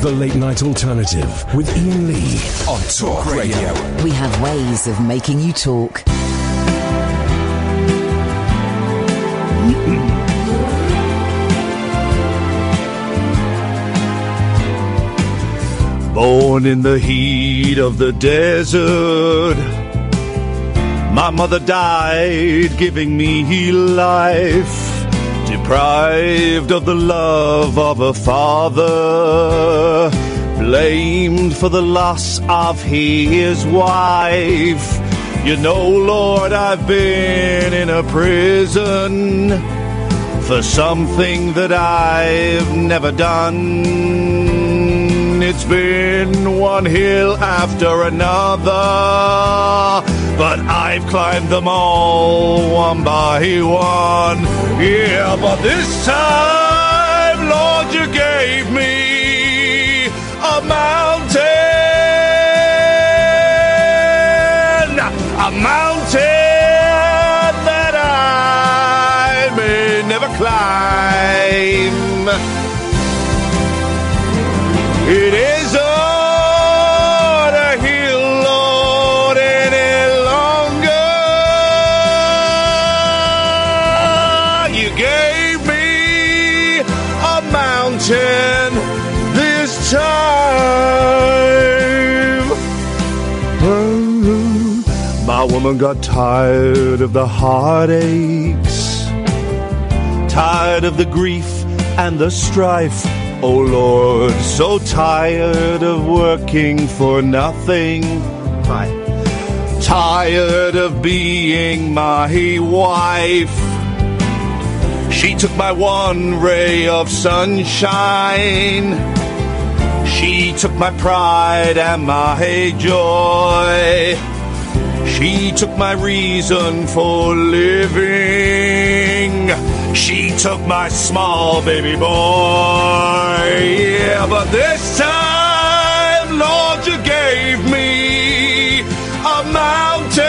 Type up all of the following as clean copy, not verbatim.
The Late Night Alternative with Iain Lee on Talk Radio. We have ways of making you talk. Born in the heat of the desert, my mother died giving me life. Deprived of the love of a father, blamed for the loss of his wife. You know, Lord, I've been in a prison for something that I've never done. It's been one hill after another, but I've climbed them all one by one. Yeah, but this time, Lord, you gave me a mountain that I may never climb. It is on a hill, Lord, any longer. You gave me a mountain this time. My woman got tired of the heartaches, tired of the grief and the strife. Oh Lord, so tired of working for nothing. Tired of being my wife. She took my one ray of sunshine. She took my pride and my joy. She took my reason for living. She took my small baby boy. Yeah, but this time, Lord, you gave me a mountain.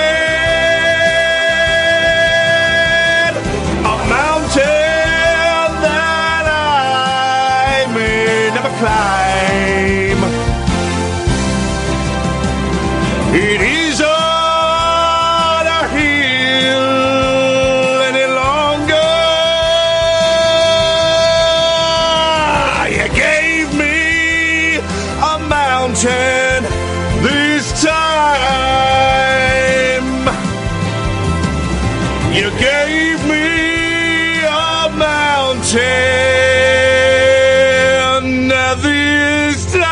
A mountain that I may never climb. It is on a hill any longer. You gave me a mountain this time. You gave me a mountain this time.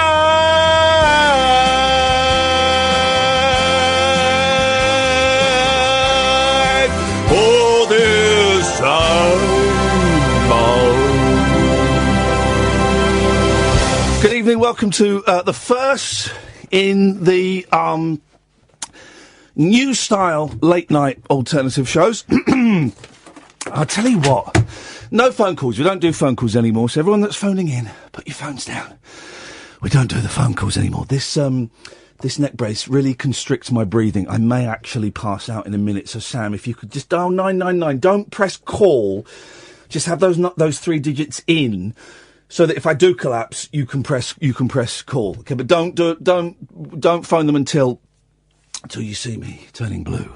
Oh, this time. Good evening, welcome to the first in the new style late night alternative shows. I'll tell you what, no phone calls. We don't do phone calls anymore, so everyone that's phoning in, put your phones down. We don't do the phone calls anymore. This neck brace really constricts my breathing. I may actually pass out in a minute, so Sam, if you could just dial 999, don't press call, just have those three digits in, so that if I do collapse, you can press call. Okay, but don't phone them until you see me turning blue.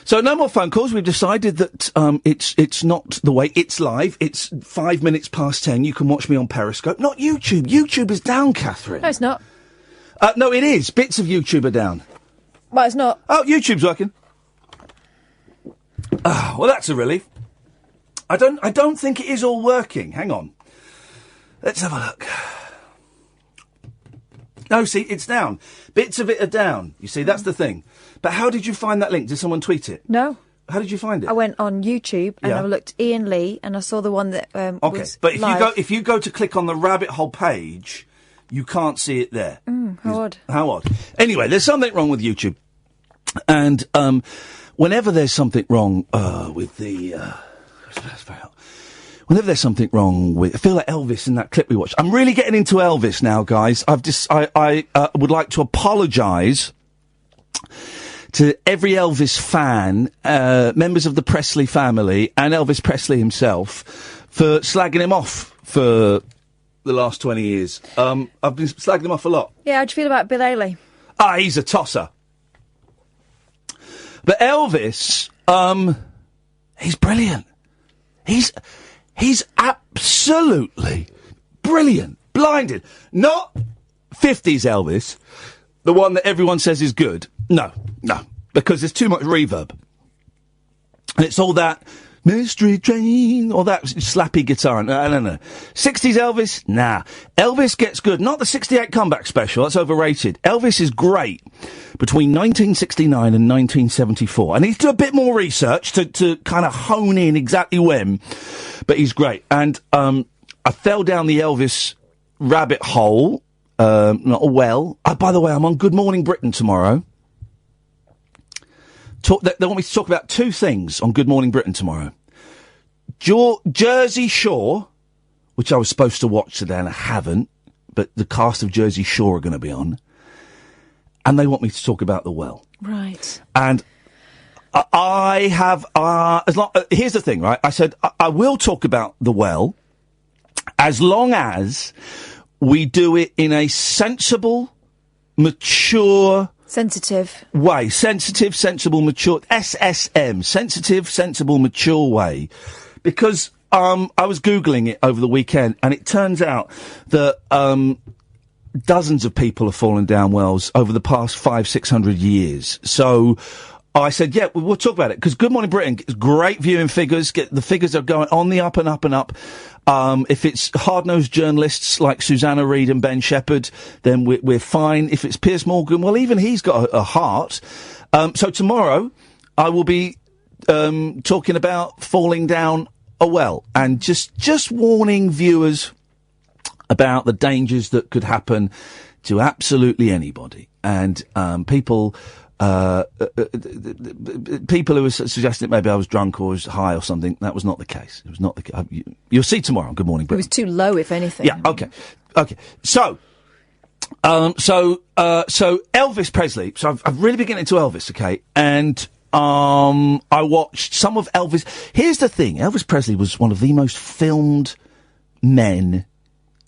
So no more phone calls. We've decided that it's not the way. It's live. It's 5 minutes past 10. You can watch me on Periscope. Not YouTube. YouTube is down, Catherine. No, it's not. No, it is. Bits of YouTube are down. Well, it's not. Oh, YouTube's working. Oh, well, that's a relief. I don't think it is all working. Hang on. Let's have a look. No, see, it's down. Bits of it are down. You see, that's the thing. But how did you find that link? Did someone tweet it? No. How did you find it? I went on YouTube and I looked Iain Lee and I saw the one that was but live. if you go to click on the rabbit hole page, you can't see it there. How odd. How odd. Anyway, there's something wrong with YouTube. And whenever there's something wrong with the... Whenever there's something wrong with... I feel like Elvis in that clip we watched. I'm really getting into Elvis now, guys. I would like to apologise to every Elvis fan, members of the Presley family, and Elvis Presley himself, for slagging him off for the last 20 years. I've been slagging him off a lot. Yeah, how'd you feel about Bill Haley? He's a tosser. But Elvis, he's brilliant. He's absolutely brilliant. Blinded. Not 50s Elvis, the one that everyone says is good. No. Because there's too much reverb. And it's all that mystery train, all that slappy guitar. No. 60s Elvis? Nah. Elvis gets good. Not the 68 comeback special. That's overrated. Elvis is great between 1969 and 1974. I need to do a bit more research to kind of hone in exactly when. But he's great. And I fell down the Elvis rabbit hole. By the way, I'm on Good Morning Britain tomorrow. They want me to talk about two things on Good Morning Britain tomorrow. Jersey Shore, which I was supposed to watch today and I haven't, but the cast of Jersey Shore are going to be on. And they want me to talk about The Well. Right. And I have, here's the thing, right? I said, I will talk about The Well as long as we do it in a sensible, mature... Sensitive way. Sensitive, sensible, mature. SSM. Sensitive, sensible, mature way. Because I was Googling it over the weekend, and it turns out that dozens of people have fallen down wells over the past 500-600 years. So I said, yeah, we'll talk about it. Because Good Morning Britain gets great viewing figures. The figures are going on the up and up and up. If it's hard-nosed journalists like Susanna Reid and Ben Shepherd, then we're fine. If it's Piers Morgan, well, even he's got a heart. So tomorrow, I will be talking about falling down a well and just warning viewers about the dangers that could happen to absolutely anybody. And people who were suggesting that maybe I was drunk or was high or something, that was not the case. It was not the case. You'll see tomorrow on Good Morning Britain. It was too low, if anything. Yeah, okay. So Elvis Presley. So I've really been getting into Elvis, okay? And I watched some of Elvis. Here's the thing. Elvis Presley was one of the most filmed men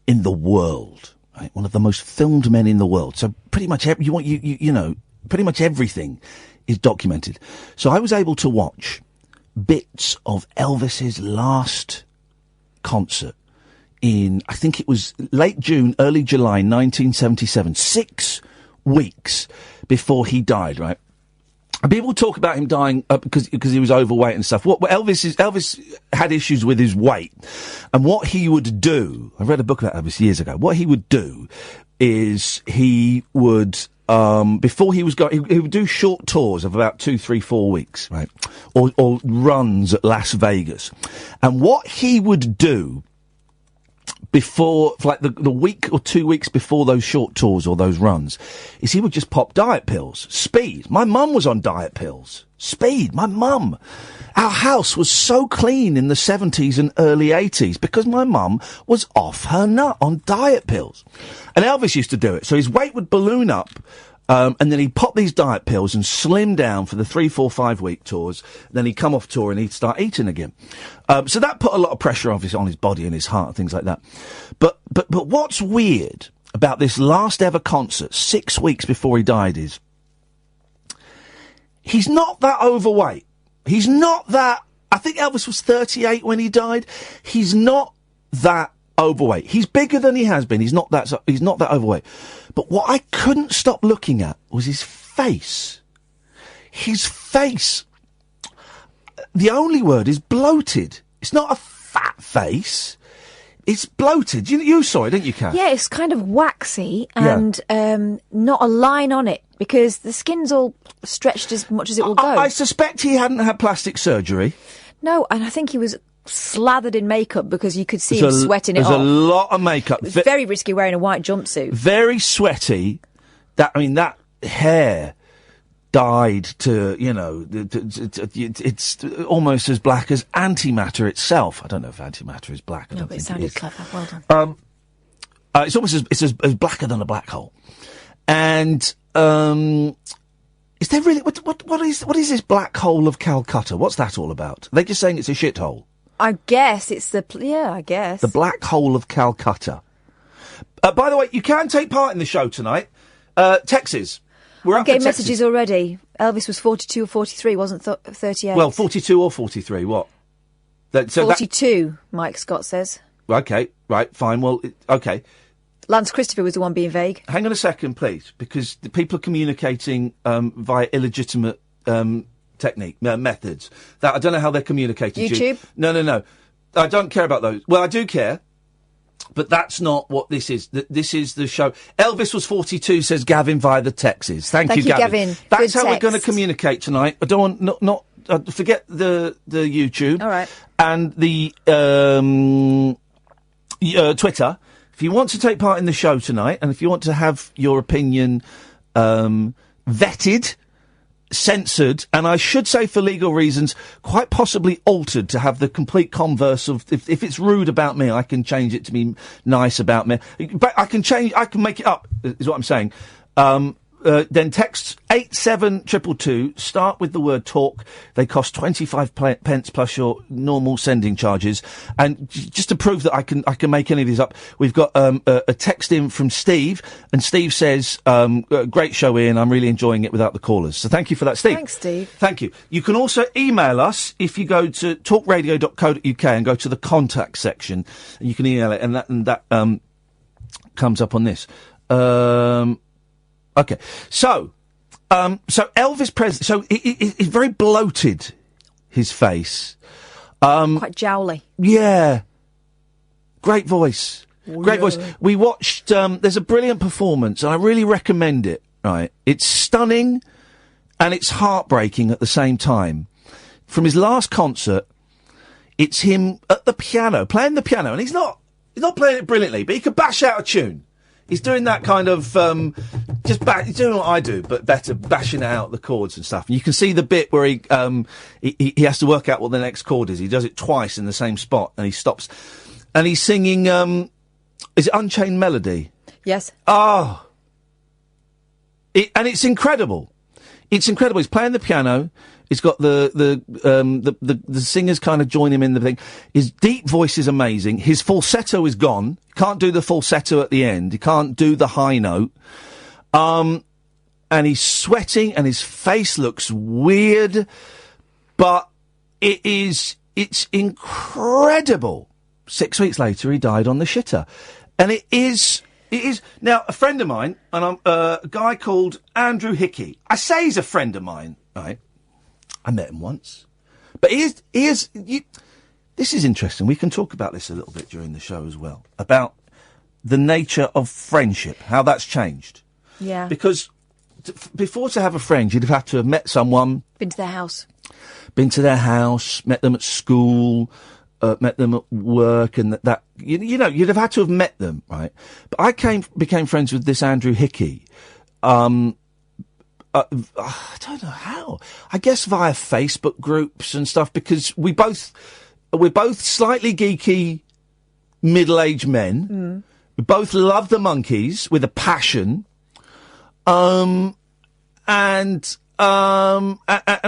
in the world. Right? One of the most filmed men in the world. So pretty much pretty much everything is documented. So I was able to watch bits of Elvis's last concert in, I think it was late June, early July 1977, 6 weeks before he died, right? And people talk about him dying because he was overweight and stuff. Elvis had issues with his weight. And what he would do, I read a book about Elvis years ago, what he would do is he would... before he was going, he would do short tours of about 2, 3, 4 weeks, right? Or runs at Las Vegas. And what he would do before, like the week or 2 weeks before those short tours or those runs, is he would just pop diet pills. Speed. My mum was on diet pills. Speed. My mum. Our house was so clean in the 70s and early 80s because my mum was off her nut on diet pills. And Elvis used to do it. So his weight would balloon up, and then he'd pop these diet pills and slim down for the 3, 4, 5 week tours. Then he'd come off tour and he'd start eating again. So that put a lot of pressure, obviously, on his body and his heart and things like that. But what's weird about this last ever concert, 6 weeks before he died, is he's not that overweight. He's not that... I think Elvis was 38 when he died. He's not that overweight. He's bigger than he has been. He's not that overweight. But what I couldn't stop looking at was his face. His face. The only word is bloated. It's not a fat face. It's bloated. You saw it, didn't you, Kath? Yeah, it's kind of waxy and not a line on it because the skin's all stretched as much as it will go. I suspect he hadn't had plastic surgery. No, and I think he was slathered in makeup because you could see him sweating it off. There's a lot of makeup. It was very risky wearing a white jumpsuit. Very sweaty. That hair dyed to, it's almost as black as antimatter itself. I don't know if antimatter is black. No, but it sounded clever. Well done. It's almost as blacker than a black hole. And is there really what is this black hole of Calcutta? What's that all about? Are they just saying it's a shithole? I guess it's I guess the black hole of Calcutta. By the way, you can take part in the show tonight. Texts. We're up for getting texts. messages already. Elvis was 42 or 43, wasn't 38. Well, 42 or 43, what? 42, Mike Scott says. Okay, right, fine, well, okay. Lance Christopher was the one being vague. Hang on a second, please, because the people are communicating via illegitimate methods. That I don't know how they're communicating. YouTube? No. I don't care about those. Well, I do care, but that's not what this is. This is the show. Elvis was 42, says Gavin via the texts. Thank you, Gavin. That's how we're going to communicate tonight. I don't want not forget the YouTube. All right. And the Twitter. If you want to take part in the show tonight, and if you want to have your opinion vetted, censored, and I should say for legal reasons, quite possibly altered to have the complete converse of, if it's rude about me, I can change it to be nice about me. But I can make it up, is what I'm saying. Then text 87222, start with the word talk. They cost 25 pence plus your normal sending charges. And just to prove that I can make any of these up, we've got a text in from Steve, and Steve says, great show, Ian, I'm really enjoying it without the callers. So thank you for that, Steve. Thanks, Steve. Thank you. You can also email us if you go to talkradio.co.uk and go to the contact section, and you can email it, and that comes up on this. Okay, so Elvis Presley, so he's very bloated, his face. Quite jowly. Yeah. Great voice. Great voice. We watched, there's a brilliant performance, and I really recommend it, right? It's stunning, and it's heartbreaking at the same time. From his last concert, it's him at the piano, playing the piano, and he's not playing it brilliantly, but he could bash out a tune. He's doing that kind of, he's doing what I do, but better, bashing out the chords and stuff. And you can see the bit where he has to work out what the next chord is. He does it twice in the same spot, and he stops. And he's singing, is it Unchained Melody? Yes. Oh. And it's incredible. It's incredible. He's playing the piano. He's got the singers kind of join him in the thing. His deep voice is amazing. His falsetto is gone. He can't do the falsetto at the end. He can't do the high note. And he's sweating, and his face looks weird, but it's incredible. 6 weeks later, he died on the shitter. And it is now a friend of mine, and I'm a guy called Andrew Hickey. I say he's a friend of mine, right? I met him once. But this is interesting. We can talk about this a little bit during the show as well, about the nature of friendship, how that's changed. Yeah. Because before to have a friend, you'd have had to have met someone. Been to their house. Met them at school, met them at work, and that you know, you'd have had to have met them, right? But I became friends with this Andrew Hickey. I don't know how. I guess via Facebook groups and stuff, because we're both slightly geeky middle-aged men. Mm. We both love the Monkees with a passion. And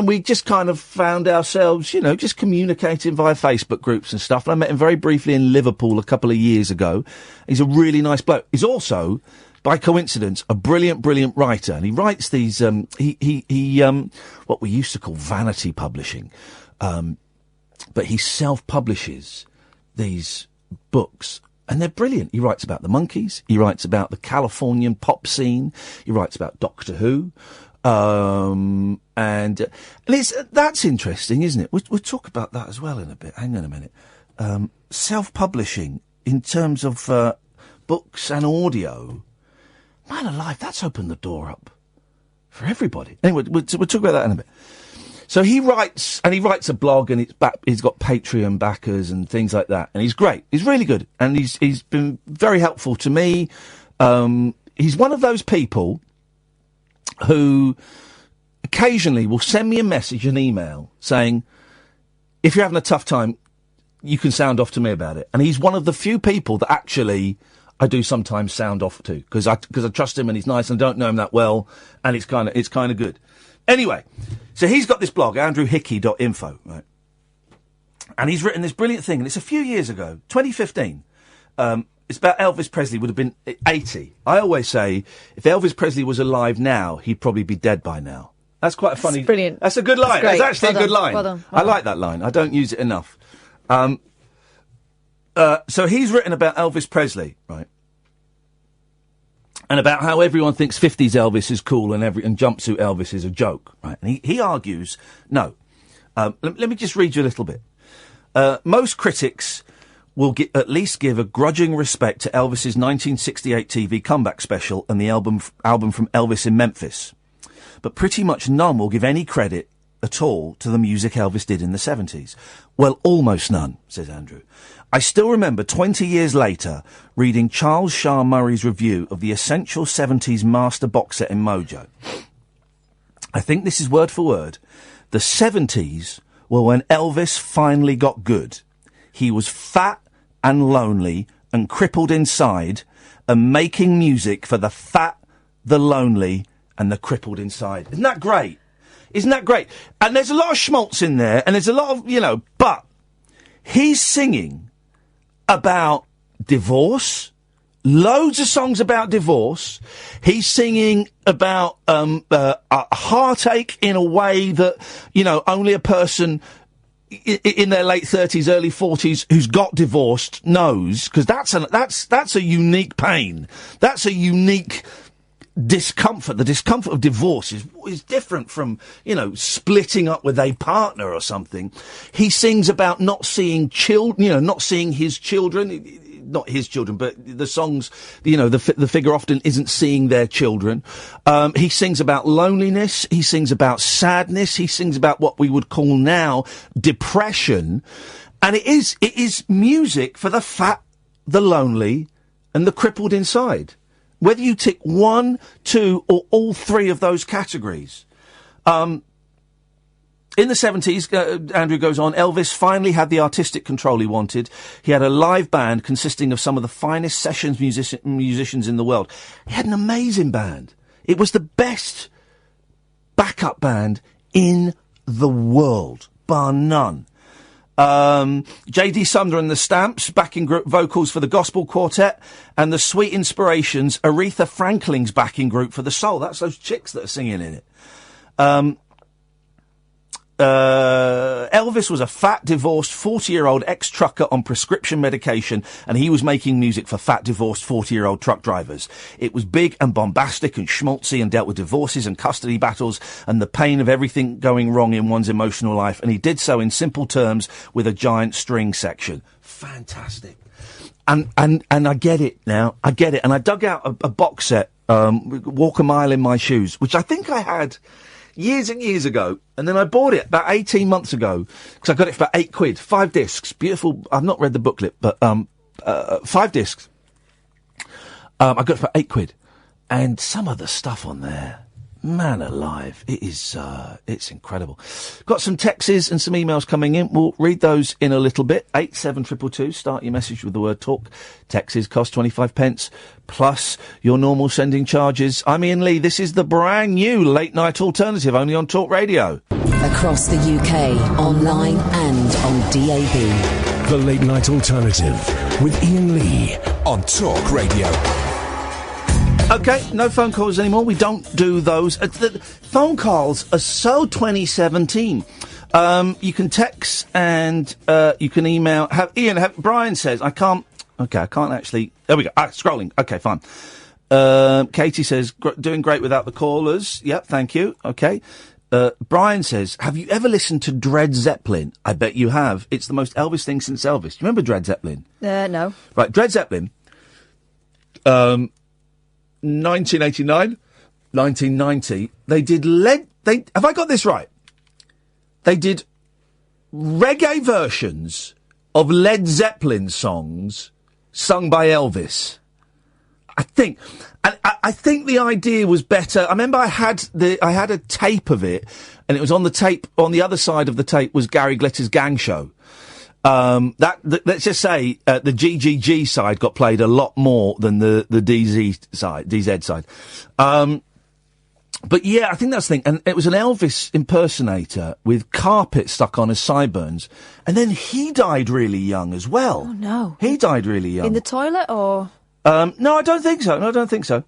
we just kind of found ourselves, you know, just communicating via Facebook groups and stuff. And I met him very briefly in Liverpool a couple of years ago. He's a really nice bloke. He's also, by coincidence, a brilliant writer. And he writes these, what we used to call vanity publishing. But he self-publishes these books. And they're brilliant. He writes about the Monkees. He writes about the Californian pop scene. He writes about Doctor Who. And that's interesting, isn't it? We'll talk about that as well in a bit. Hang on a minute. Self-publishing in terms of books and audio. Man alive, that's opened the door up for everybody. Anyway, we'll talk about that in a bit. So he writes a blog, and he's got Patreon backers and things like that. And he's great. He's really good. And he's been very helpful to me. He's one of those people who occasionally will send me a message, an email, saying, if you're having a tough time, you can sound off to me about it. And he's one of the few people that actually I do sometimes sound off to, because I trust him, and he's nice, and I don't know him that well, and it's kind of good. Anyway, so he's got this blog, andrewhickey.info, right? And he's written this brilliant thing, and it's a few years ago, 2015. It's about Elvis Presley would have been 80. I always say, if Elvis Presley was alive now, he'd probably be dead by now. That's quite a funny... brilliant. That's a good line. That's That's actually a good line. Well done. I like that line. I don't use it enough. So he's written about Elvis Presley, right? And about how everyone thinks 50s Elvis is cool and jumpsuit Elvis is a joke, right? And he argues, no. Let me just read you a little bit. Most critics will at least give a grudging respect to Elvis's 1968 TV comeback special and the album from Elvis in Memphis. But pretty much none will give any credit at all to the music Elvis did in the 70s. Well, almost none, says Andrew. I still remember 20 years later reading Charles Shaar Murray's review of the Essential 70s Master box set in Mojo. I think this is word for word. The 70s were when Elvis finally got good. He was fat and lonely and crippled inside and making music for the fat, the lonely and the crippled inside. Isn't that great? Isn't that great? And there's a lot of schmaltz in there and there's a lot of, but he's singing about divorce, loads of songs about divorce. He's singing about a heartache in a way that, only a person in their late 30s, early 40s who's got divorced knows, because that's a unique pain. That's a unique discomfort. The discomfort of divorce is different from, splitting up with a partner or something. He sings about not seeing not seeing his children. Not his children, but the songs, the figure often isn't seeing their children. He sings about loneliness. He sings about sadness. He sings about what we would call now depression. And it is music for the fat, the lonely, and the crippled inside. Whether you tick one, two, or all three of those categories. In the 70s, Andrew goes on, Elvis finally had the artistic control he wanted. He had a live band consisting of some of the finest sessions musicians in the world. He had an amazing band. It was the best backup band in the world, bar none. J.D. Sumner and the Stamps, backing group vocals for the Gospel Quartet, and the Sweet Inspirations, Aretha Franklin's backing group for the soul. That's those chicks that are singing in it. Elvis was a fat, divorced, 40-year-old ex-trucker on prescription medication, and he was making music for fat, divorced, 40-year-old truck drivers. It was big and bombastic and schmaltzy and dealt with divorces and custody battles and the pain of everything going wrong in one's emotional life, and he did so in simple terms with a giant string section. Fantastic. And I get it now. I get it. And I dug out a box set, Walk a Mile in My Shoes, which I think I had years and years ago, and then I bought it about 18 months ago, because I got it for about £8, 5 discs, beautiful. I've not read the booklet, but 5 discs. I got it for £8, and some of the stuff on there, man alive, it is, it's incredible. Got some texts and some emails coming in. We'll read those in a little bit. 87222, start your message with the word talk. Texts cost 25 pence, plus your normal sending charges. I'm Iain Lee. This is the brand new late night alternative, only on Talk Radio. Across the UK, online and on DAB. The late night alternative with Iain Lee on Talk Radio. OK, no phone calls anymore. We don't do those. The phone calls are so 2017. You can text and you can email. Brian says, I can't actually. There we go. Scrolling. OK, fine. Katie says, doing great without the callers. Yep, thank you. OK. Brian says, have you ever listened to Dred Zeppelin? I bet you have. It's the most Elvis thing since Elvis. Do you remember Dred Zeppelin? No. Right, Dred Zeppelin. 1989, 1990, they did have I got this right? They did reggae versions of Led Zeppelin songs sung by Elvis. I think. And I think the idea was better. I remember I had a tape of it, and it was on the other side of the tape was Gary Glitter's Gang Show. Let's just say, the GGG side got played a lot more than the DZ side. But yeah, I think that's the thing. And it was an Elvis impersonator with carpet stuck on his sideburns. And then he died really young as well. Oh, no. He died really young. In the toilet, or...? No, I don't think so.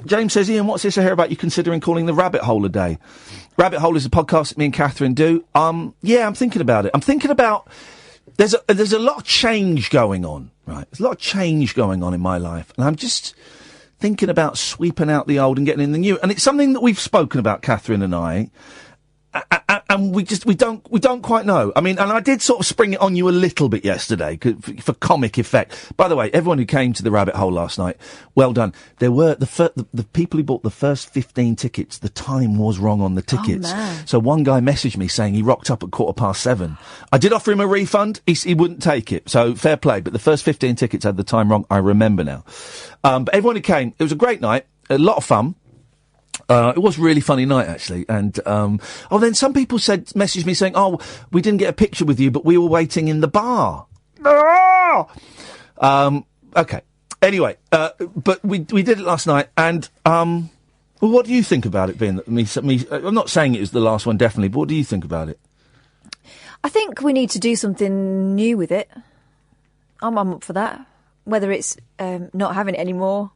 James says, Ian, what's this I hear about you considering calling the Rabbit Hole a day? Rabbit Hole is a podcast that me and Catherine do. Yeah, I'm thinking about it. I'm thinking about... There's a lot of change going on, right? There's a lot of change going on in my life. And I'm just... thinking about sweeping out the old and getting in the new. And it's something that we've spoken about, Catherine and I, and we don't quite know. I mean, and I did sort of spring it on you a little bit yesterday for comic effect. By the way, everyone who came to the Rabbit Hole last night, well done. There were the people who bought the first 15 tickets, the time was wrong on the tickets. Oh, man. So one guy messaged me saying he rocked up at 7:15. I did offer him a refund. He wouldn't take it. So fair play. But the first 15 tickets had the time wrong. I remember now. But everyone who came, it was a great night, a lot of fun. It was a really funny night, actually. And, then some people messaged me saying, we didn't get a picture with you, but we were waiting in the bar. Okay. Anyway, but we did it last night. And, what do you think about it being me? I'm not saying it was the last one, definitely, but what do you think about it? I think we need to do something new with it. I'm up for that. Whether it's not having it anymore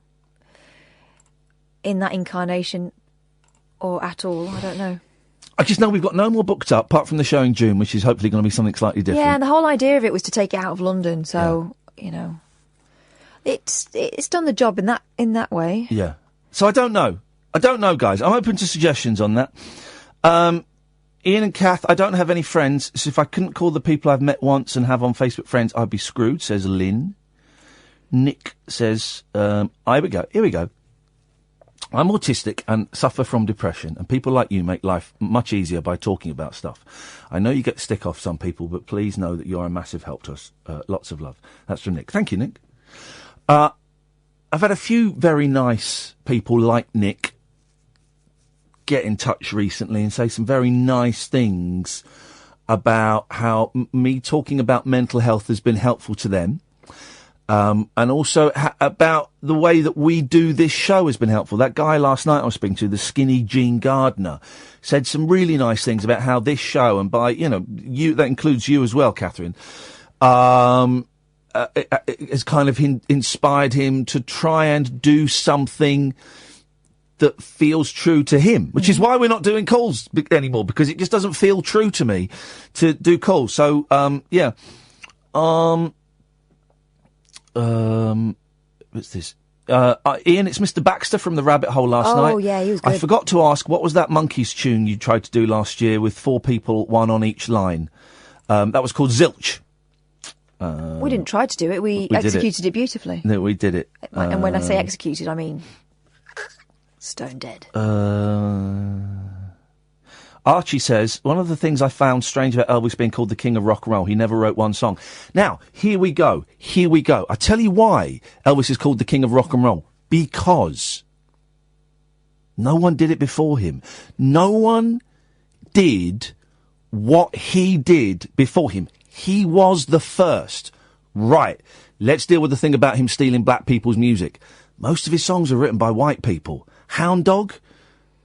in that incarnation or at all, I don't know. I just know we've got no more booked up, apart from the show in June, which is hopefully going to be something slightly different. Yeah, and the whole idea of it was to take it out of London, so, it's done the job in that way. Yeah. So I don't know, guys. I'm open to suggestions on that. Ian and Kath, I don't have any friends, so if I couldn't call the people I've met once and have on Facebook friends, I'd be screwed, says Lynn. Nick says, here we go. I'm autistic and suffer from depression, and people like you make life much easier by talking about stuff. I know you get stick off some people, but please know that you're a massive help to us. Lots of love. That's from Nick. Thank you, Nick. I've had a few very nice people like Nick get in touch recently and say some very nice things about how me talking about mental health has been helpful to them. And also about the way that we do this show has been helpful. That guy last night I was speaking to, the skinny Gene Gardner, said some really nice things about how this show, and by, you, that includes you as well, Catherine, it has kind of inspired him to try and do something that feels true to him, which is why we're not doing calls anymore, because it just doesn't feel true to me to do calls. So, yeah. What's this? Ian, it's Mr. Baxter from the Rabbit Hole last night. Oh, yeah, he was good. I forgot to ask, what was that Monkeys tune you tried to do last year with 4 people, 1 on each line? That was called Zilch. We didn't try to do it. We executed it beautifully. No, we did it. And when I say executed, I mean stone dead. Archie says, one of the things I found strange about Elvis being called the king of rock and roll, he never wrote one song. Now, here we go. I tell you why Elvis is called the king of rock and roll. Because no one did it before him. No one did what he did before him. He was the first. Right, let's deal with the thing about him stealing black people's music. Most of his songs are written by white people. Hound Dog?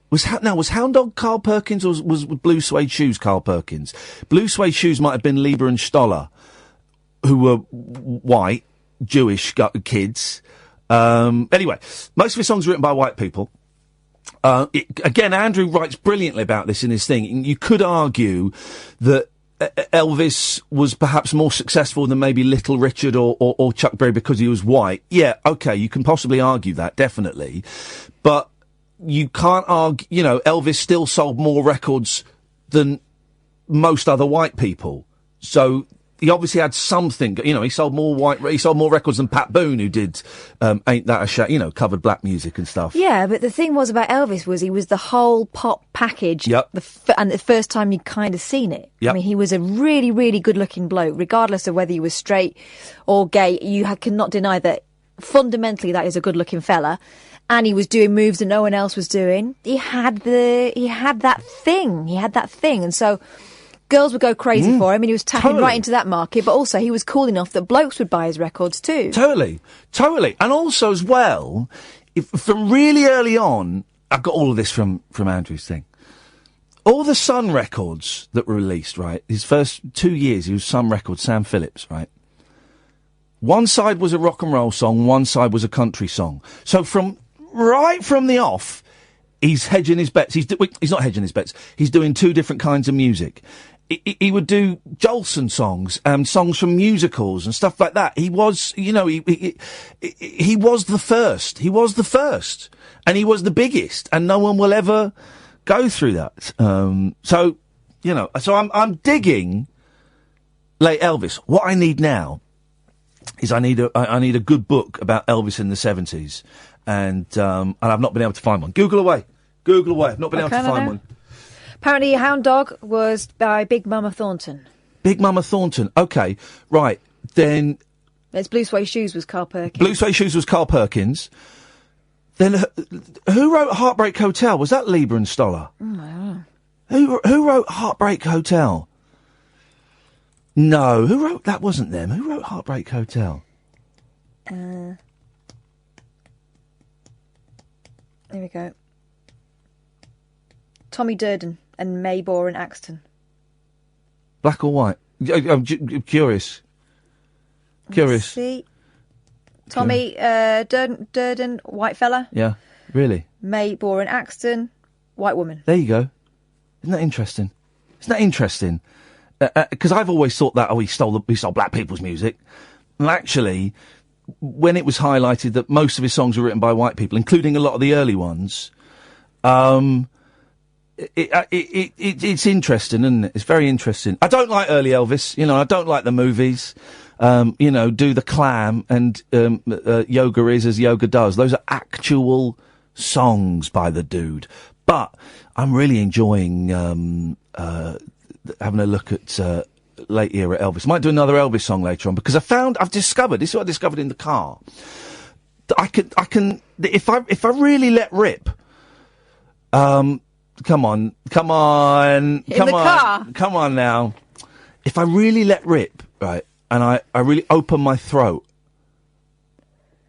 Was Hound Dog Carl Perkins, or was Blue Suede Shoes Carl Perkins? Blue Suede Shoes might have been Lieber and Stoller, who were white, Jewish kids. Anyway, most of his songs are written by white people. Again, Andrew writes brilliantly about this in his thing. You could argue that Elvis was perhaps more successful than maybe Little Richard or Chuck Berry because he was white. Yeah, okay, you can possibly argue that, definitely. But you can't argue, Elvis still sold more records than most other white people. So he obviously had something, he sold more records than Pat Boone, who did Ain't That a Shame, covered black music and stuff. Yeah, but the thing was about Elvis was he was the whole pop package. Yep. And the first time you'd kind of seen it. Yep. I mean, he was a really, really good-looking bloke, regardless of whether he was straight or gay. You cannot deny that fundamentally that is a good-looking fella. And he was doing moves that no one else was doing. He had that thing. And so girls would go crazy for him, and he was tapping right into that market. But also, he was cool enough that blokes would buy his records too. Totally. And also, as well, from really early on, I've got all of this from Andrew's thing. All the Sun records that were released, right? His first 2 years, he was Sun Records, Sam Phillips, right? One side was a rock and roll song, one side was a country song. So right from the off, he's hedging his bets. He's not hedging his bets. He's doing two different kinds of music. He would do Jolson songs, songs from musicals and stuff like that. He was, he was the first. He was the first. And he was the biggest. And no one will ever go through that. So I'm digging late Elvis. What I need now is I need a good book about Elvis in the 70s. And I've not been able to find one. Google away. I've not been able to find one. Apparently, Hound Dog was by Big Mama Thornton. Big Mama Thornton. Okay, right. Then... There's Blue Suede Shoes was Carl Perkins. Blue Suede Shoes was Carl Perkins. Then who wrote Heartbreak Hotel? Was that Lieber and Stoller? I don't know. Who wrote Heartbreak Hotel? No, who wrote... That wasn't them. Who wrote Heartbreak Hotel? There we go. Tommy Durden and Maybor and Axton. Black or white? I'm curious. Let's see. Tommy Durden, white fella. Yeah, really? Maybor and Axton, white woman. There you go. Isn't that interesting? Because I've always thought that, he stole black people's music. And actually, when it was highlighted that most of his songs were written by white people, including a lot of the early ones, it's interesting, isn't it? It's very interesting. I don't like early Elvis. I don't like the movies. Do the Clam and Yoga Is As Yoga Does. Those are actual songs by the dude. But I'm really enjoying having a look at late era Elvis. Might do another Elvis song later on because I've discovered, this is what I discovered in the car, that I can if I really let rip, come on now. If I really let rip, right, and I really open my throat,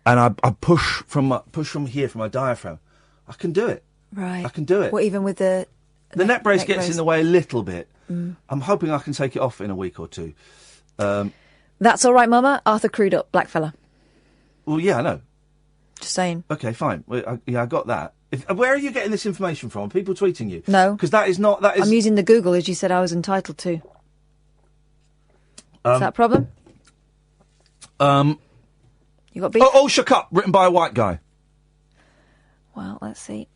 and I push from here, from my diaphragm, I can do it. Right. I can do it. Well, even with the neck brace gets in the way a little bit. I'm hoping I can take it off in a week or two. That's all right, Mama. Arthur Crudup, blackfella. Well, yeah, I know. Just saying. Okay, fine. I got that. Where are you getting this information from? People tweeting you? No. Because that is not... I'm using the Google, as you said I was entitled to. Is that a problem? You got beef? Oh, Shook Up, written by a white guy. Well, let's see.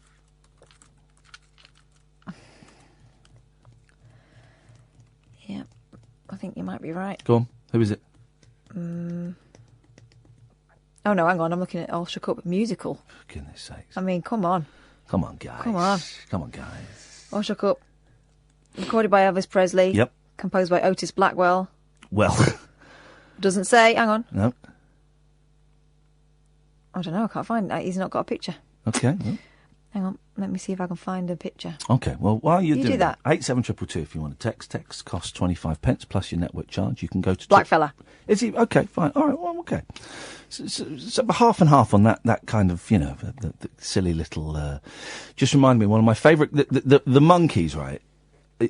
Yeah, I think you might be right. Go on. Who is it? Oh, no, hang on. I'm looking at All Shook Up musical. For goodness sakes. I mean, come on. Come on, guys. Come on. Come on, guys. All Shook Up. Recorded by Elvis Presley. Yep. Composed by Otis Blackwell. Well. Doesn't say. Hang on. No. I don't know. I can't find it. He's not got a picture. Okay. Well. Hang on. Let me see if I can find a picture. Okay. Well, while you're doing do that. 87222 if you want to text. Text costs 25 pence plus your network charge. You can go to... Blackfella. Is he? Okay, fine. All right, well, okay. So half and half on that kind of, the silly little... just remind me, one of my favourite... The Monkees, right, the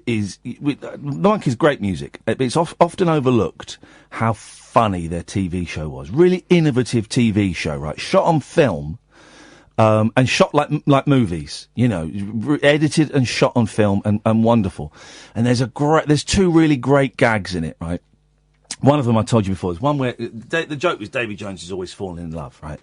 Monkees, great music. It's often overlooked how funny their TV show was. Really innovative TV show, right? Shot on film... and shot like movies, edited and shot on film and wonderful. And there's two really great gags in it, right? One of them I told you before is one where the joke was Davy Jones is always falling in love, right?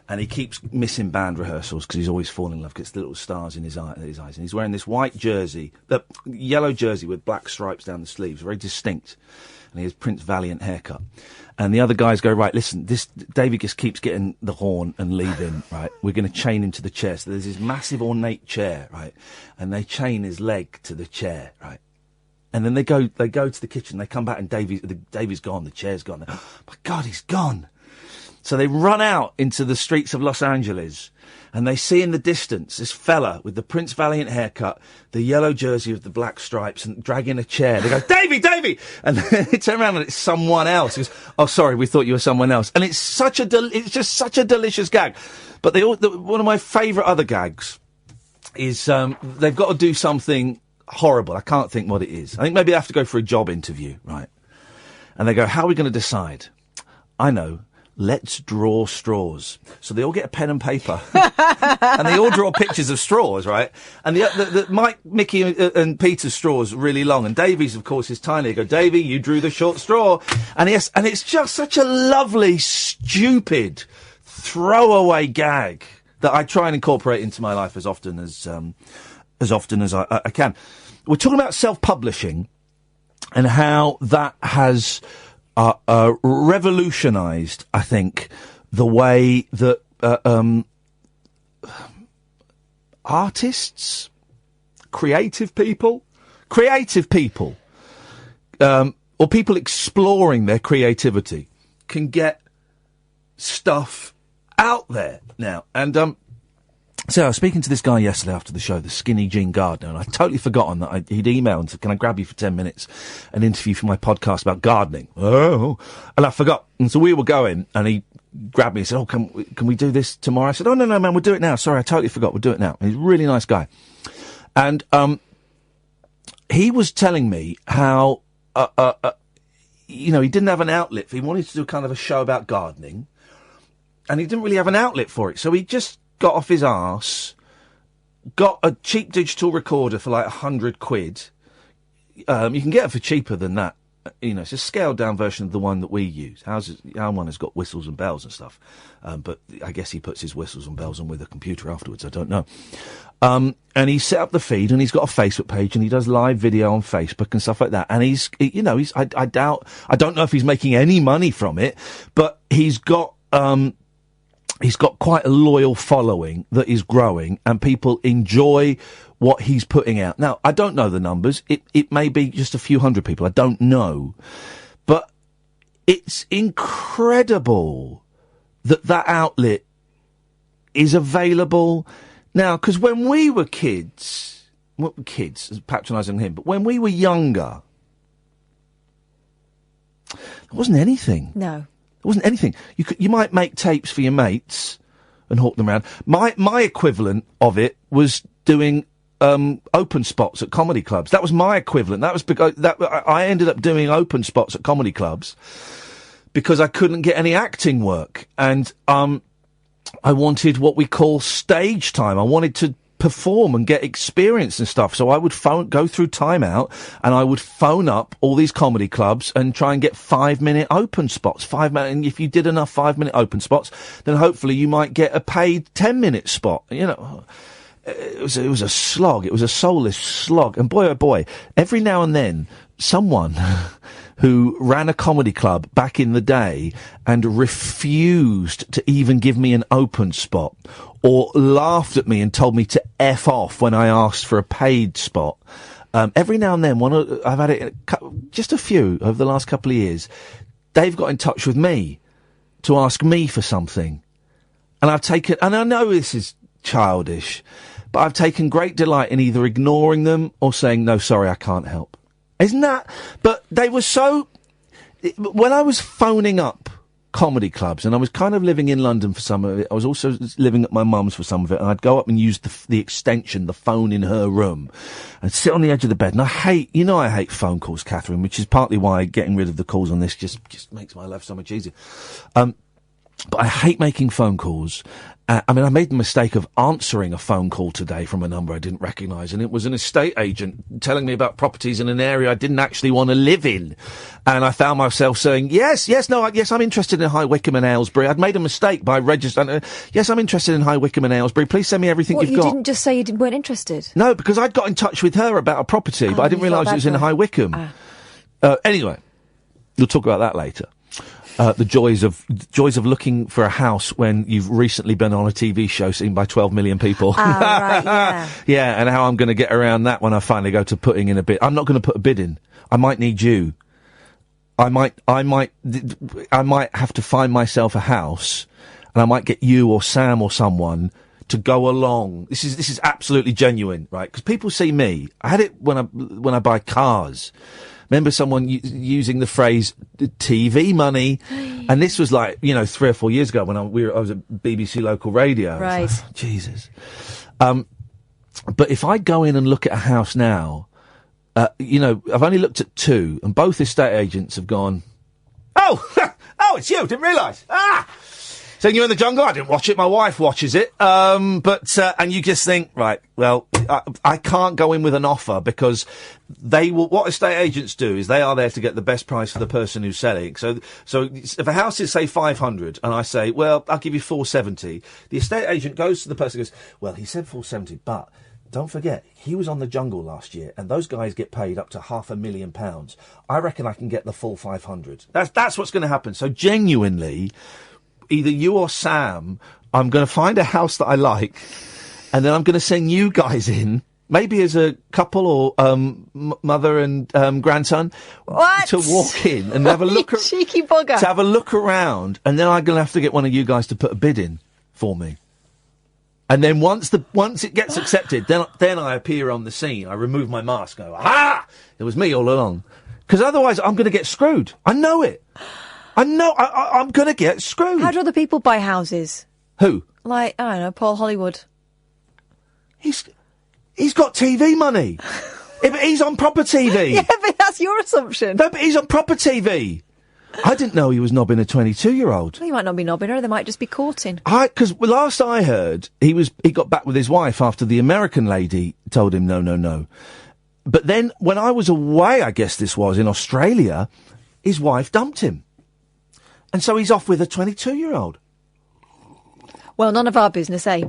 And he keeps missing band rehearsals because he's always falling in love, gets the little stars in his eyes. And he's wearing this white jersey, the yellow jersey with black stripes down the sleeves, very distinct. And he has Prince Valiant haircut. And the other guys go, right, listen, Davy just keeps getting the horn and leaving, right? We're going to chain him to the chair. So there's this massive ornate chair, right? And they chain his leg to the chair, right? And then they go to the kitchen, they come back and Davy's gone, the chair's gone. Oh, my God, he's gone. So they run out into the streets of Los Angeles and they see in the distance this fella with the Prince Valiant haircut, the yellow jersey with the black stripes and dragging a chair. They go, Davy! And then they turn around and it's someone else. He goes, oh, sorry, we thought you were someone else. And it's it's just such a delicious gag. But one of my favourite other gags is they've got to do something horrible. I can't think what it is. I think maybe they have to go for a job interview, right? And they go, how are we going to decide? I know. Let's draw straws. So they all get a pen and paper, and they all draw pictures of straws, right? And the Mike, Mickey, and Peter's straws are really long, and Davy's, of course, is tiny. They go, Davy, you drew the short straw, and yes, and it's just such a lovely, stupid, throwaway gag that I try and incorporate into my life as often as I can. We're talking about self-publishing and how that has revolutionised, I think, the way that artists, creative people, or people exploring their creativity can get stuff out there now. And so I was speaking to this guy yesterday after the show, the skinny jean gardener, and I'd totally forgotten that he'd emailed and said, can I grab you for 10 minutes, an interview for my podcast about gardening? Oh, and I forgot. And so we were going, and he grabbed me and said, oh, can we do this tomorrow? I said, oh, no, man, we'll do it now. Sorry, I totally forgot. We'll do it now. And he's a really nice guy. And he was telling me how, he didn't have an outlet. He wanted to do kind of a show about gardening, and he didn't really have an outlet for it. So he just got off his arse, got a cheap digital recorder for like £100. You can get it for cheaper than that. It's a scaled down version of the one that we use. Our one has got whistles and bells and stuff. But I guess he puts his whistles and bells on with a computer afterwards. I don't know. And he set up the feed, and he's got a Facebook page, and he does live video on Facebook and stuff like that. And I don't know if he's making any money from it, but he's got quite a loyal following that is growing, and people enjoy what he's putting out. Now, I don't know the numbers. It may be just a few hundred people. I don't know. But it's incredible that outlet is available now. Because when we were kids, patronising him, but when we were younger, there wasn't anything. No. There wasn't anything. You might make tapes for your mates and hawk them around. My equivalent of it was doing open spots at comedy clubs. That was my equivalent. That was because I ended up doing open spots at comedy clubs because I couldn't get any acting work, and I wanted what we call stage time. I wanted to perform and get experience and stuff. So I would go through Time Out, and I would phone up all these comedy clubs and try and get 5-minute open spots. 5 minute, and if you did enough 5-minute open spots, then hopefully you might get a paid 10-minute spot. It was a slog. It was a soulless slog. And boy, oh boy, every now and then someone who ran a comedy club back in the day and refused to even give me an open spot, or laughed at me and told me to F off when I asked for a paid spot. Every now and then, I've had it, just a few over the last couple of years, they've got in touch with me to ask me for something. And and I know this is childish, but I've taken great delight in either ignoring them or saying, no, sorry, I can't help. Isn't that? But they were when I was phoning up comedy clubs, and I was kind of living in London for some of it, I was also living at my mum's for some of it, and I'd go up and use the extension, the phone in her room, and sit on the edge of the bed. And I hate phone calls, Catherine, which is partly why getting rid of the calls on this just makes my life so much easier. But I hate making phone calls. I made the mistake of answering a phone call today from a number I didn't recognise, and it was an estate agent telling me about properties in an area I didn't actually want to live in. And I found myself saying, yes, I'm interested in High Wycombe and Aylesbury. I'd made a mistake by registering. Yes, I'm interested in High Wycombe and Aylesbury. Please send me everything you've got. You didn't just say you weren't interested? No, because I'd got in touch with her about a property, but I didn't realise it was in High Wycombe. Anyway, we'll talk about that later. The joys of looking for a house when you've recently been on a TV show seen by 12 million people. Right, yeah. Yeah, and how I'm going to get around that when I finally go to putting in a bid. I'm not going to put a bid in. I might need you. I might have to find myself a house, and I might get you or Sam or someone to go along. This is absolutely genuine, right? Because people see me. I had it when I buy cars. Remember someone using the phrase TV money, and this was 3 or 4 years ago when I was at BBC Local Radio. Right. Jesus. But if I go in and look at a house now, I've only looked at 2, and both estate agents have gone, oh, it's you, didn't realise. So you're in the jungle? I didn't watch it, my wife watches it. And you just think, right, well, I can't go in with an offer because what estate agents do is they are there to get the best price for the person who's selling. So if a house is, say, 500, and I say, well, I'll give you 470, the estate agent goes to the person and goes, well, he said 470, but don't forget, he was on the jungle last year, and those guys get paid up to £500,000. I reckon I can get the full 500. That's what's going to happen. So genuinely, either you or Sam, I'm going to find a house that I like, and then I'm going to send you guys in, maybe as a couple or mother and grandson, to walk in and have a look. Cheeky bugger. To have a look around, and then I'm going to have to get one of you guys to put a bid in for me. And then once it gets accepted, then I appear on the scene. I remove my mask. Go, aha! It was me all along. Because otherwise, I'm going to get screwed. I know it. I know. I'm going to get screwed. How do other people buy houses? Who? Like, I don't know, Paul Hollywood. He's got TV money. Yeah, but he's on proper TV. Yeah, but that's your assumption. No, but he's on proper TV. I didn't know he was knobbing a 22-year-old. Well, he might not be knobbing her. They might just be courting. Because last I heard, he got back with his wife after the American lady told him no. But then when I was away, I guess this was in Australia, his wife dumped him, and so he's off with a 22-year-old. Well, none of our business, eh?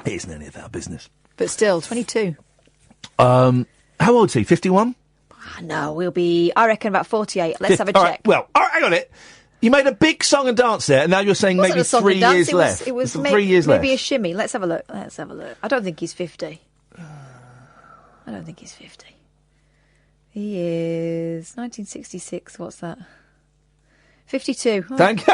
It isn't any of our business. But still, 22. How old is he? 51? No, we'll be, I reckon, about 48. Let's have a check. Right, well, hang on it. You made a big song and dance there, and now you're saying maybe 3 years left. It was 3 years left. Maybe a shimmy. Let's have a look. I don't think he's 50. I don't think he's 50. He is 1966. What's that? 52. Oh. Thank you.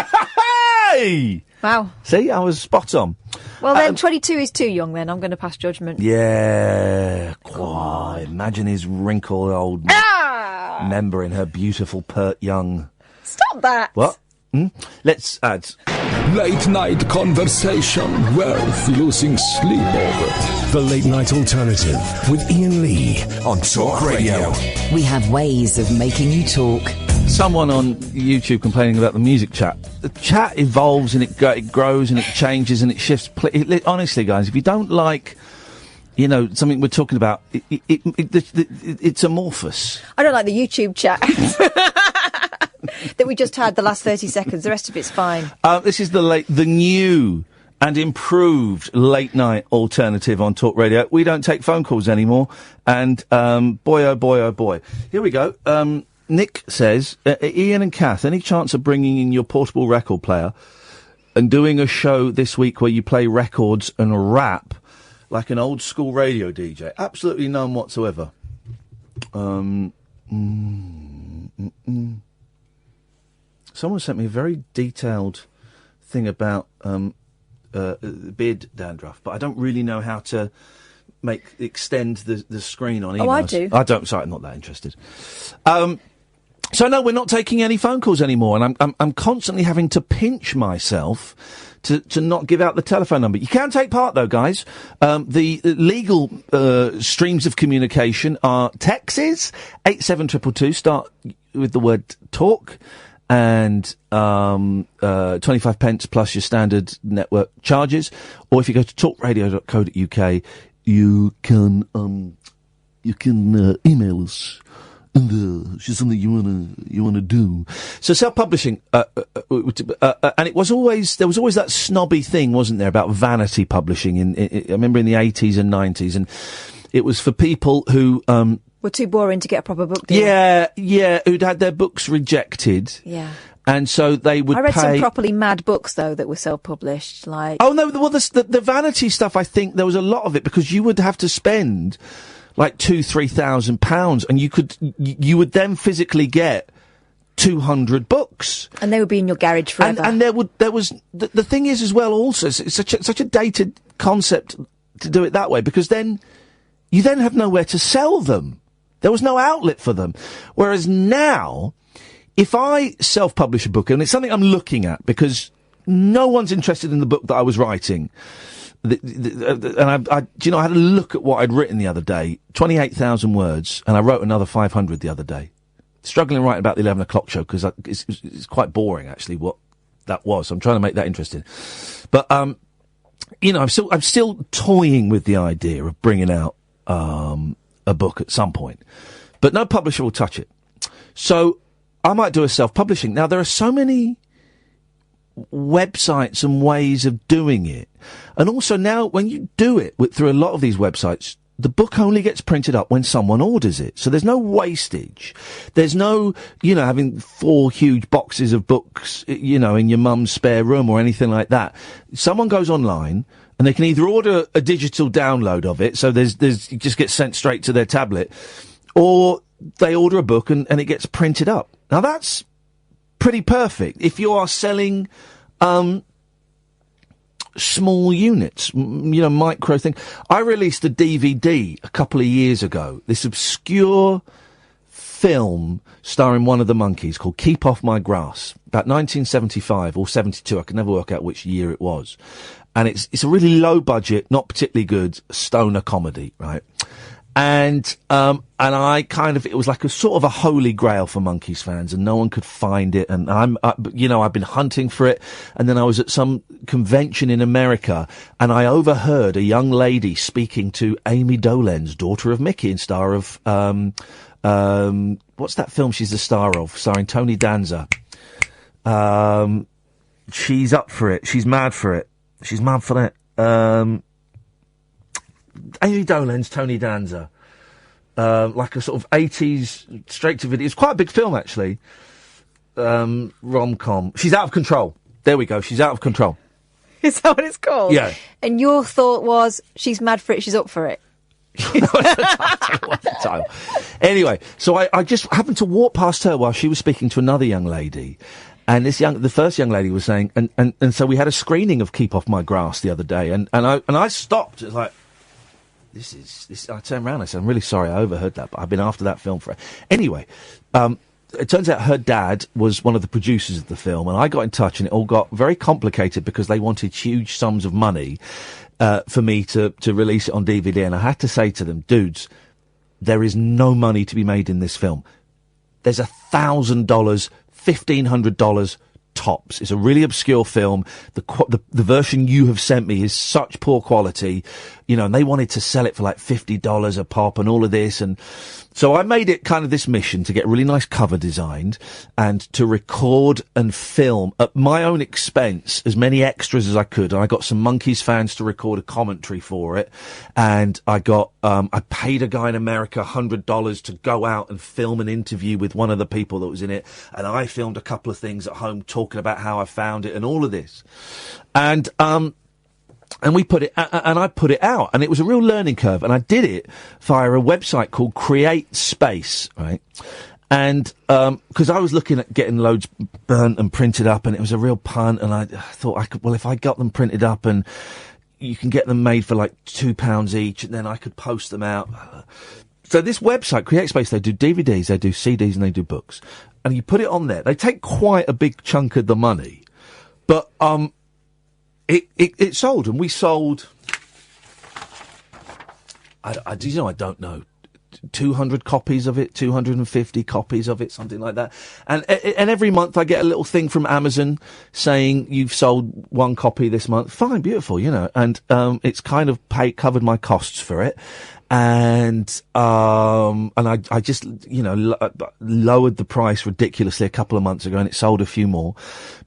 Hey! Wow. See, I was spot on. Well, then 22 is too young, then. I'm going to pass judgment. Yeah. Quite. Imagine his wrinkled old member in her beautiful, pert young. Stop that. What? Let's add. Late night conversation worth losing sleep over. The Late Night Alternative with Iain Lee on Talk Radio. We have ways of making you talk. Someone on YouTube complaining about the music chat. The chat evolves and it grows and it changes and it shifts. Honestly, guys, if you don't like, something we're talking about, it's amorphous. I don't like the YouTube chat that we just had the last 30 seconds. The rest of it's fine. This is the new and improved late night alternative on Talk Radio. We don't take phone calls anymore. And boy, oh boy, oh boy. Here we go. Nick says, Iain and Kath, any chance of bringing in your portable record player and doing a show this week where you play records and rap like an old school radio DJ? Absolutely none whatsoever. Someone sent me a very detailed thing about beard dandruff, but I don't really know how to extend the screen on emails. Oh, I do. I don't. Sorry, I'm not that interested. So no, we're not taking any phone calls anymore, and I'm constantly having to pinch myself to not give out the telephone number. You can take part though, guys. The legal streams of communication are texts 87222. Start with the word talk, and 25 pence plus your standard network charges. Or if you go to talkradio.co.uk, you can email us. And it's just something you wanna do. So self-publishing, and there was always that snobby thing, wasn't there, about vanity publishing? I remember in the 80s and 90s, and it was for people who were too boring to get a proper book deal. Yeah, who'd had their books rejected. Yeah. And so they would. I read some properly mad books though that were self-published. Like, oh no, well the vanity stuff. I think there was a lot of it because you would have to spend like £2,000-3,000, and you would then physically get 200 books, and they would be in your garage forever. And there was the thing is as well. Also, it's such a dated concept to do it that way, because then you have nowhere to sell them. There was no outlet for them. Whereas now, if I self-publish a book, and it's something I'm looking at because no one's interested in the book that I was writing. and I do you know, I had a look at what I'd written the other day, 28,000 words, and I wrote another 500 the other day. Struggling to write about the 11 o'clock show because it's quite boring, actually, what that was. I'm trying to make that interesting. But, you know, I'm still toying with the idea of bringing out a book at some point. But no publisher will touch it. So I might do a self-publishing. Now, there are so many websites and ways of doing it. And also now, when you do it through a lot of these websites, the book only gets printed up when someone orders it. So there's no wastage. There's no, you know, having 4 huge boxes of books, you know, in your mum's spare room or anything like that. Someone goes online and they can either order a digital download of it, so it just gets sent straight to their tablet, or they order a book and it gets printed up. Now that's pretty perfect. If you are selling, small units, you know, micro thing. I released a DVD a couple of years ago, this obscure film starring one of the monkeys called Keep Off My Grass, about 1975 or 72, I can never work out which year it was. And it's a really low budget, not particularly good stoner comedy, right? And I kind of, it was like a sort of a holy grail for Monkees fans, and no one could find it. And I've been hunting for it. And then I was at some convention in America, and I overheard a young lady speaking to Amy Dolenz, daughter of Mickey and star of, what's that film she's the star of, starring Tony Danza? She's up for it. She's mad for it. She's mad for it. Amy Dolenz, Tony Danza, like a sort of 80s straight to video. It's quite a big film, actually. Rom-com. She's Out of Control. There we go. She's Out of Control. Is that what it's called? Yeah. And your thought was, she's mad for it, she's up for it. What's the title? Anyway, so I just happened to walk past her while she was speaking to another young lady. And the first young lady was saying, and so we had a screening of Keep Off My Grass the other day, and I stopped. It's like, this. I turned around and I said, I'm really sorry I overheard that, but I've been after that film for... Anyway, it turns out her dad was one of the producers of the film, and I got in touch, and it all got very complicated because they wanted huge sums of money for me to release it on DVD, and I had to say to them, dudes, there is no money to be made in this film. There's $1,000, $1,500 tops. It's a really obscure film. The version you have sent me is such poor quality, you know, and they wanted to sell it for like $50 a pop and all of this. And so I made it kind of this mission to get a really nice cover designed and to record and film at my own expense as many extras as I could. And I got some Monkees fans to record a commentary for it. And I got, I paid a guy in America $100 to go out and film an interview with one of the people that was in it. And I filmed a couple of things at home talking about how I found it and all of this. And we put it, and I put it out, and it was a real learning curve, and I did it via a website called Create Space, right? And, cause I was looking at getting loads burnt and printed up, and it was a real punt, and I thought if I got them printed up, and you can get them made for like £2 each, and then I could post them out. So this website, Create Space, they do DVDs, they do CDs, and they do books. And you put it on there. They take quite a big chunk of the money, but, It sold, and we sold, I don't know, 200 copies of it, 250 copies of it, something like that. And every month I get a little thing from Amazon saying you've sold 1 copy this month. Fine, beautiful, you know, and it's kind of covered my costs for it. And I just, you know, lowered the price ridiculously a couple of months ago, and it sold a few more.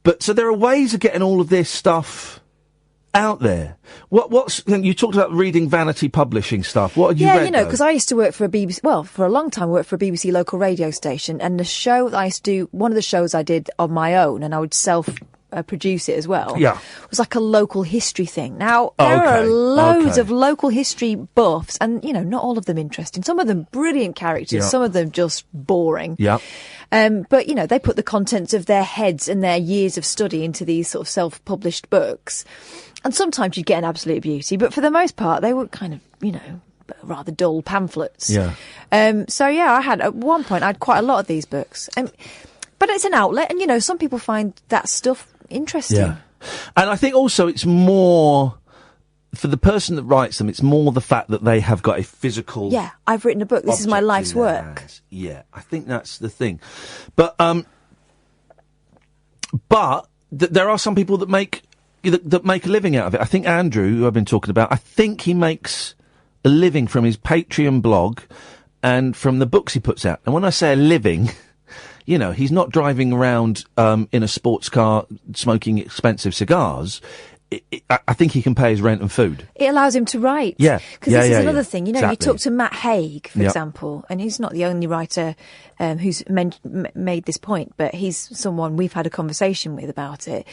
But so there are ways of getting all of this stuff out there. You talked about reading vanity publishing stuff. What had you read? Yeah, you know, because I used to work for a BBC, well, for a long time, I worked for a BBC local radio station, and the show that I used to do, one of the shows I did on my own, and I would produce it as well. Yeah, was like a local history thing. Now there are loads of local history buffs, and you know, not all of them interesting. Some of them brilliant characters, some of them just boring. Yeah. But you know, they put the contents of their heads and their years of study into these sort of self-published books, and sometimes you'd get an absolute beauty, but for the most part, they were kind of, you know, rather dull pamphlets. Yeah. So yeah, I had at one point I had quite a lot of these books, but it's an outlet, and you know, some people find that stuff interesting. Yeah. And I think also it's more for the person that writes them, it's more the fact that they have got a physical. Yeah, I've written a book. This is my life's work. Hands. Yeah, I think that's the thing. But there are some people that make a living out of it. I think Andrew, who I've been talking about, I think he makes a living from his Patreon blog and from the books he puts out. And when I say a living, you know, he's not driving around in a sports car smoking expensive cigars. I think he can pay his rent and food. It allows him to write. Yeah. Because this is another thing. You know, exactly. you talk to Matt Haig, for example, and he's not the only writer who's made this point, but he's someone we've had a conversation with about it.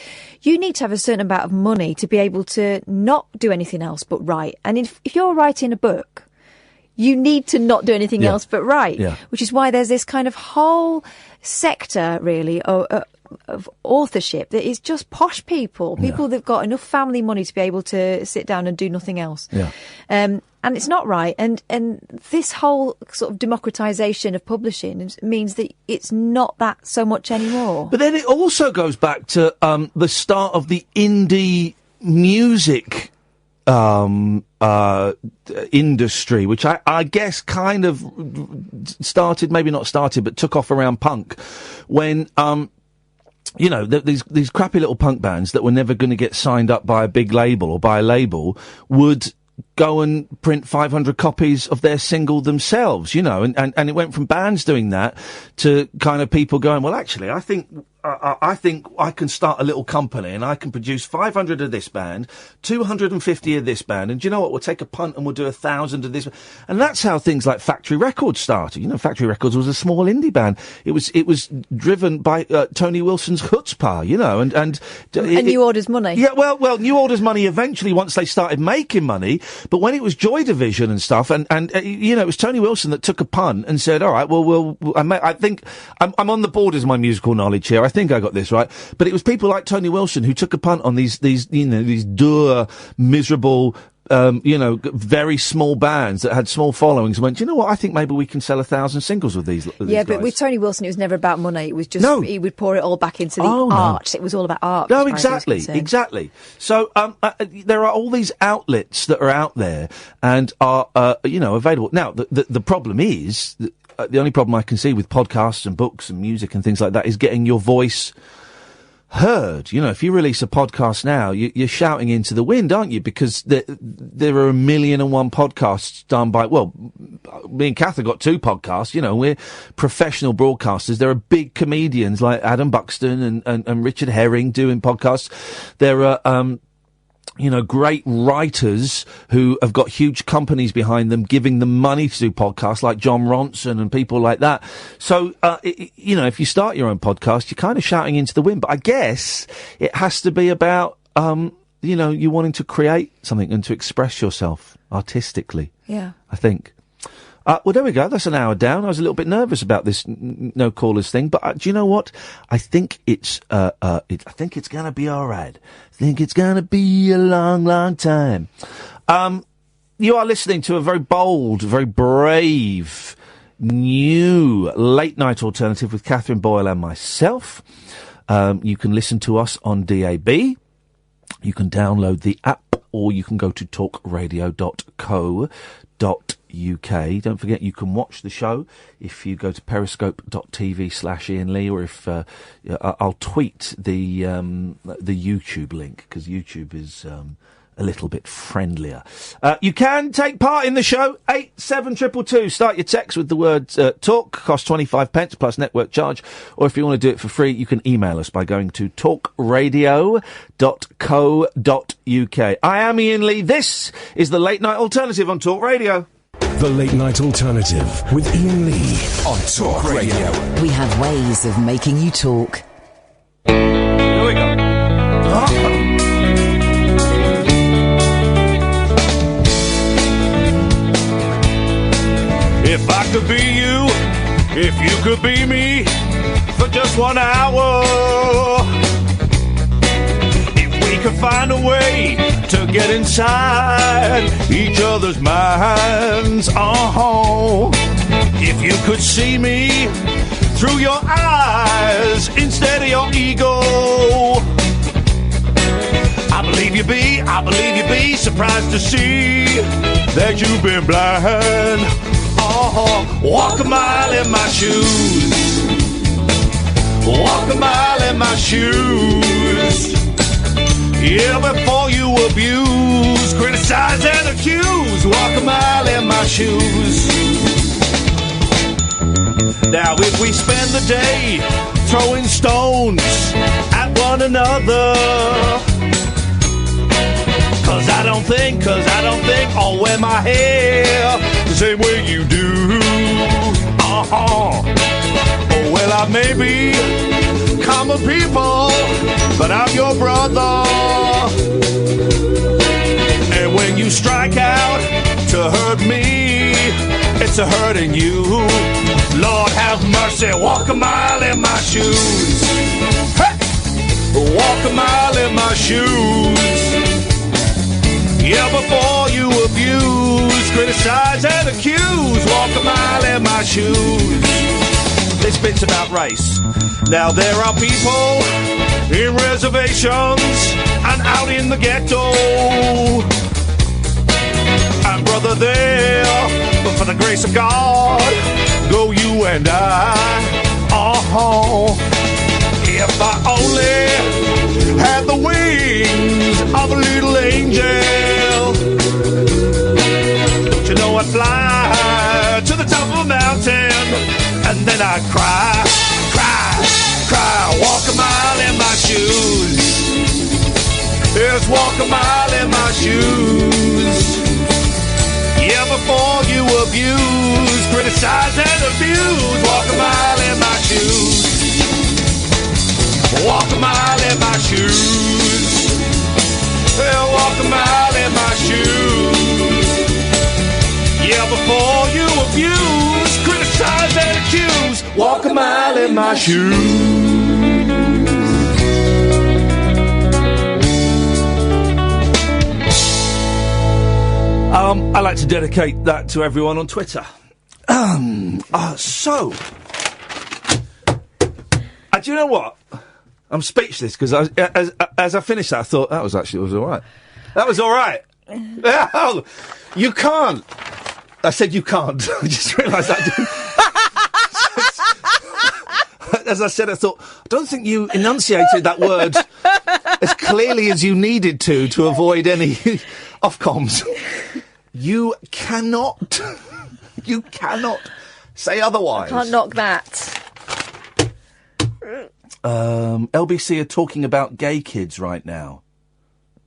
You need to have a certain amount of money to be able to not do anything else but write. And if you're writing a book, you need to not do anything else but write, which is why there's this kind of whole sector, really, of authorship that is just posh people that've got enough family money to be able to sit down and do nothing else. And it's not right. And this whole sort of democratisation of publishing means that it's not that so much anymore. But then it also goes back to the start of the indie music industry, which I guess kind of started, maybe not started, but took off around punk when you know, these crappy little punk bands that were never going to get signed up by a big label or by a label would go and print 500 copies of their single themselves, you know, and it went from bands doing that to kind of people going, well, actually, I think I can start a little company and I can produce 500 of this band, 250 of this band, and do you know what? We'll take a punt and we'll do 1,000 of this. And that's how things like Factory Records started. You know, Factory Records was a small indie band. It was driven by Tony Wilson's chutzpah, you know, and New Order's money. Yeah, well, New Order's money eventually once they started making money, but when it was Joy Division and stuff, and you know, it was Tony Wilson that took a punt and said, all right, well, I think I'm on the borders of my musical knowledge here. I think I got this right, but it was people like Tony Wilson who took a punt on these you know, these dour, miserable, you know, very small bands that had small followings and went, you know what, I think maybe we can sell 1,000 singles with these Yeah, but guys. with Tony Wilson, it was never about money. It was just, he would pour it all back into the art. It was all about art. No, exactly. So, there are all these outlets that are out there and are, you know, available. Now, the problem is, the only problem I can see with podcasts and books and music and things like that is getting your voice heard. You know, if you release a podcast now, you're shouting into the wind, aren't you? Because there are 1,000,001 podcasts done by, well, me and Kath have got 2 podcasts, you know, we're professional broadcasters. There are big comedians like Adam Buxton and Richard Herring doing podcasts. There are, you know, great writers who have got huge companies behind them giving them money to do podcasts like John Ronson and people like that. So, you know, if you start your own podcast, you're kind of shouting into the wind. But I guess it has to be about, you know, you wanting to create something and to express yourself artistically. Yeah. I think. Well, there we go. That's an hour down. I was a little bit nervous about this no callers thing, but do you know what? I think it's I think it's gonna be all right. I think it's gonna be a long, long time. You are listening to a very bold, very brave, new late night alternative with Catherine Boyle and myself. You can listen to us on DAB. You can download the app, or you can go to talkradio.co.uk. Don't forget you can watch the show if you go to periscope.tv/Iain Lee, or if I'll tweet the YouTube link, because YouTube is a little bit friendlier. You can take part in the show. 87222. Start your text with the word talk. Cost 25 pence plus network charge. Or if you want to do it for free, you can email us by going to talkradio.co.uk. I am Iain Lee. This is the Late Night Alternative on Talk Radio. The Late Night Alternative with Iain Lee on Talk Radio. We have ways of making you talk. Here we go. If I could be you, if you could be me, for just 1 hour. If we could find a way to get inside each other's minds, if you could see me through your eyes instead of your ego, I believe you be surprised to see that you've been blind. Walk a mile in my shoes. Walk a mile in my shoes. Yeah, before you abuse, criticize and accuse. Walk a mile in my shoes. Now if we spend the day throwing stones at one another, Cause I don't think I'll wear my hair the same way you do. Well, I may be common people, but I'm your brother. And when you strike out to hurt me, it's a hurting you. Lord have mercy, walk a mile in my shoes. Hey! Walk a mile in my shoes. Yeah, before you abuse, criticize and accuse, walk a mile in my shoes. This bit's about race. Now there are people in reservations and out in the ghetto. And brother there, but for the grace of God, go you and I. If I only had the wings of a little angel, don't you know I'd fly to the top of a mountain, and then I'd cry, walk a mile in my shoes. Yes, walk a mile in my shoes. Yeah, before you abuse, criticize and abuse, walk a mile in my shoes. Walk a mile in my shoes. Yeah, walk a mile in my shoes. Yeah, before you abuse, criticize and accuse, walk a mile in my shoes. I like to dedicate that to everyone on Twitter. Do you know what? I'm speechless because as I finished that, I thought that was all right. That was all right. You can't. I said you can't. I just realised that. As I said, I thought, I don't think you enunciated that word as clearly as you needed to avoid any Ofcoms. You cannot say otherwise. I can't knock that. LBC are talking about gay kids right now.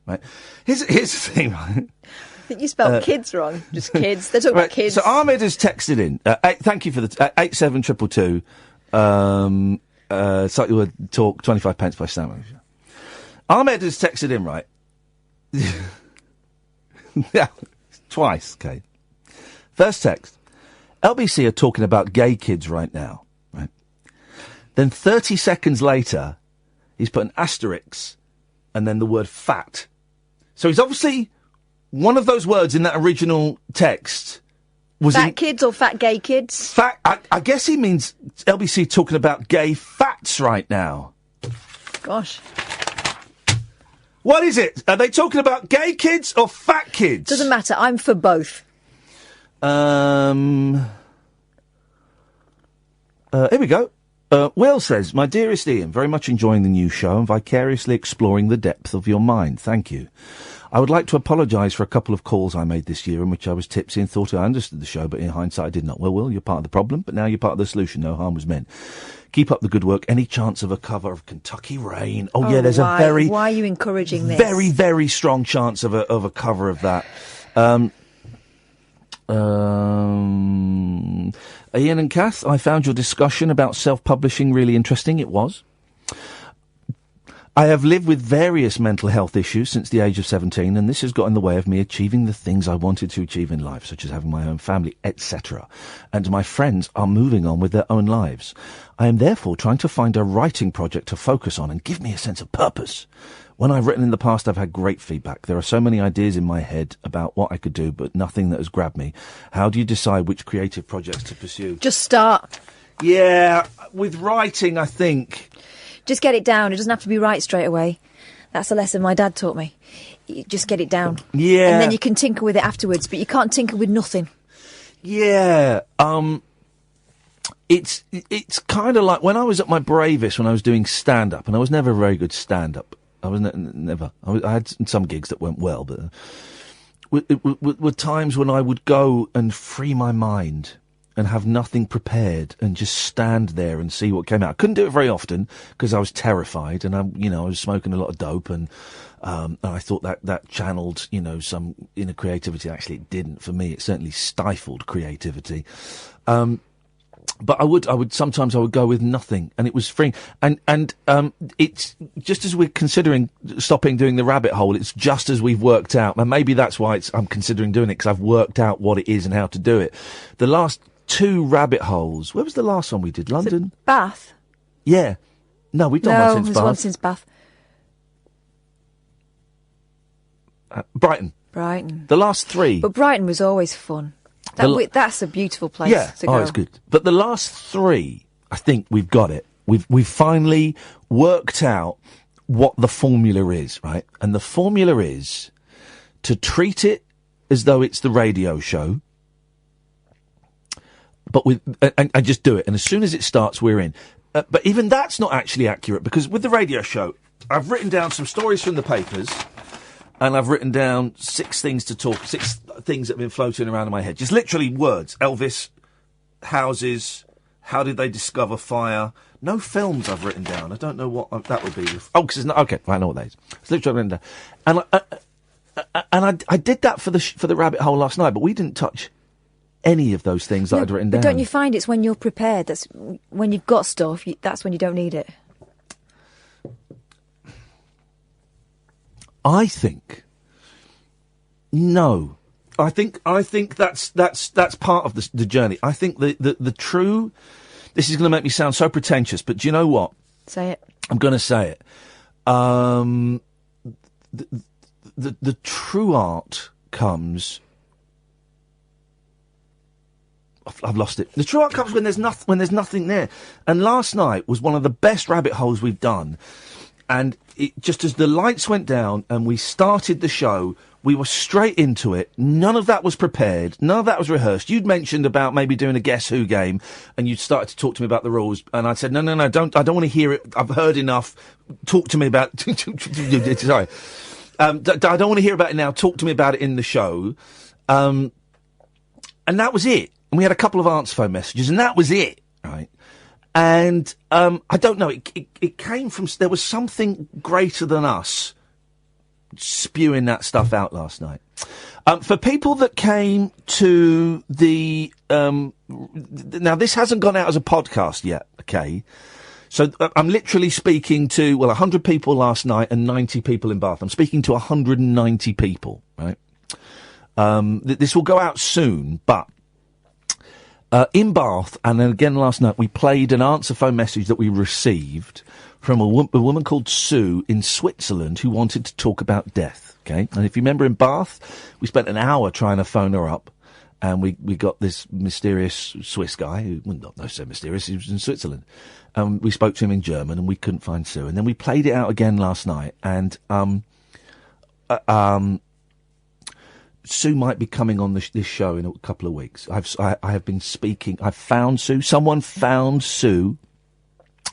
Right. Here's the thing, right? I think you spelled kids wrong. Just kids. They're talking about kids. So Ahmed has texted in. Thank you for the 87222. Slightly word talk, 25 pence by Sam. Ahmed has texted in, right? Yeah, twice, okay. First text. LBC are talking about gay kids right now, right? Then 30 seconds later, he's put an asterisk and then the word fat. So he's obviously one of those words in that original text was fat kids or fat gay kids? Fat. I guess he means LBC talking about gay fats right now. Gosh. What is it? Are they talking about gay kids or fat kids? Doesn't matter. I'm for both. Here we go. Will says, my dearest Iain, very much enjoying the new show and vicariously exploring the depth of your mind. Thank you. I would like to apologise for a couple of calls I made this year in which I was tipsy and thought I understood the show, but in hindsight I did not. Well, Will, you're part of the problem, but now you're part of the solution. No harm was meant. Keep up the good work. Any chance of a cover of Kentucky Rain? Oh yeah, there's a very... Why are you encouraging this? Very, very strong chance of a cover of that. Iain and Kath, I found your discussion about self-publishing really interesting. It was. I have lived with various mental health issues since the age of 17, and this has got in the way of me achieving the things I wanted to achieve in life, such as having my own family, etc. And my friends are moving on with their own lives. I am therefore trying to find a writing project to focus on and give me a sense of purpose. When I've written in the past, I've had great feedback. There are so many ideas in my head about what I could do, but nothing that has grabbed me. How do you decide which creative projects to pursue? Just start. Yeah, with writing, I think... Just get it down. It doesn't have to be right straight away. That's a lesson my dad taught me. You just get it down. Yeah. And then you can tinker with it afterwards, but you can't tinker with nothing. Yeah. It's kind of like when I was at my bravest, when I was doing stand-up, and I was never a very good stand-up. I was never. I had some gigs that went well, but were times when I would go and free my mind and have nothing prepared and just stand there and see what came out. I couldn't do it very often because I was terrified, and I was smoking a lot of dope, and I thought that channeled, some inner creativity. Actually, it didn't for me. It certainly stifled creativity. But I would sometimes go with nothing, and it was freeing. And it's just as we're considering stopping doing the rabbit hole, it's just as we've worked out, and maybe that's why I'm considering doing it, because I've worked out what it is and how to do it. The last 2 rabbit holes. Where was the last one we did? London? Bath. Yeah. No, we've done one since Bath. one since Bath. Brighton. The last 3. But Brighton was always fun. That's a beautiful place to go. Oh, it's good. But the last 3, I think we've got it. We've finally worked out what the formula is, right? And the formula is to treat it as though it's the radio show, but and just do it. And as soon as it starts, we're in. But even that's not actually accurate, because with the radio show, I've written down some stories from the papers, and I've written down 6 things to talk, 6 things that have been floating around in my head. Just literally words. Elvis, houses, how did they discover fire? No films I've written down. I don't know what that would be. Oh, because it's not, okay, I know what that is. It's literally written down. And I did that for the rabbit hole last night, but we didn't touch any of those things that I'd written down. But don't you find it's when you're prepared, that's when you've got stuff, that's when you don't need it? I think no. I think that's part of the journey. I think the true. This is going to make me sound so pretentious, but do you know what? Say it. I'm going to say it. The true art comes. I've lost it. The true art comes when there's nothing there. And last night was one of the best rabbit holes we've done. And just as the lights went down and we started the show, we were straight into it. None of that was prepared. None of that was rehearsed. You'd mentioned about maybe doing a Guess Who game, and you'd started to talk to me about the rules. And I said, no, don't. I don't want to hear it. I've heard enough. Talk to me about. Sorry, I don't want to hear about it now. Talk to me about it in the show. And that was it. And we had a couple of answer phone messages, and that was it. Right. And I don't know, it came from, there was something greater than us spewing that stuff out last night. For people that came to the, now this hasn't gone out as a podcast yet, okay? So I'm literally speaking to, 100 people last night and 90 people in Bath. I'm speaking to 190 people, right? This will go out soon, but in Bath, and then again last night, we played an answer phone message that we received from a woman called Sue in Switzerland who wanted to talk about death, okay? And if you remember in Bath, we spent an hour trying to phone her up, and we got this mysterious Swiss guy, who, well, not so mysterious, he was in Switzerland. We spoke to him in German, and we couldn't find Sue. And then we played it out again last night, and Sue might be coming on this show in a couple of weeks. I have been speaking. I've found Sue. Someone found Sue,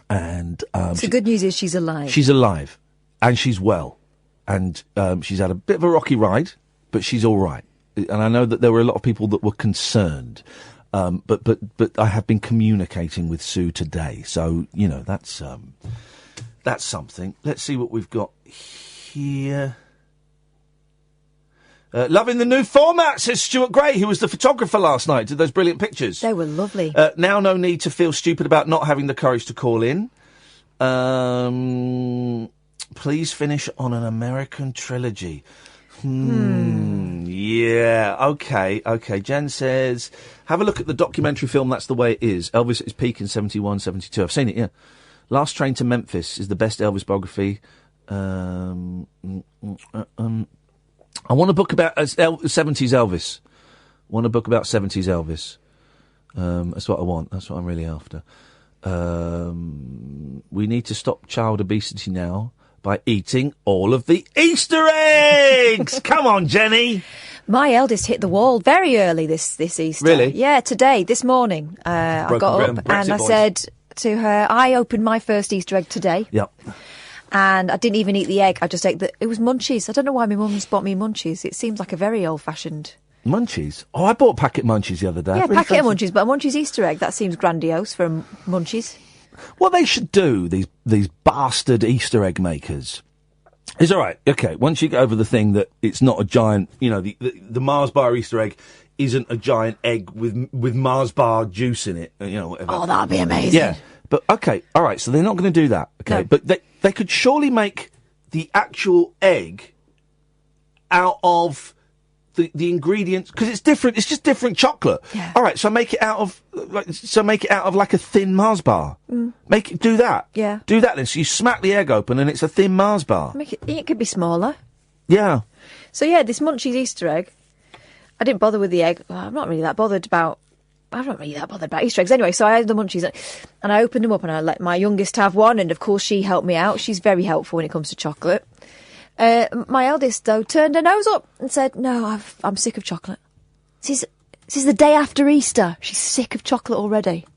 and the good news is she's alive. She's alive, and she's well, and she's had a bit of a rocky ride, but she's all right. And I know that there were a lot of people that were concerned, but I have been communicating with Sue today, so that's something. Let's see what we've got here. Loving the new format, says Stuart Gray, who was the photographer last night, did those brilliant pictures. They were lovely. Now no need to feel stupid about not having the courage to call in. Please finish on an American trilogy. Yeah, okay. Jen says, have a look at the documentary film That's the Way It Is. Elvis at his peak in 71, 72. I've seen it, yeah. Last Train to Memphis is the best Elvis biography. I want a book about 70s Elvis. Want a book about 70s Elvis. That's what I want. That's what I'm really after. We need to stop child obesity now. by eating all of the Easter eggs. Come on, Jenny. My eldest hit the wall very early this Easter. Really? Yeah, today, this morning. I got up and I said to her, I opened my first Easter egg today. Yep. And I didn't even eat the egg. I just ate it was Munchies. I don't know why my mum's bought me Munchies. It seems like a very old-fashioned... Munchies? Oh, I bought a packet of Munchies the other day. Yeah, packet of Munchies, but a Munchies Easter egg. That seems grandiose for Munchies. What they should do, these bastard Easter egg makers... It's all right. Okay, once you get over the thing that it's not a giant, the Mars bar Easter egg isn't a giant egg with Mars bar juice in it, whatever. Oh, that'd be amazing. Yeah, but okay, all right. So they're not going to do that. Okay, No. but they could surely make the actual egg out of the ingredients because it's different. It's just different chocolate. Yeah. All right, so make it out of like a thin Mars bar. Do that. Yeah. Do that then. So you smack the egg open and it's a thin Mars bar. It could be smaller. Yeah. So yeah, this Munchies Easter egg. I didn't bother with the egg. Well, I'm not really that bothered about Easter eggs anyway. So I had the Munchies and I opened them up and I let my youngest have one. And of course she helped me out. She's very helpful when it comes to chocolate. My eldest, though, turned her nose up and said, no, I'm sick of chocolate. This is the day after Easter. She's sick of chocolate already.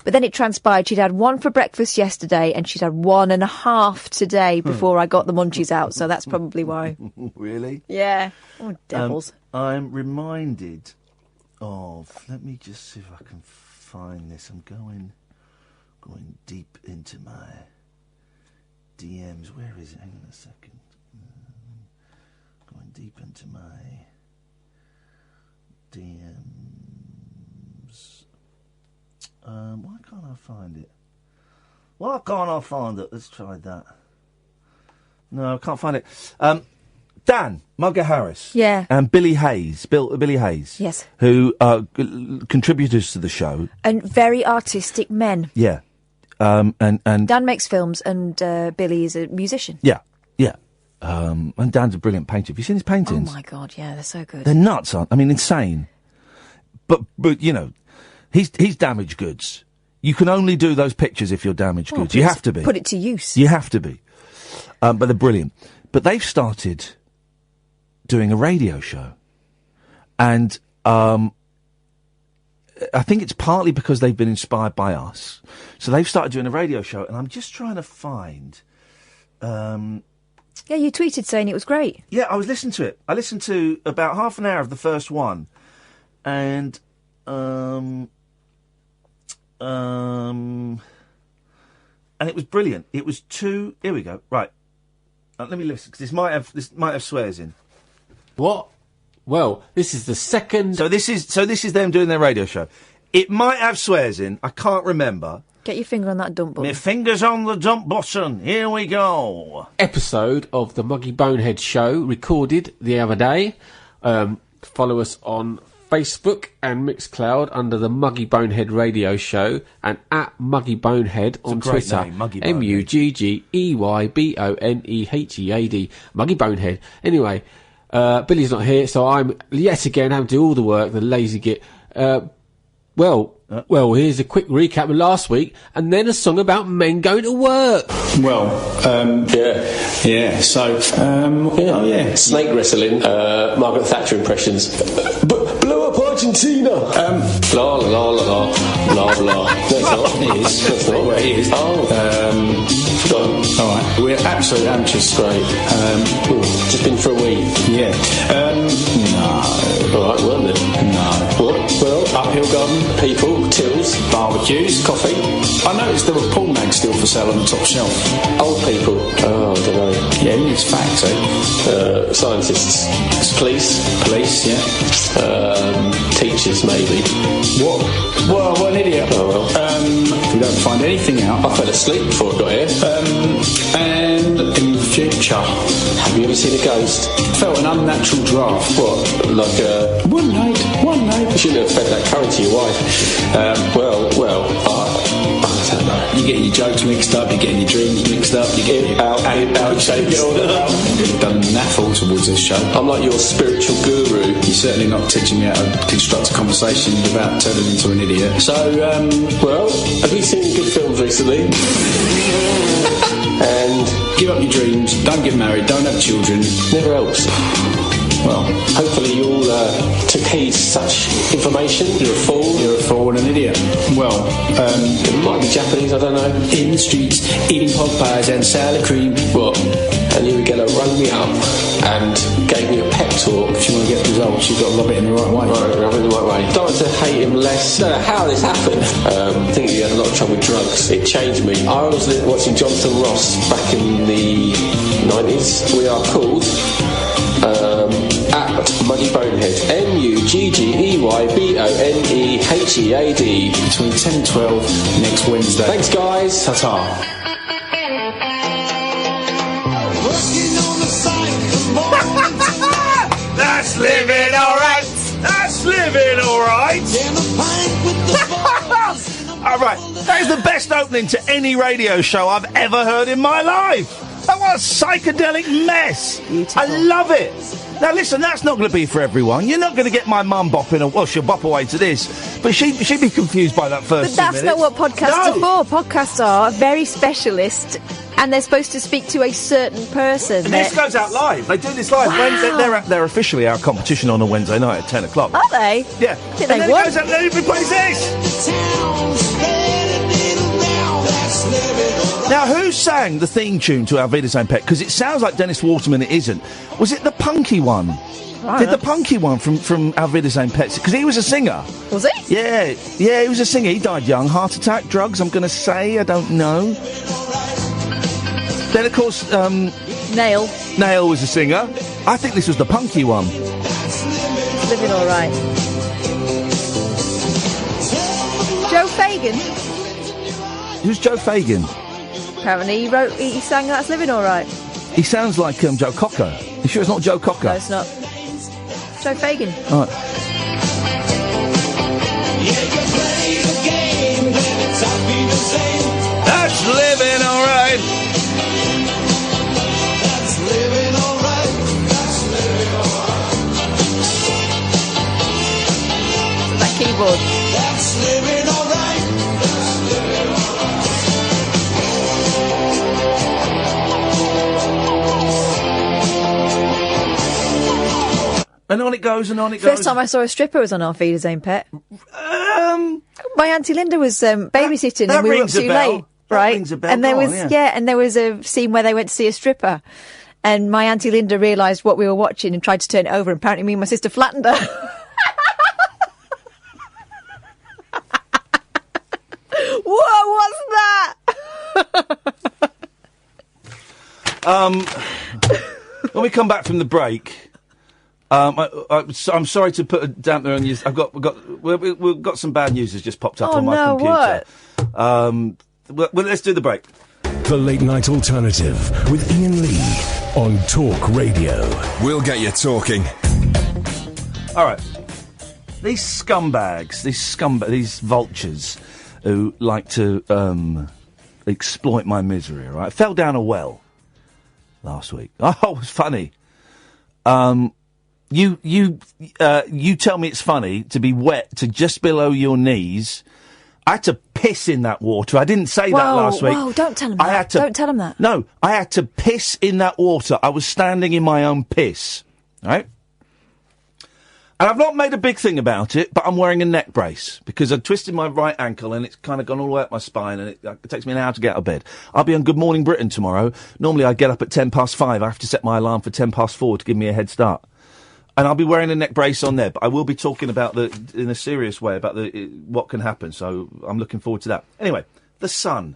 But then it transpired she'd had one for breakfast yesterday and she'd had 1.5 today before I got the Munchies out, so that's probably why. Really? Yeah. Oh, devils. I'm reminded of... Let me just see if I can find this. I'm going deep into my DMs. Where is it? Hang on a second. Going deep into my DMs. Why can't I find it? Why can't I find it? Let's try that. No, I can't find it. Dan, Mugger Harris. Yeah. And Billy Hayes. Billy Hayes. Yes. Who are contributors to the show. And very artistic men. Yeah. And Dan makes films and Billy is a musician. Yeah. And Dan's a brilliant painter. Have you seen his paintings? Oh my God, yeah, they're so good. They're nuts, aren't they? I mean, insane. But he's damaged goods. You can only do those pictures if you're damaged goods. You have to be. Put it to use. You have to be. But they're brilliant. But they've started doing a radio show. And I think it's partly because they've been inspired by us. So they've started doing a radio show, and I'm just trying to find... Yeah, you tweeted saying it was great. Yeah, I was listening to it. I listened to about half an hour of the first one, and it was brilliant. It was two. Here we go. Right, let me listen because this might have swears in. What? Well, this is the second. So this is them doing their radio show. It might have swears in. I can't remember. Get your finger on that dump button. My finger's on the dump button. Here we go. Episode of the Muggy Bonehead Show recorded the other day. Follow us on Facebook and Mixcloud under the Muggy Bonehead Radio Show and at Muggy Bonehead on Twitter. Name, Muggy Bonehead. MUGGEYBONEHEAD. Muggy Bonehead. Anyway, Billy's not here, so I'm yet again having to do all the work, the lazy git. Well, here's a quick recap of last week, and then a song about men going to work. Well, yeah. So, Snake wrestling, Margaret Thatcher impressions. Blow up Argentina. La la la la la la. That's not. It is. That's not. Well, it is. Oh. All right. We're absolute amateurs. Great. Just been for a week. Yeah. No. All right. Well then. No. What? Well, Uphill garden. people, tills, Barbecues. coffee. I noticed there were porn mags still for sale on the top shelf. Old people. Oh, I don't know. Yeah, it's facts, eh? Scientists. Police. Yeah. Teachers, maybe. What? Well, what an idiot. Oh, well. If we don't find anything out. I fell asleep before I got here. And in the future, Have you ever seen a ghost? felt an unnatural draft. What? Like One night. you shouldn't have fed that curry to your wife. I don't know. You're getting your jokes mixed up, you're getting your dreams mixed up, you're getting your out shapes. You've done naffle towards this show. I'm like your spiritual guru. You're certainly not teaching me how to construct a conversation without turning into an idiot. So, Well, have you seen good films recently? And Give up your dreams, don't get married, don't have children. Never helps. Well, Hopefully you all took heed to such information. You're a fool and an idiot. Well, It might be Japanese, I don't know. in the streets, eating pot pies and salad cream. What? And you were going to run me up and gave me a pep talk. If you want to get results, you've got to rub it in the right way. Right, rub it in the right way. Don't want to hate him less. Don't know how this happened. I think he had a lot of trouble with drugs. It changed me. I was watching Jonathan Ross back in the 90s. We are called at Muggy Bonehead. MUGGEYBONEHEAD. Between 10 and 12 next Wednesday. Thanks, guys. Ta-ta. That's living alright! That's living alright! Alright, that is the best opening to any radio show I've ever heard in my life! That was a psychedelic mess! Beautiful. I love it! Now listen, that's not going to be for everyone. You're not going to get my mum bopping, well, she'll bop away to this, but she'd be confused by that first But that's 2 not minutes. what podcasts are for. Podcasts are very specialist, and they're supposed to speak to a certain person. And this goes out live. They do this live. Wow. They're officially our competition on a Wednesday night at 10 o'clock. Are they? Yeah. Think And they then won. it goes out, then everybody plays this. Now, who sang the theme tune to Our Vida St. Pet? Because it sounds like Dennis Waterman, it isn't. Was it the punky one? Right. Did the punky one from Our Vida St. Pet? Because he was a singer. Was he? Yeah, he was a singer. He died young. Heart attack, drugs, I'm going to say. I don't know. Then, of course, Nail. Nail was a singer. I think this was the punky one. Living all right. Joe Fagan. Who's Joe Fagan? Apparently he sang That's Living All Right. He sounds like Joe Cocker. You sure it's not Joe Cocker? No, it's not. Joe Fagan. All right. That's living all right. That keyboard. And on it goes, and on it goes. First time I saw a stripper was on Our Vida St. Pet. My Auntie Linda was babysitting that and we were up rings a too bell. late. That Right? rings a bell. And there Go on, was yeah. and there was a scene where they went to see a stripper. And my Auntie Linda realised what we were watching and tried to turn it over, and apparently me and my sister flattened her. What was that? When we come back from the break, I'm sorry to put a dampener on you. We've got some bad news that's just popped up Oh, on my no, computer. Well, let's do the break. The Late Night Alternative with Iain Lee on Talk Radio. We'll get you talking. All right. These scumbags, these vultures who like to exploit my misery, right? I fell down a well last week. Oh, it was funny. You tell me it's funny to be wet to just below your knees. I had to piss in that water. I didn't say that last week. Whoa, don't tell him that. Don't tell him that. No, I had to piss in that water. I was standing in my own piss, right? And I've not made a big thing about it, but I'm wearing a neck brace because I twisted my right ankle and it's kind of gone all the way up my spine and it takes me an hour to get out of bed. I'll be on Good Morning Britain tomorrow. Normally I get up at 5:10. I have to set my alarm for 4:10 to give me a head start. And I'll be wearing a neck brace on there, but I will be talking about in a serious way about what can happen. So I'm looking forward to that. Anyway, The Sun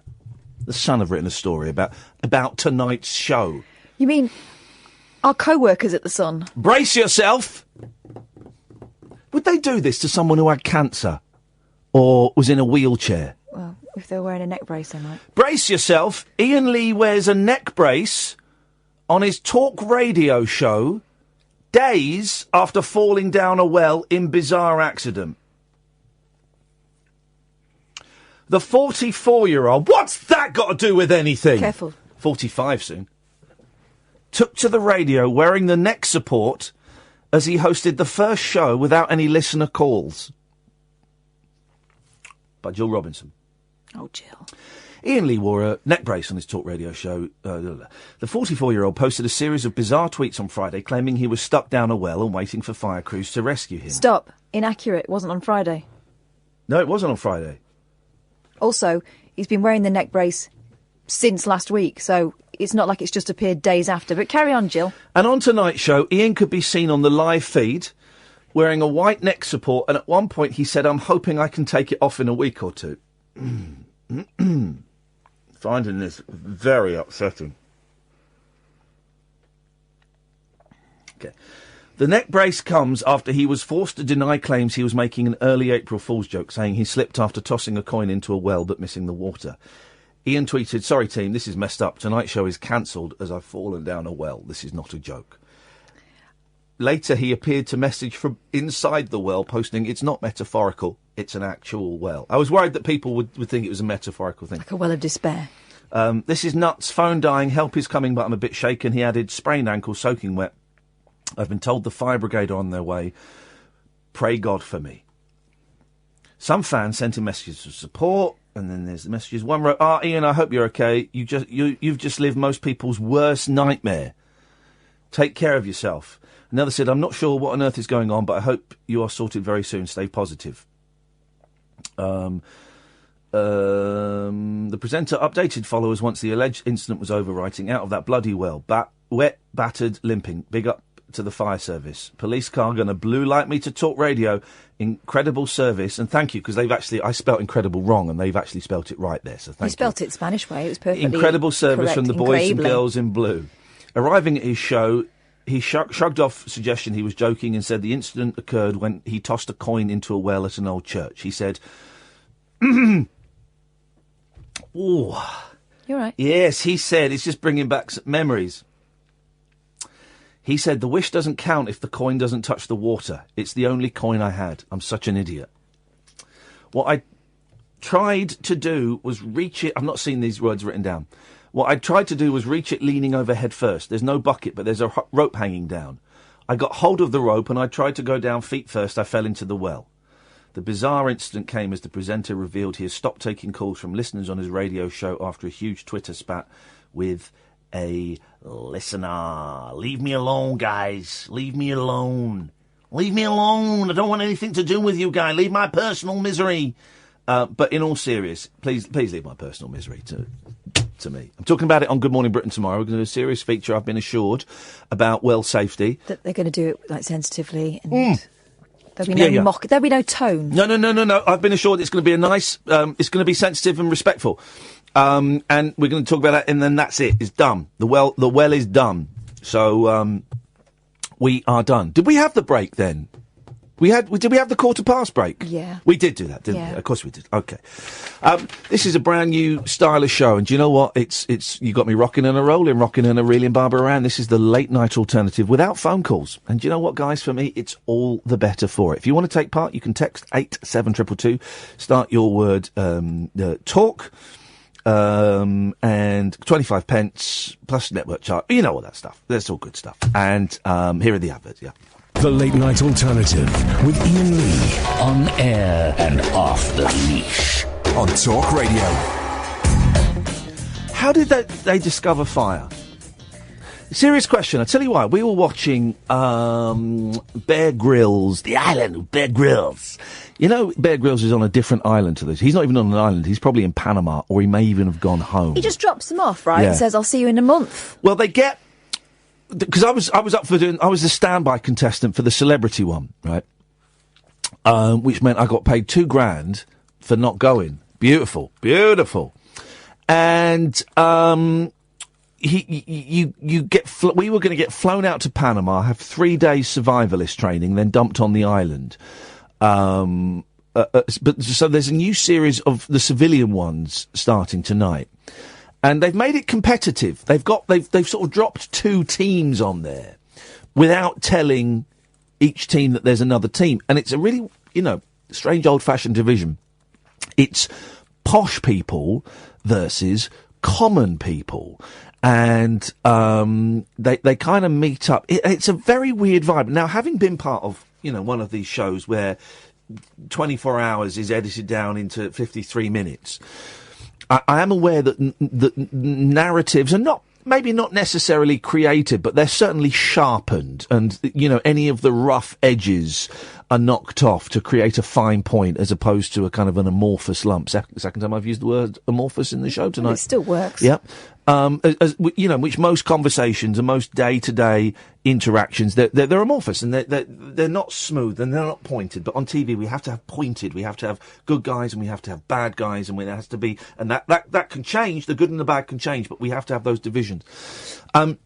have written a story about tonight's show. You mean our co-workers at The Sun? Brace yourself. Would they do this to someone who had cancer or was in a wheelchair? Well, if they're wearing a neck brace, they might. Brace yourself. Iain Lee wears a neck brace on his talk radio show days after falling down a well in bizarre accident. The 44-year-old, what's that got to do with anything? Careful. 45 soon. Took to the radio wearing the neck support as he hosted the first show without any listener calls. By Jill Robinson. Oh, Jill. Iain Lee wore a neck brace on his talk radio show. The 44-year-old posted a series of bizarre tweets on Friday claiming he was stuck down a well and waiting for fire crews to rescue him. Stop. Inaccurate. It wasn't on Friday. No, it wasn't on Friday. Also, he's been wearing the neck brace since last week, so it's not like it's just appeared days after. But carry on, Jill. And on tonight's show, Iain could be seen on the live feed wearing a white neck support, and at one point he said, "I'm hoping I can take it off in a week or two." Finding this very upsetting. Okay. The neck brace comes after he was forced to deny claims he was making an early April Fool's joke, saying he slipped after tossing a coin into a well but missing the water. Iain tweeted, "Sorry team, this is messed up. Tonight's show is cancelled as I've fallen down a well. This is not a joke." Later he appeared to message from inside the well, posting, "It's not metaphorical, it's an actual well." I was worried that people would think it was a metaphorical thing. Like a well of despair. "This is nuts. Phone dying. Help is coming, but I'm a bit shaken." He added, "Sprained ankle, soaking wet. I've been told the fire brigade are on their way. Pray God for me." Some fans sent him messages of support, and then there's the messages. One wrote, "Iain, I hope you're okay. You've just lived most people's worst nightmare. Take care of yourself." Another said, "I'm not sure what on earth is going on, but I hope you are sorted very soon. Stay positive." The presenter updated followers once the alleged incident was over, writing, "Out of that bloody well. Wet, battered, limping. Big up to the fire service. Police car gonna blue light me to talk radio. Incredible service." And thank you, because I spelt incredible wrong, and they've actually spelt it right there, so thank you. You spelt it Spanish way. It was perfectly incredible service correct, from the boys and incredibly. girls in blue. Arriving at his show, he shrugged off suggestion he was joking and said the incident occurred when he tossed a coin into a well at an old church. He said, "Ooh." You're right. Yes, he said, it's just bringing back some memories. He said, "The wish doesn't count if the coin doesn't touch the water. It's the only coin I had. I'm such an idiot." What I tried to do was reach it. I've not seen these words written down. What I tried to do was reach it leaning over head first. There's no bucket, but there's a rope hanging down. I got hold of the rope and I tried to go down feet first. I fell into the well. The bizarre incident came as the presenter revealed he has stopped taking calls from listeners on his radio show after a huge Twitter spat with a listener. "Leave me alone, guys. Leave me alone. Leave me alone. I don't want anything to do with you, guy. Leave my personal misery." But in all seriousness, please leave my personal misery to me. I'm talking about it on Good Morning Britain tomorrow. We're going to do a serious feature, I've been assured, about well safety. That they're going to do it like sensitively and there'll be no there'll be no tone. No. I've been assured it's going to be a nice, it's going to be sensitive and respectful. And we're going to talk about that, and then that's it. It's done. The well is done. So, we are done. Did we have the break then? Did we have the quarter past break? Yeah. We did do that, didn't we? Of course we did. Okay. This is a brand new stylish show, and do you know what? It's you got me rocking and a rolling, rocking and a reeling Barbara around. This is the late night alternative without phone calls. And do you know what, guys? For me, it's all the better for it. If you want to take part, you can text 87222, start your word, talk, and 25 pence plus network charge. You know all that stuff. That's all good stuff. And, here are the adverts, yeah. The Late Night Alternative with Iain Lee. On air and off the leash. On Talk Radio. How did they discover fire? Serious question. I tell you why. We were watching Bear Grylls, The Island of Bear Grylls. You know, Bear Grylls is on a different island to this. He's not even on an island. He's probably in Panama, or he may even have gone home. He just drops them off, right? Yeah. And says, "I'll see you in a month." Well, they get... Because I was up for I was the standby contestant for the celebrity one, right? Which meant I got paid $2,000 for not going. Beautiful. And, we were going to get flown out to Panama, have 3 days survivalist training, then dumped on the island. So there's a new series of the civilian ones starting tonight. And they've made it competitive. They've sort of dropped 2 teams on there without telling each team that there's another team. And it's a really, strange old-fashioned division. It's posh people versus common people. And they kind of meet up. It's a very weird vibe. Now, having been part of, one of these shows where 24 hours is edited down into 53 minutes... I am aware that that narratives are not. Maybe not necessarily created, but they're certainly sharpened, and any of the rough edges are knocked off to create a fine point, as opposed to a kind of an amorphous lump. Second time I've used the word amorphous in the show tonight. Well, it still works. Yep. Which most conversations and most day-to-day interactions, they're amorphous, and they're not smooth and they're not pointed. But on TV, we have to have pointed. We have to have good guys and we have to have bad guys, and there has to be, and that can change. The good and the bad can change, but we have to have those divisions. But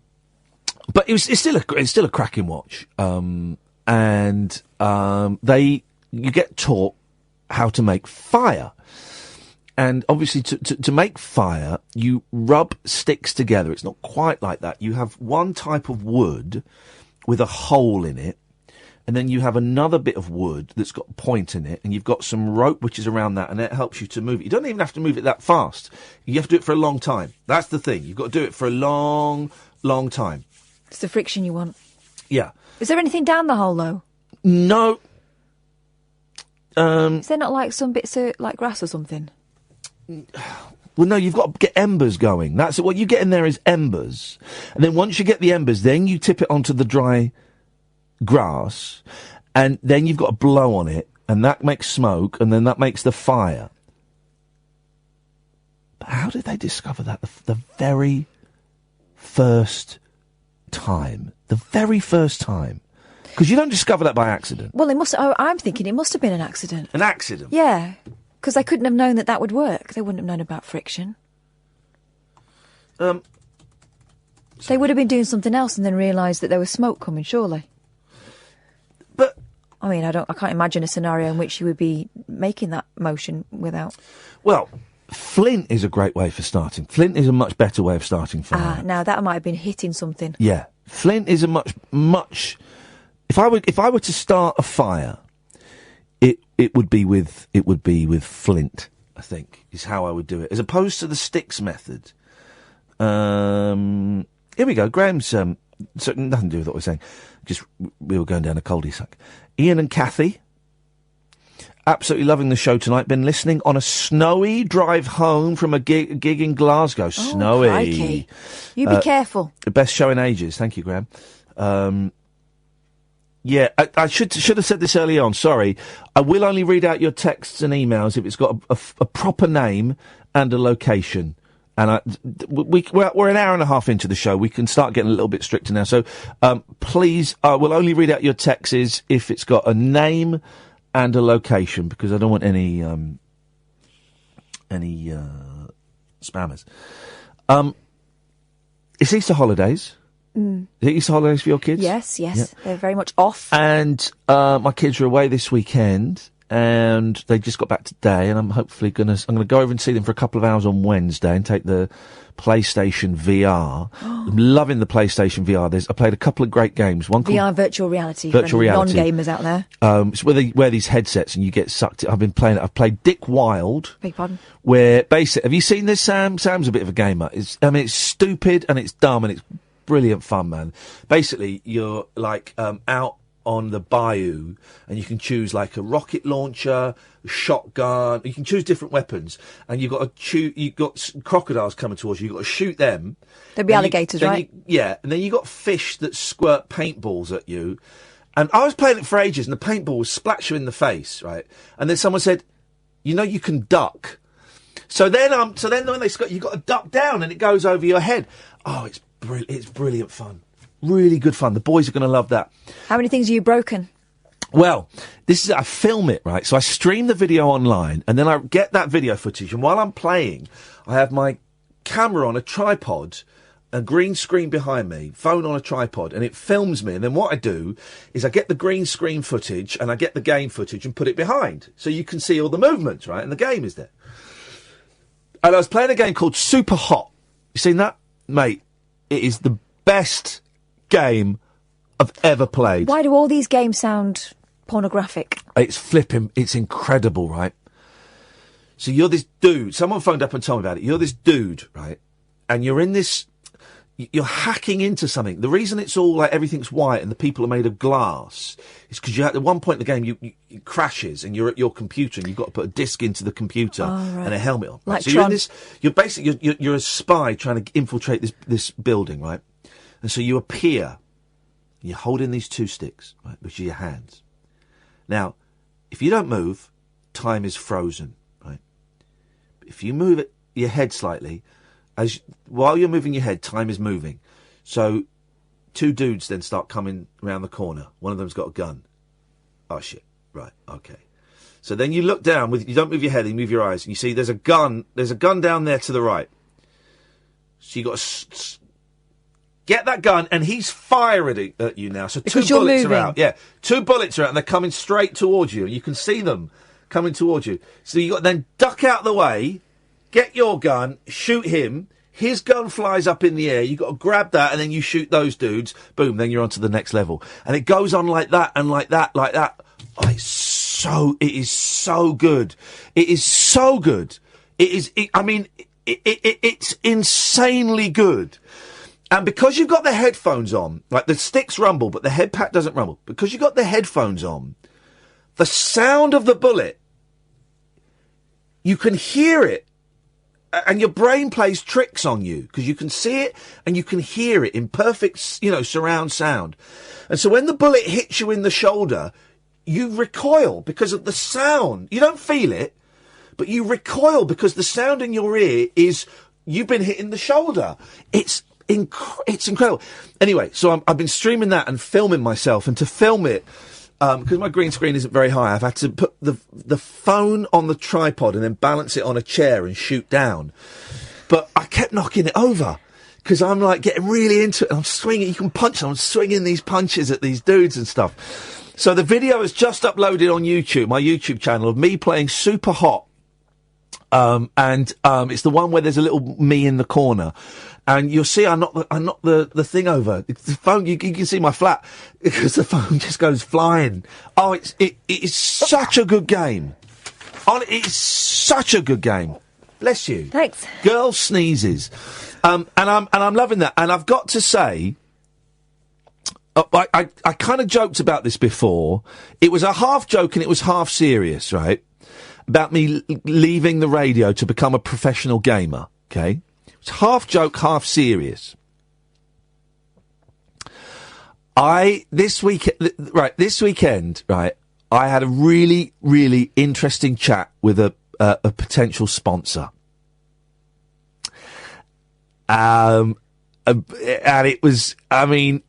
it's still a cracking watch. You get taught how to make fire. And obviously, to make fire, you rub sticks together. It's not quite like that. You have one type of wood with a hole in it, and then you have another bit of wood that's got a point in it, and you've got some rope which is around that, and it helps you to move it. You don't even have to move it that fast. You have to do it for a long time. That's the thing. You've got to do it for a long, long time. It's the friction you want. Yeah. Is there anything down the hole, though? No. Is there not like some bits of like grass or something? Well, no, you've got to get embers going. That's what you get in there is embers. And then once you get the embers, then you tip it onto the dry grass, and then you've got to blow on it, and that makes smoke, and then that makes the fire. But how did they discover that the very first time? The very first time. Because you don't discover that by accident. Well, I'm thinking it must have been an accident. An accident? Yeah. Because they couldn't have known that would work. They wouldn't have known about friction. They would have been doing something else and then realised that there was smoke coming, surely. But I mean, I can't imagine a scenario in which you would be making that motion without. Well, flint is a great way for starting. Flint is a much better way of starting fire. Now that might have been hitting something. Yeah, flint is a much. If I were to start a fire, it would be with flint. I think is how I would do it, as opposed to the sticks method. Here we go. Graham's so nothing to do with what we're saying. Just we were going down a cul-de-sac. Iain and Kathy, absolutely loving the show tonight. Been listening on a snowy drive home from a gig in Glasgow. Snowy. Crikey. You be careful. The best show in ages. Thank you, Graham. Yeah, I should have said this early on. Sorry. I will only read out your texts and emails if it's got a proper name and a location. And we're an hour and a half into the show. We can start getting a little bit stricter now. So please, I will only read out your texts if it's got a name and a location, because I don't want any spammers. It's Easter holidays. Is it Easter holidays for your kids? Yes. Yeah. They're very much off. And my kids are away this weekend, and they just got back today, and I'm hopefully I'm gonna go over and see them for a couple of hours on Wednesday and take the PlayStation VR. I'm loving the PlayStation VR. I played a couple of great games. One called VR virtual reality. Virtual reality. Non-gamers out there. It's where they wear these headsets and you get sucked in. I've played Dick Wild. Beg pardon? Where basically, have you seen this, Sam? Sam's a bit of a gamer. It's stupid and it's dumb and it's brilliant fun, man. Basically, you're like out on the bayou, and you can choose like a rocket launcher, a shotgun. You can choose different weapons, and you've got crocodiles coming towards you. You've got to shoot them. There'll be alligators, right? And then you got fish that squirt paintballs at you. And I was playing it for ages, and the paintball would splash you in the face, right? And then someone said, you can duck. So then when they squirt, you've got to duck down, and it goes over your head. Oh, it's brilliant fun. Really good fun. The boys are going to love that. How many things have you broken? Well, I film it, right? So I stream the video online, and then I get that video footage, and while I'm playing, I have my camera on a tripod, a green screen behind me, phone on a tripod, and it films me. And then what I do is I get the green screen footage, and I get the game footage and put it behind, so you can see all the movements, right? And the game is there. And I was playing a game called Super Hot. You seen that? Mate, it is the best game I've ever played. Why do all these games sound pornographic? It's incredible, right? So you're this dude, someone phoned up and told me about it. You're this dude, right? And you're in this you're hacking into something. The reason it's all like everything's white and the people are made of glass is because at one point in the game it crashes and you're at your computer and you've got to put a disc into the computer and a helmet on. Right? So you're in this. You're basically you're a spy trying to infiltrate this building, right? And so you appear. You're holding these two sticks, right, which are your hands. Now, if you don't move, time is frozen, right? If you move your head slightly. While you're moving your head, time is moving. So, two dudes then start coming around the corner. One of them's got a gun. Oh, shit. Right, okay. So then you look down, you don't move your head, you move your eyes, and you see there's a gun down there to the right. So you got to get that gun, and he's firing at you now. So two bullets are out. Yeah, two bullets are out, and they're coming straight towards you. You can see them coming towards you. So you got to then duck out the way, get your gun, shoot him. His gun flies up in the air. You've got to grab that, and then you shoot those dudes. Boom, then you're on to the next level. And it goes on like that, and like that, like that. Oh, it is so good. It is so good. It's insanely good. And because you've got the headphones on, like the sticks rumble, but the head pack doesn't rumble. Because you've got the headphones on, the sound of the bullet, you can hear it. And your brain plays tricks on you because you can see it and you can hear it in perfect, surround sound. And so when the bullet hits you in the shoulder, you recoil because of the sound. You don't feel it, but you recoil because the sound in your ear is you've been hit in the shoulder. It's incredible. Anyway, so I've been streaming that and filming myself, and to film it, because my green screen isn't very high, I've had to put the phone on the tripod and then balance it on a chair and shoot down. But I kept knocking it over because I'm like getting really into it. I'm swinging. You can punch. I'm swinging these punches at these dudes and stuff. So the video is just uploaded on YouTube, my YouTube channel, of me playing Super Hot. And it's the one where there's a little me in the corner. And you'll see I knock the thing over. The phone, you can see my flat because the phone just goes flying. Oh, it is such a good game. Oh, it's such a good game. Bless you. Thanks. Girl sneezes. And I'm loving that. And I've got to say, I kind of joked about this before. It was a half joke and it was half serious, right? About me leaving the radio to become a professional gamer, okay? It's half joke, half serious. This weekend, right, I had a really, really interesting chat with a potential sponsor. And it was, I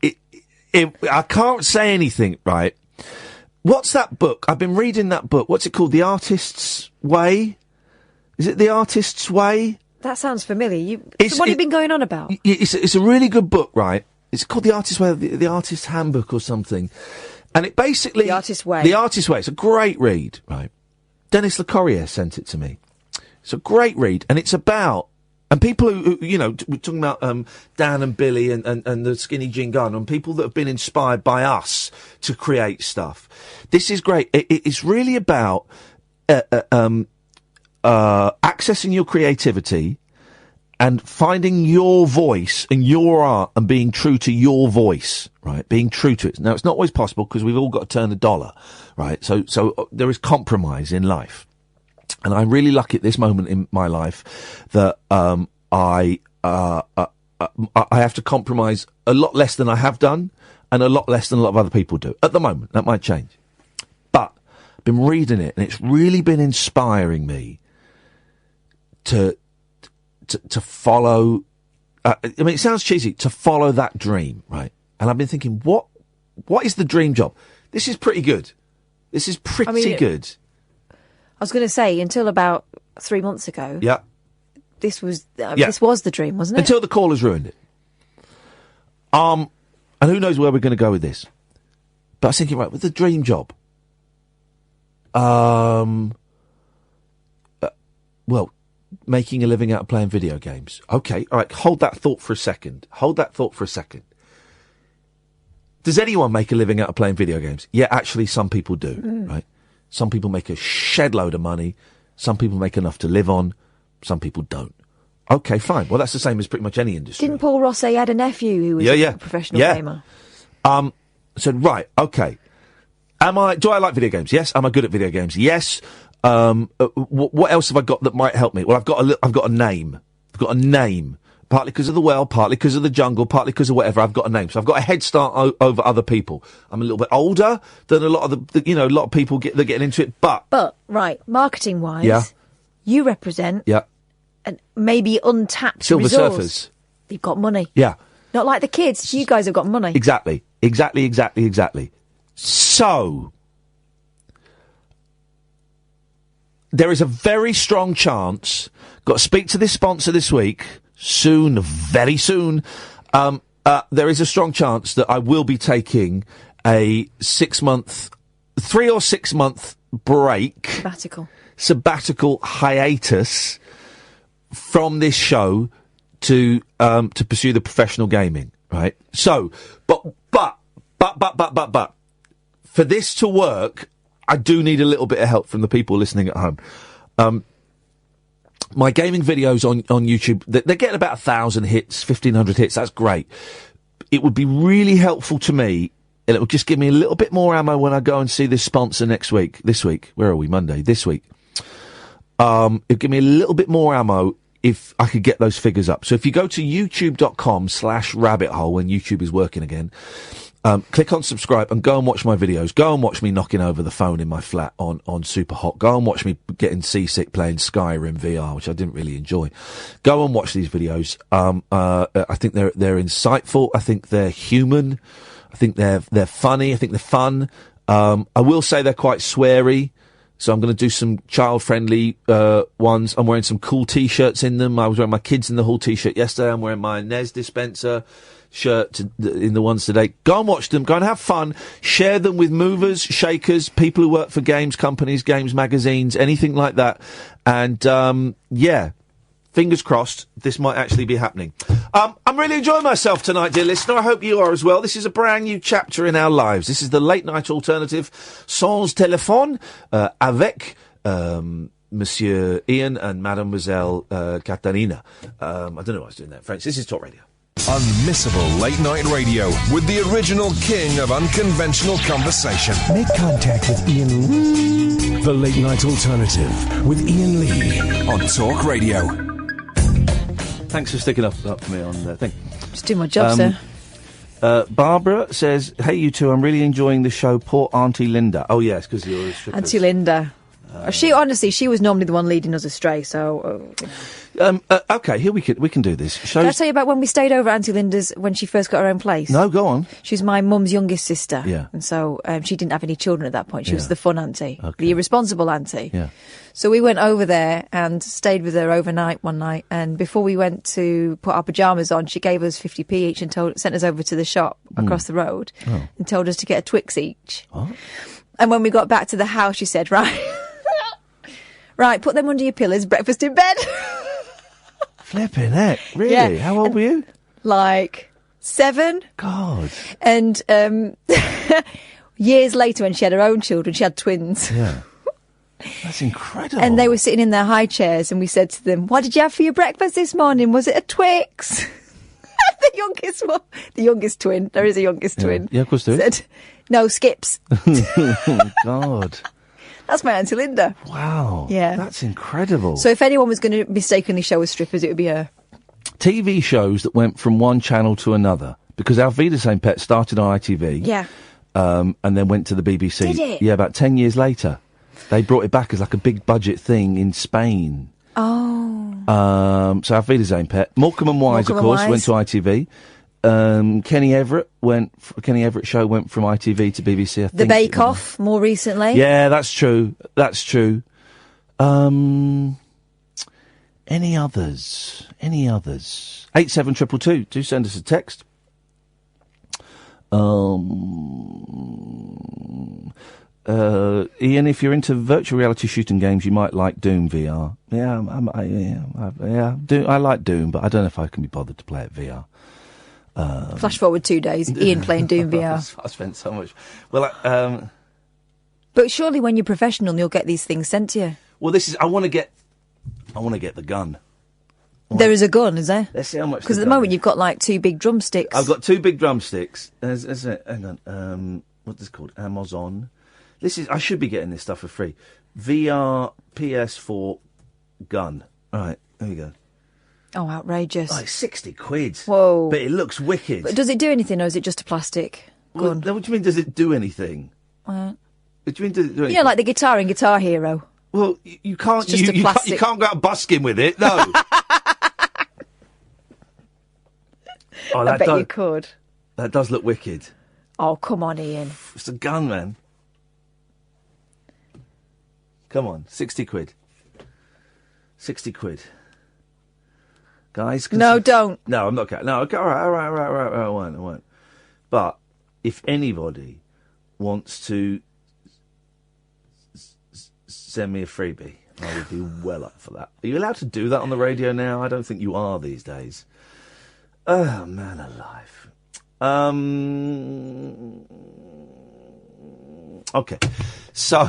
can't say anything, right? What's that book? I've been reading that book. What's it called? The Artist's Way? Is it The Artist's Way? That sounds familiar. What have you been going on about? It's a really good book, right? It's called The Artist's Way, the Artist's Handbook or something. And it basically... The Artist's Way. The Artist's Way. It's a great read, right? Dennis Le Corrier sent it to me. It's a great read. And it's about... And people who we're talking about Dan and Billy and the Skinny Jean Gardener, and people that have been inspired by us to create stuff. This is great. It's really about accessing your creativity and finding your voice and your art and being true to your voice, right? Being true to it. Now, it's not always possible because we've all got to turn the dollar, right? So there is compromise in life. And I'm really lucky at this moment in my life that I have to compromise a lot less than I have done and a lot less than a lot of other people do. At the moment, that might change. But I've been reading it, and it's really been inspiring me to follow... it sounds cheesy, to follow that dream, right? And I've been thinking, what is the dream job? This is pretty good. This is pretty good. I was going to say, until about 3 months ago, yeah, this was the dream, wasn't it? Until the callers ruined it. And who knows where we're going to go with this? But I was thinking, right, with the dream job, well, making a living out of playing video games. Okay, all right, hold that thought for a second. Does anyone make a living out of playing video games? Yeah, actually, some people do, right? Some people make a shed load of money. Some people make enough to live on. Some people don't. Okay, fine. Well, that's the same as pretty much any industry. Didn't Paul Ross say he had a nephew who was a professional gamer? Said, right, okay. Do I like video games? Yes. Am I good at video games? Yes. What else have I got that might help me? Well, I've got a name. I've got a name. Partly because of the well, partly because of the jungle, partly because of whatever. I've got a name, so I've got a head start over other people. I'm a little bit older than a lot of a lot of people they're getting into it. But right, marketing wise, you represent and maybe untapped Silver resource. Surfers. You've got money. Yeah, not like the kids. You guys have got money. Exactly. So there is a very strong chance. Got to speak to this sponsor this week. Soon, very soon, there is a strong chance that I will be taking a 3 or 6 month break. Sabbatical hiatus from this show to pursue the professional gaming, right? So, but, for this to work, I do need a little bit of help from the people listening at home. My gaming videos on YouTube, they're getting about 1,000 hits, 1,500 hits. That's great. It would be really helpful to me, and it would just give me a little bit more ammo when I go and see this sponsor this week. Where are we? Monday. This week. It'd give me a little bit more ammo if I could get those figures up. So if you go to youtube.com/rabbithole when YouTube is working again, click on subscribe and go and watch my videos. Go and watch me knocking over the phone in my flat on Super Hot. Go and watch me getting seasick playing Skyrim VR, which I didn't really enjoy. Go and watch these videos. I think they're insightful. I think they're human. I think they're funny. I think they're fun. I will say they're quite sweary. So I'm going to do some child-friendly ones. I'm wearing some cool T-shirts in them. I was wearing my Kids in the Hall T-shirt yesterday. I'm wearing my Nez dispenser shirt in the ones today. Go and watch them. Go and have fun. Share them with movers, shakers, people who work for games companies, games magazines, anything like that. And, fingers crossed, this might actually be happening. I'm really enjoying myself tonight, dear listener. I hope you are as well. This is a brand new chapter in our lives. This is the late night alternative, sans téléphone, avec Monsieur Iain and Mademoiselle Katarina. I don't know why I was doing that in French. This is Talk Radio. Unmissable late night radio with the original king of unconventional conversation. Make contact with Iain Lee. The late night alternative with Iain Lee on Talk Radio. Thanks for sticking up for me on the thing. Just do my job, sir. Barbara says, "Hey, you two, I'm really enjoying the show. Poor Auntie Linda." Oh yes, because you're Auntie Linda. She was normally the one leading us astray. So, okay, here we can do this. Can I tell you about when we stayed over at Auntie Linda's when she first got her own place? No, go on. She's my mum's youngest sister. Yeah, and so she didn't have any children at that point. She was the fun auntie, the irresponsible auntie. Yeah. So we went over there and stayed with her overnight one night. And before we went to put our pyjamas on, she gave us 50p each and sent us over to the shop across the road and told us to get a Twix each. Oh. And when we got back to the house, she said, Right, put them under your pillows, breakfast in bed. Flipping heck, really? Yeah. How old were you? Like 7. God. And years later, when she had her own children, she had twins. Yeah. That's incredible. And they were sitting in their high chairs, and we said to them, "What did you have for your breakfast this morning? Was it a Twix?" The youngest twin, there is a youngest twin. Yeah, of course there is. Said, "No, Skips." Oh, God. That's my Auntie Linda. Wow. Yeah. That's incredible. So if anyone was going to mistakenly show us strippers, it would be her. TV shows that went from one channel to another, because Our Vida St. Pet started on ITV. Yeah. And then went to the BBC. Did it? Yeah, about 10 years later. They brought it back as like a big budget thing in Spain. Oh. So Our Vida St. Pet. Morecambe and Wise, of course, went to ITV. Kenny Everett show went from ITV to BBC, I think. The Bake Off, more recently. Yeah, that's true. Any others? 87222. Do send us a text. Iain, if you're into virtual reality shooting games, you might like Doom VR. I like Doom, but I don't know if I can be bothered to play it VR. Flash forward 2 days, Iain playing Doom VR. I spent so much. Well, but surely when you're professional, you'll get these things sent to you. Well, I want to get the gun. There is a gun, is there? Let's see how much. Because at the moment you've got like 2 big drumsticks. I've got 2 big drumsticks. Hang on. What's this called? Amazon. I should be getting this stuff for free. VR PS4 gun. All right, there you go. Oh, outrageous. Oh, it's 60 quid. Whoa. But it looks wicked. But does it do anything, or is it just a plastic gun? What do you mean, does it do anything? What do you mean, does it do anything? You know, like the guitar in Guitar Hero. Well, you can't. It's just a plastic. You can't go out busking with it. No. I bet you could. That does look wicked. Oh, come on, Ian. It's a gun, man. Come on, 60 quid. 60 quid. Guys? No, don't. No, I'm not. No, okay, all right, I won't. But if anybody wants to send me a freebie, I would be well up for that. Are you allowed to do that on the radio now? I don't think you are these days. Oh, man alive. Okay. So,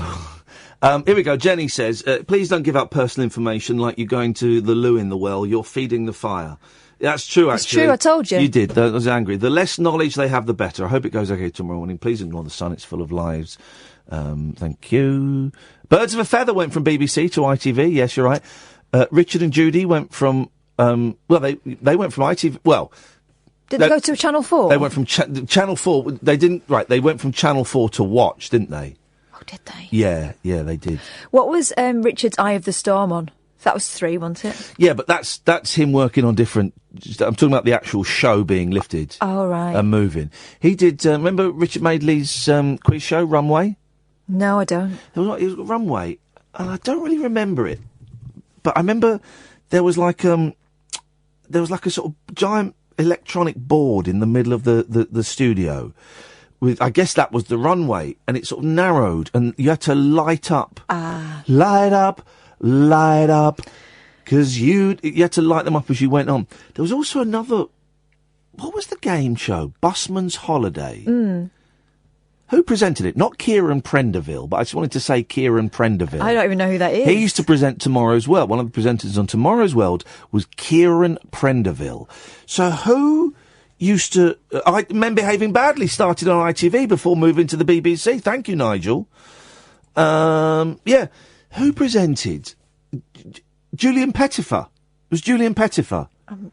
here we go. Jenny says, please don't give out personal information like you're going to the loo in the well. You're feeding the fire. That's true, actually. It's true, I told you. You did. I was angry. The less knowledge they have, the better. I hope it goes okay tomorrow morning. Please ignore the sun. It's full of lives. Thank you. Birds of a Feather went from BBC to ITV. Yes, you're right. Richard and Judy went from, they went from ITV, well... Did they go to Channel 4? They went from Channel 4. They didn't, right, they went from Channel 4 to Watch, didn't they? Oh, did they? Yeah, they did. What was Richard's Eye of the Storm on? That was 3, wasn't it? Yeah, but that's him working on different... I'm talking about the actual show being lifted. Oh, right. And moving. He did... remember Richard Madeley's quiz show, Runway? No, I don't. It was Runway, and I don't really remember it. But I remember there was like a sort of giant electronic board in the middle of the studio. With, I guess that was the runway, and it sort of narrowed, and you had to light up. Light up, because you had to light them up as you went on. There was also another, what was the game show? Busman's Holiday. Who presented it? Not Kieran Prenderville, but I just wanted to say Kieran Prenderville. I don't even know who that is. He used to present Tomorrow's World. One of the presenters on Tomorrow's World was Kieran Prenderville. So who used to... Men Behaving Badly started on ITV before moving to the BBC. Thank you, Nigel. Yeah. Who presented? Julian Pettifer. It was Julian Pettifer.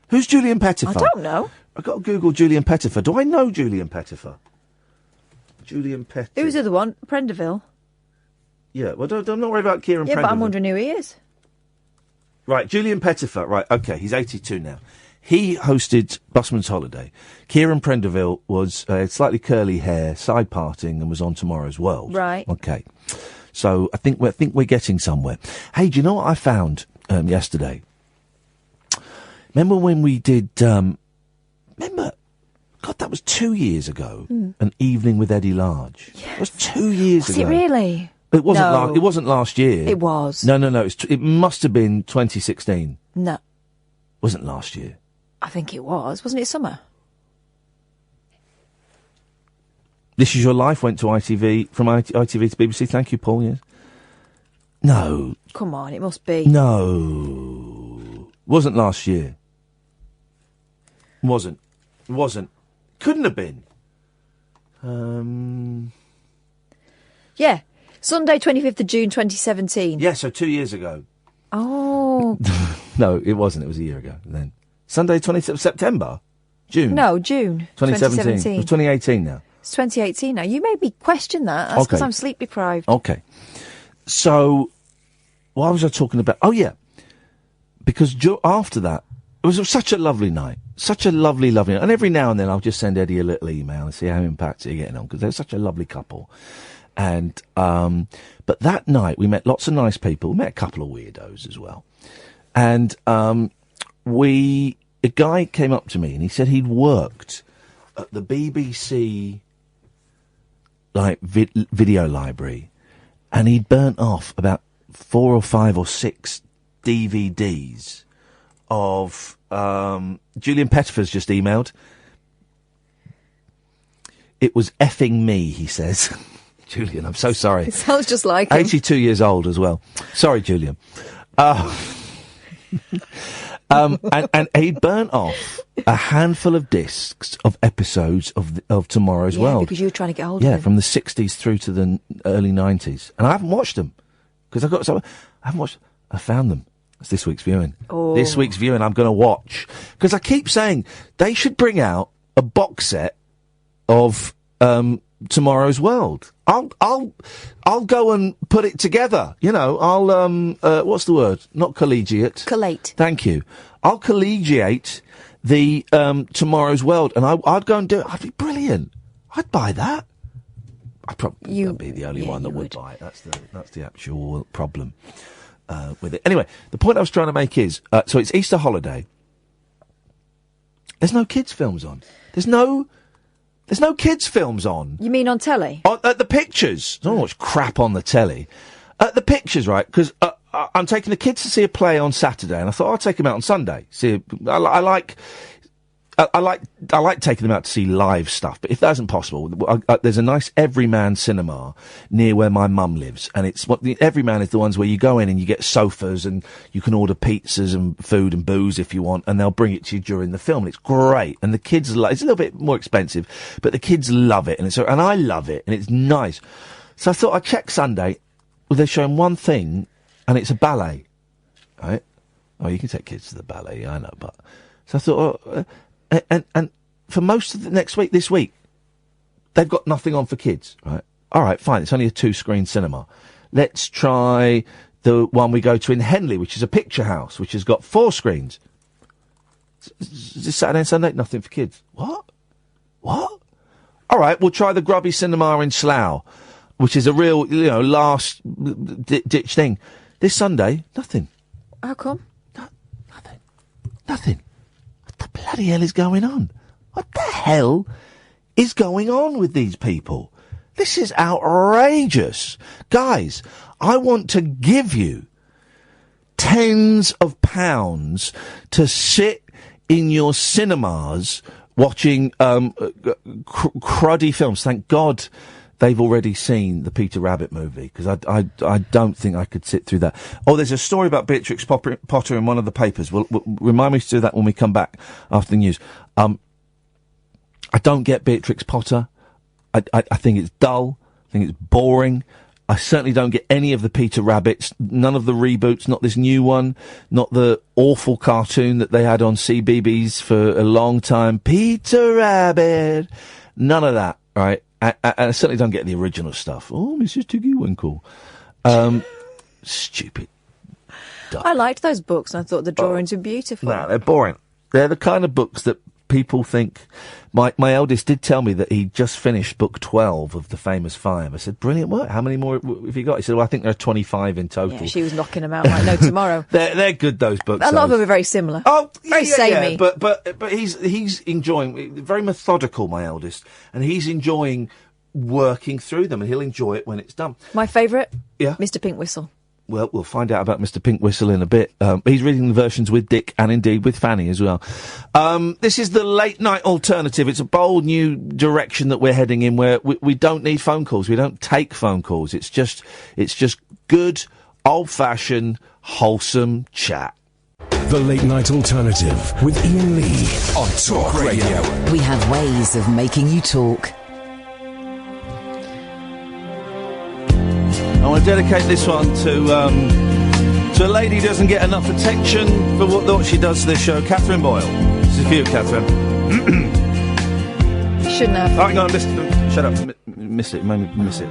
Who's Julian Pettifer? I don't know. I've got to Google Julian Pettifer. Do I know Julian Pettifer? Julian Pettifer. Who was the other one? Prenderville. Yeah, well, I'm not worried about Kieran Prenderville. Yeah, but I'm wondering who he is. Right, Julian Pettifer. Right, okay, he's 82 now. He hosted Busman's Holiday. Kieran Prenderville was slightly curly hair, side parting, and was on Tomorrow's World. Right. Okay. So I think we're getting somewhere. Hey, do you know what I found yesterday? Remember when we did? God, that was 2 years ago. An Evening with Eddie Large. Yes. It was 2 years ago. Was it really? It wasn't. No. It wasn't last year. It was. No. It must have been 2016. No. Wasn't last year. I think it was. Wasn't it summer? This Is Your Life went to ITV, from ITV to BBC. Thank you, Paul, yes. No. Come on, it must be. No. Wasn't last year. Wasn't. Couldn't have been. Yeah. Sunday, 25th of June, 2017. Yeah, so 2 years ago. Oh. No, it wasn't. It was a year ago then. Sunday, 27th September? June? No, June. 2017. It was 2018 now. It's 2018 now. You made me question that. That's because I'm sleep deprived. Okay. So, what was I talking about? Oh, yeah. Because after that, it was such a lovely night. Such a lovely night. And every now and then I'll just send Eddie a little email and see how impacted you're getting on, because they're such a lovely couple. And, but that night we met lots of nice people. We met a couple of weirdos as well. And, a guy came up to me and he said he'd worked at the BBC, like, video library, and he'd burnt off about 4 or 5 or 6 DVDs of, Julian Pettifer's just emailed. It was effing me, he says. Julian, I'm so sorry. It sounds just like him. 82 years old as well. Sorry, Julian. And he burnt off a handful of discs of episodes of Tomorrow's World. Because you were trying to get hold of Yeah, them. from the 60s through to the early 90s. And I haven't watched them. Because I found them. It's this week's viewing. Oh. This week's viewing I'm going to watch. Because I keep saying they should bring out a box set of Tomorrow's World. I'll go and put it together. You know, I'll what's the word? Not collegiate. Collate. Thank you. I'll collegiate the Tomorrow's World, and I'd go and do it. I'd be brilliant. I'd buy that. I'd probably be the only one that would buy it. That's the actual problem with it. Anyway, the point I was trying to make is, so it's Easter holiday. There's no kids' films on. There's no kids' films on. You mean on telly? At the pictures. I don't watch crap on the telly. At the pictures, right? Because I'm taking the kids to see a play on Saturday, and I thought I'll take them out on Sunday. See, I like taking them out to see live stuff, but if that isn't possible, there's a nice Everyman cinema near where my mum lives, and it's the Everyman is the ones where you go in and you get sofas and you can order pizzas and food and booze if you want, and they'll bring it to you during the film. And it's great, and the kids it's a little bit more expensive, but the kids love it, and I love it, and it's nice. So I thought I'd check Sunday. Well, they're showing one thing, and it's a ballet, right? Oh, you can take kids to the ballet, I know, but so I thought. And for most of the this week, they've got nothing on for kids, right? All right, fine. It's only a 2-screen cinema. Let's try the one we go to in Henley, which is a picture house, which has got 4 screens. This Saturday and Sunday, nothing for kids. What? All right, we'll try the grubby cinema in Slough, which is a real, last ditch thing. This Sunday, nothing. How come? Nothing. What the bloody hell is going on? What the hell is going on with these people? This is outrageous. Guys, I want to give you tens of pounds to sit in your cinemas watching cruddy films. Thank God they've already seen the Peter Rabbit movie, because I don't think I could sit through that. Oh, there's a story about Beatrix Potter in one of the papers. We'll remind me to do that when we come back after the news. I don't get Beatrix Potter. I think it's dull. I think it's boring. I certainly don't get any of the Peter Rabbits, none of the reboots, not this new one, not the awful cartoon that they had on CBeebies for a long time. Peter Rabbit. None of that, right? I certainly don't get the original stuff. Oh, Mrs. Tiggy Winkle. Stupid duck. I liked those books, and I thought the drawings were beautiful. No, they're boring. They're the kind of books that people think... My eldest did tell me that he just finished book 12 of The Famous Five. I said, brilliant work. How many more have you got? He said, well, I think there are 25 in total. Yeah, she was knocking them out like no tomorrow. They're good, those books. A lot of them are very similar. Oh, very samey. Yeah, but he's enjoying, very methodical, my eldest, and he's enjoying working through them, and he'll enjoy it when it's done. My favourite? Yeah. Mr. Pink Whistle. Well, we'll find out about Mr. Pink Whistle in a bit. He's reading the versions with Dick and indeed with Fanny as well. This is the late night alternative. It's a bold new direction that we're heading in, where we don't need phone calls. We don't take phone calls. It's just good, old-fashioned, wholesome chat. The late night alternative with Iain Lee on Talk Radio. We have ways of making you talk. I want to dedicate this one to a lady who doesn't get enough attention for what she does to this show, Catherine Boyle. This is for you, Catherine. You shouldn't have. Oh, hang on, shut up. Miss it, made me miss it.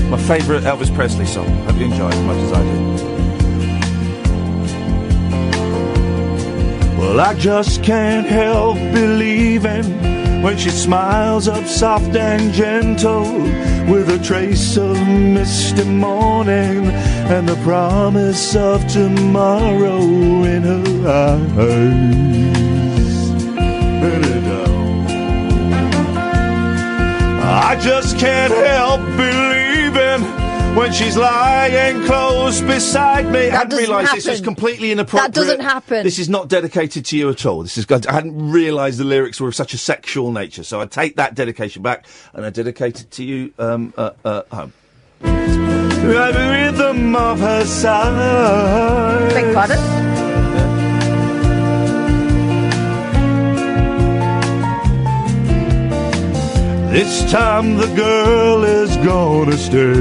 My favourite Elvis Presley song. Hope you enjoy it as much as I do. Well, I just can't help believing when she smiles up soft and gentle, with a trace of misty morning and the promise of tomorrow in her eyes. I just can't help believing when she's lying close beside me. I hadn't realised this is completely inappropriate. That doesn't happen. This is not dedicated to you at all. I hadn't realised the lyrics were of such a sexual nature, so I take that dedication back and I dedicate it to you at home. like the rhythm of her sigh. Beg pardon? This time the girl is gonna stay.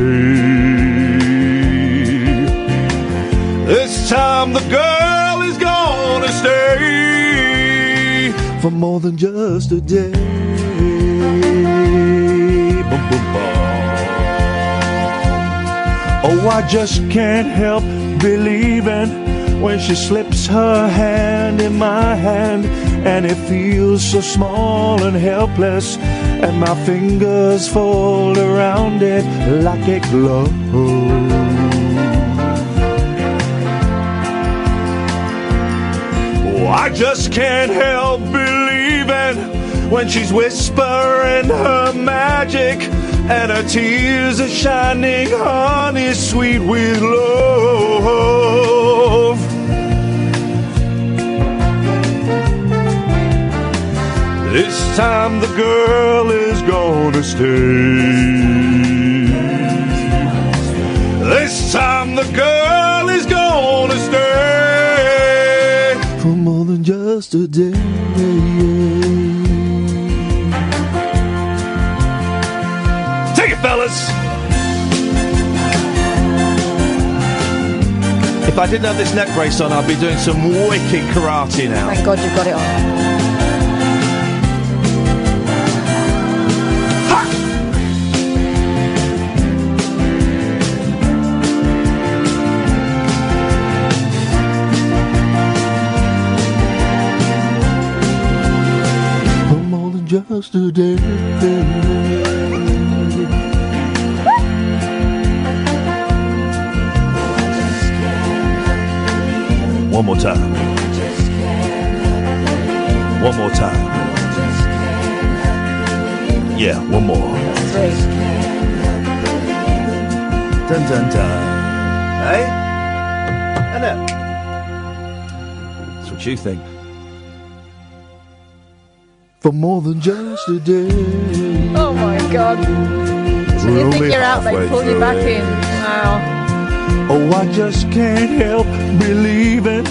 This time the girl is gonna stay for more than just a day. Boom, boom, boom. Oh, I just can't help believing when she slips her hand in my hand, and it feels so small and helpless, and my fingers fold around it like a glove. Oh, I just can't help believing when she's whispering her magic, and her tears are shining honey sweet with love. This time the girl is gonna stay. This time the girl is gonna stay for more than just a day. Take it, fellas! If I didn't have this neck brace on, I'd be doing some wicked karate now. Thank God you've got it on. Just a day. One more time. One more time. Yeah, one more. Three. Dun dun dun. Hey? Annette? That's what you think. For more than just a day. Oh my God. So you think you're out, they pull you back in. Wow. Oh, I just can't help believing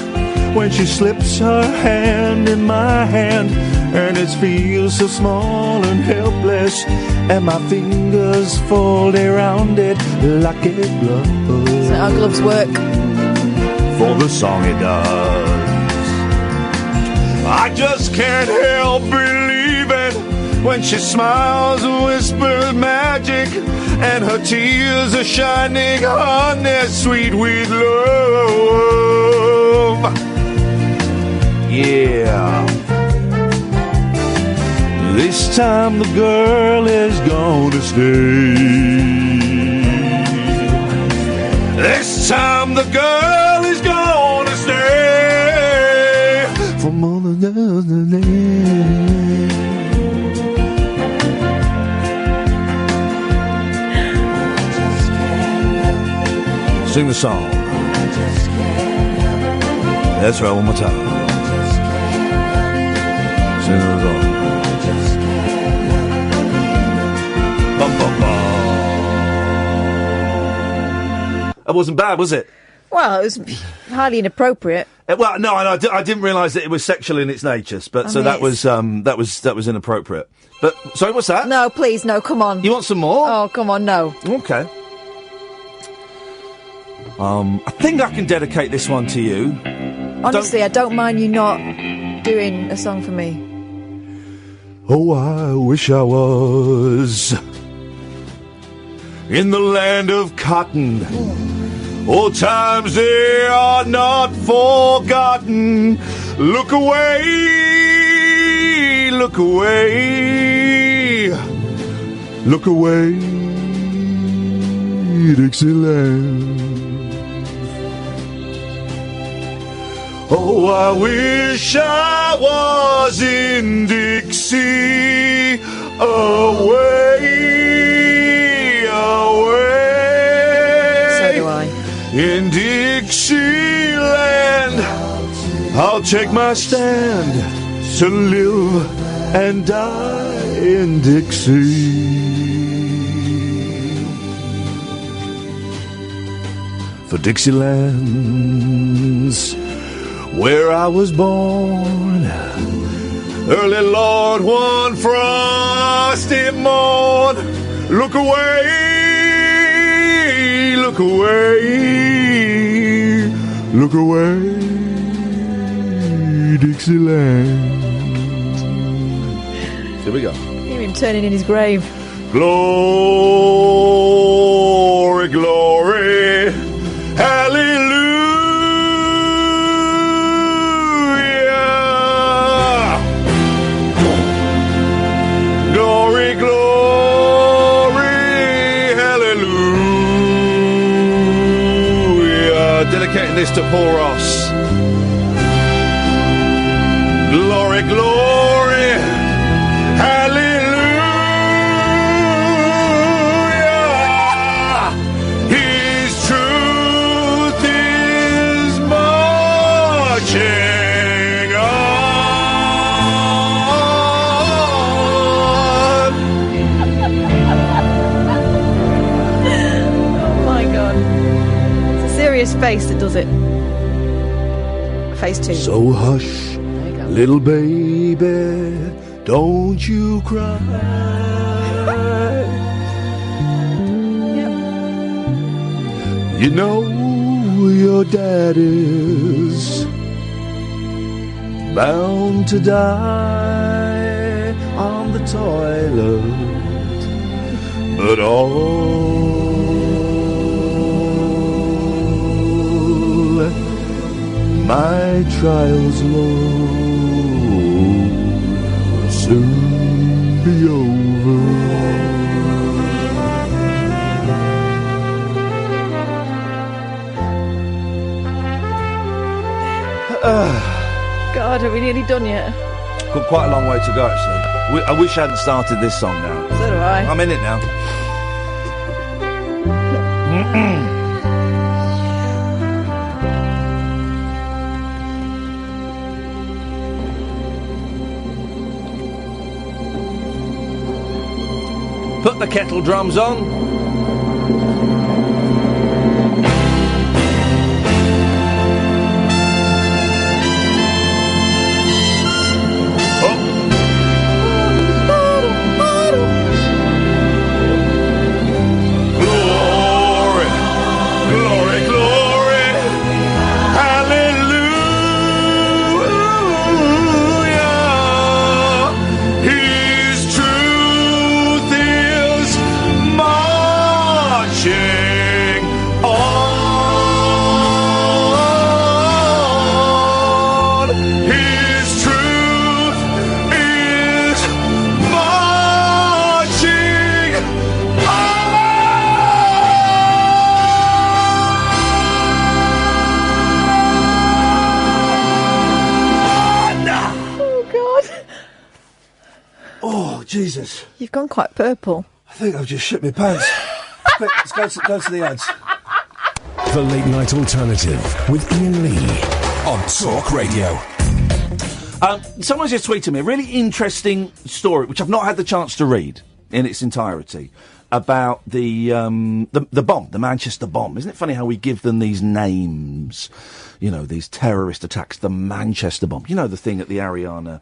when she slips her hand in my hand, and it feels so small and helpless, and my fingers fold around it like a glove. So our gloves work. For the song it does. I just can't help believing when she smiles and whispers magic, and her tears are shining honey sweet with love. Yeah. This time the girl is gonna stay. This time the girl is gonna stay for more than just a day. Sing the song. That's right, one more time. Sing the song. Bum, bum, bum. That wasn't bad, was it? Well, it was highly inappropriate. Well, no, I didn't realise that it was sexual in its nature, but that was inappropriate. But sorry, what's that? No, please, no, come on. You want some more? Oh, come on, no. Okay. I think I can dedicate this one to you. Honestly, I don't mind you not doing a song for me. Oh, I wish I was in the land of cotton. Old times they are not forgotten. Look away, look away, look away, Dixieland. Oh, I wish I was in Dixie, away, away. So do I. In Dixieland, I'll take my stand to live and die in Dixie. for Dixieland's where I was born. Early Lord, one frosty morn. Look away, look away, look away, Dixieland. Here we go. Hear him turning in his grave. Glory, glory, hallelujah. Glory, glory, hallelujah. Dedicating this to Paul Ross. Glory, glory, hallelujah. His truth is marching on. Oh my God. It's a serious face that does it. Face 2. So hush, There you go. little baby, don't you cry. Yep. You know your daddy's bound to die on the toilet, but all my trials, Lord, will soon be over. God, are we nearly done yet? Got quite a long way to go, actually. I wish I hadn't started this song now. So do I. I'm in it now. Put the kettle drums on. Glory, glory, glory, hallelujah. His truth is marching on. His truth is marching Oh God. Oh, Jesus. You've gone quite purple. I think I've just shit my pants. Quick, let's go to the ads. The Late Night Alternative with Iain Lee on Talk Radio. Someone's just tweeted me a really interesting story, which I've not had the chance to read in its entirety, about the bomb, the Manchester bomb. Isn't it funny how we give them these names? You know, these terrorist attacks, the Manchester bomb. You know, the thing at the Ariana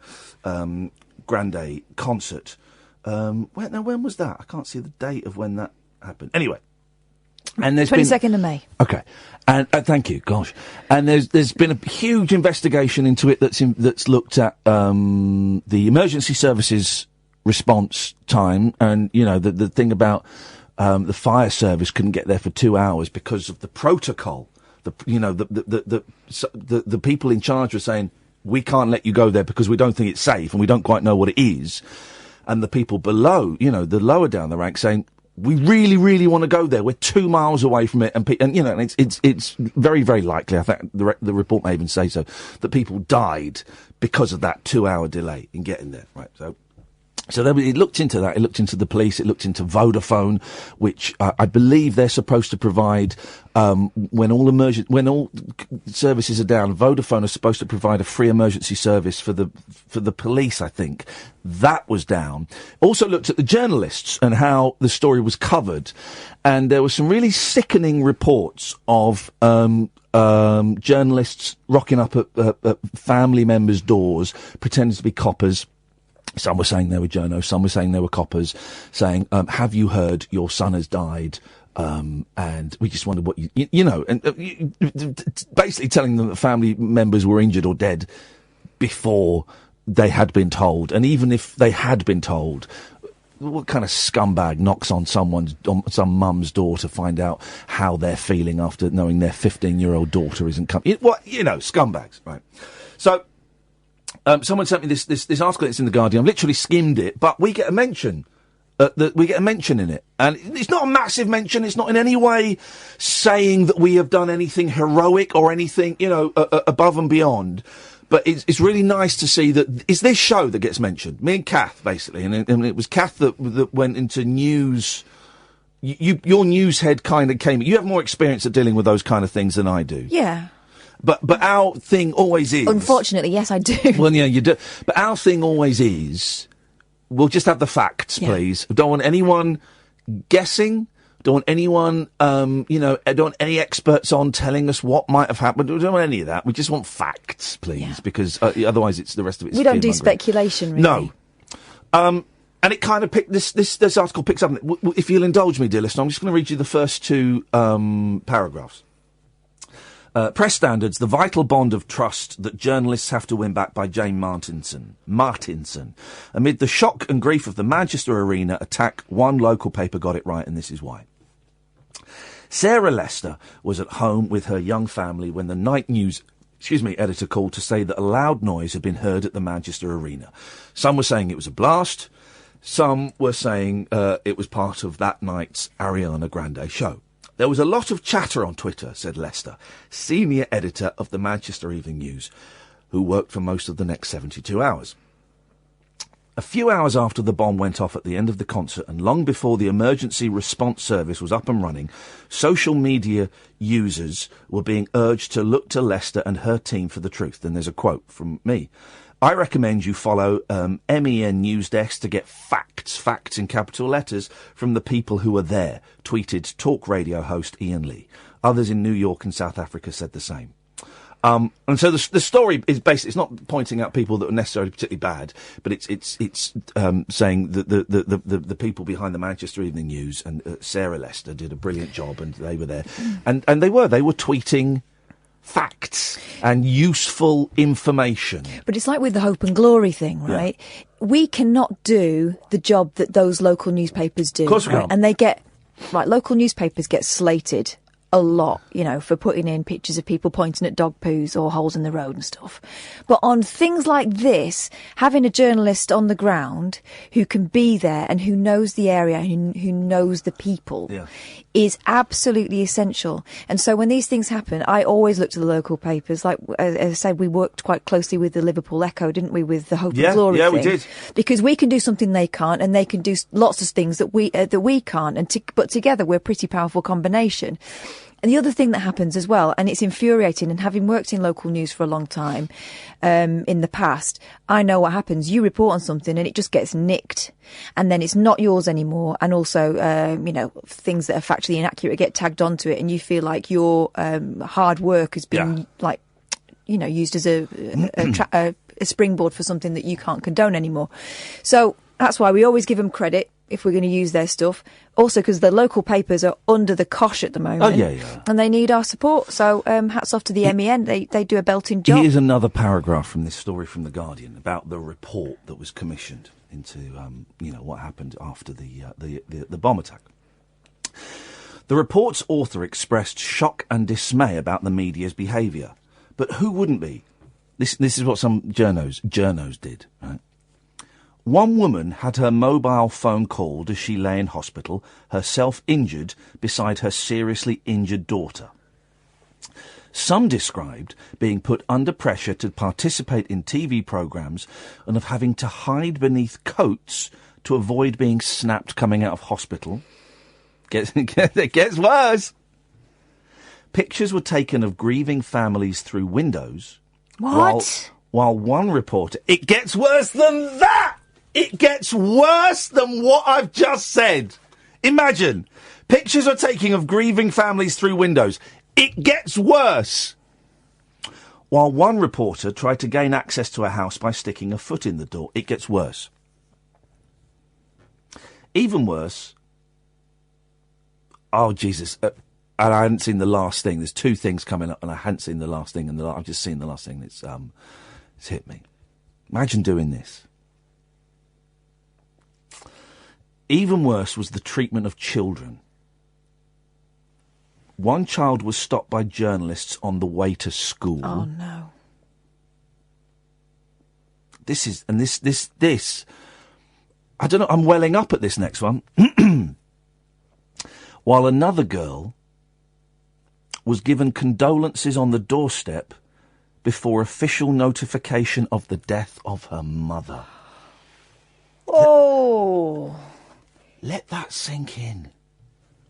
Grande concert. When was that? I can't see the date of when that happened. Anyway. And there's 22nd of May. Okay, and thank you. Gosh, and there's been a huge investigation into it that's looked at the emergency services response time, and you know the thing about the fire service couldn't get there for 2 hours because of the protocol. The people in charge were saying we can't let you go there because we don't think it's safe and we don't quite know what it is, and the people below, you know, the lower down the rank saying, we really, really want to go there. We're 2 miles away from it, and you know, it's very, very likely. I think the report may even say so that people died because of that 2 hour delay in getting there. Right. So So it looked into that. It looked into the police. It looked into Vodafone, which I believe they're supposed to provide when all services are down. Vodafone are supposed to provide a free emergency service for the police. I think that was down. Also looked at the journalists and how the story was covered, and there were some really sickening reports of journalists rocking up at family members' doors, pretending to be coppers. Some were saying they were journos, some were saying they were coppers, saying, have you heard your son has died? And we just wondered what you know, and basically telling them that family members were injured or dead before they had been told. And even if they had been told, what kind of scumbag knocks on some mum's door to find out how they're feeling after knowing their 15-year-old daughter isn't coming? Scumbags, right? So, someone sent me this article that's in The Guardian. I've literally skimmed it, but we get a mention. We get a mention in it. And it's not a massive mention. It's not in any way saying that we have done anything heroic or anything, above and beyond. But it's really nice to see that it's this show that gets mentioned. Me and Kath, basically. And it was Kath that went into news. Your news head kind of came. You have more experience at dealing with those kind of things than I do. Yeah. But our thing always is... Unfortunately, yes, I do. Well, yeah, you do. But our thing always is, we'll just have the facts, please. Don't want anyone guessing. Don't want anyone, don't want any experts on telling us what might have happened. We don't want any of that. We just want facts, please, because otherwise it's the rest of it. We don't do speculation, really. No. And it kind of this article picks up. If you'll indulge me, dear listener, I'm just going to read you the first two paragraphs. Press standards, the vital bond of trust that journalists have to win back by Jane Martinson. Amid the shock and grief of the Manchester Arena attack, one local paper got it right, and this is why. Sarah Lester was at home with her young family when the night news editor called to say that a loud noise had been heard at the Manchester Arena. Some were saying it was a blast. Some were saying it was part of that night's Ariana Grande show. There was a lot of chatter on Twitter, said Lester, senior editor of the Manchester Evening News, who worked for most of the next 72 hours. A few hours after the bomb went off at the end of the concert and long before the emergency response service was up and running, social media users were being urged to look to Lester and her team for the truth. And there's a quote from me. I recommend you follow MEN News Desk to get facts in capital letters from the people who were there, tweeted talk radio host Iain Lee. Others in New York and South Africa said the same. And so the story is basically, it's not pointing out people that were necessarily particularly bad, but it's saying that the people behind the Manchester Evening News and Sarah Lester did a brilliant job, and they were there, and they were tweeting facts and useful information. But it's like with the Hope and Glory thing, right? Yeah. We cannot do the job that those local newspapers do. Of course we can't. And local newspapers get slated a lot, for putting in pictures of people pointing at dog poos or holes in the road and stuff. But on things like this, having a journalist on the ground who can be there and who knows the area and who knows the people is absolutely essential. And so when these things happen, I always look to the local papers. Like, as I said, we worked quite closely with the Liverpool Echo, didn't we, with the Hope and Glory thing? Yeah, we did. Because we can do something they can't, and they can do lots of things that we can't. But together we're a pretty powerful combination. And the other thing that happens as well, and it's infuriating, and having worked in local news for a long time in the past, I know what happens. You report on something and it just gets nicked, and then it's not yours anymore. And also, things that are factually inaccurate get tagged onto it, and you feel like your hard work has been used as a springboard for something that you can't condone anymore. So that's why we always give them credit if we're going to use their stuff. Also, because the local papers are under the cosh at the moment. And they need our support. So hats off to the MEN. They do a belting job. Here's another paragraph from this story from The Guardian about the report that was commissioned into, what happened after the bomb attack. The report's author expressed shock and dismay about the media's behaviour. But who wouldn't be? This is what some journos did, right? One woman had her mobile phone called as she lay in hospital, herself injured, beside her seriously injured daughter. Some described being put under pressure to participate in TV programmes and of having to hide beneath coats to avoid being snapped coming out of hospital. It gets worse. Pictures were taken of grieving families through windows. What? While one reporter... It gets worse than that! It gets worse than what I've just said. Imagine. Pictures are taken of grieving families through windows. It gets worse. While one reporter tried to gain access to a house by sticking a foot in the door. It gets worse. Even worse... Oh, Jesus. And I hadn't seen the last thing. There's two things coming up, and I hadn't seen the last thing, and I've just seen the last thing. It's hit me. Imagine doing this. Even worse was the treatment of children. One child was stopped by journalists on the way to school. Oh, no. This. I don't know, I'm welling up at this next one. While another girl was given condolences on the doorstep before official notification of the death of her mother. Oh! Let that sink in.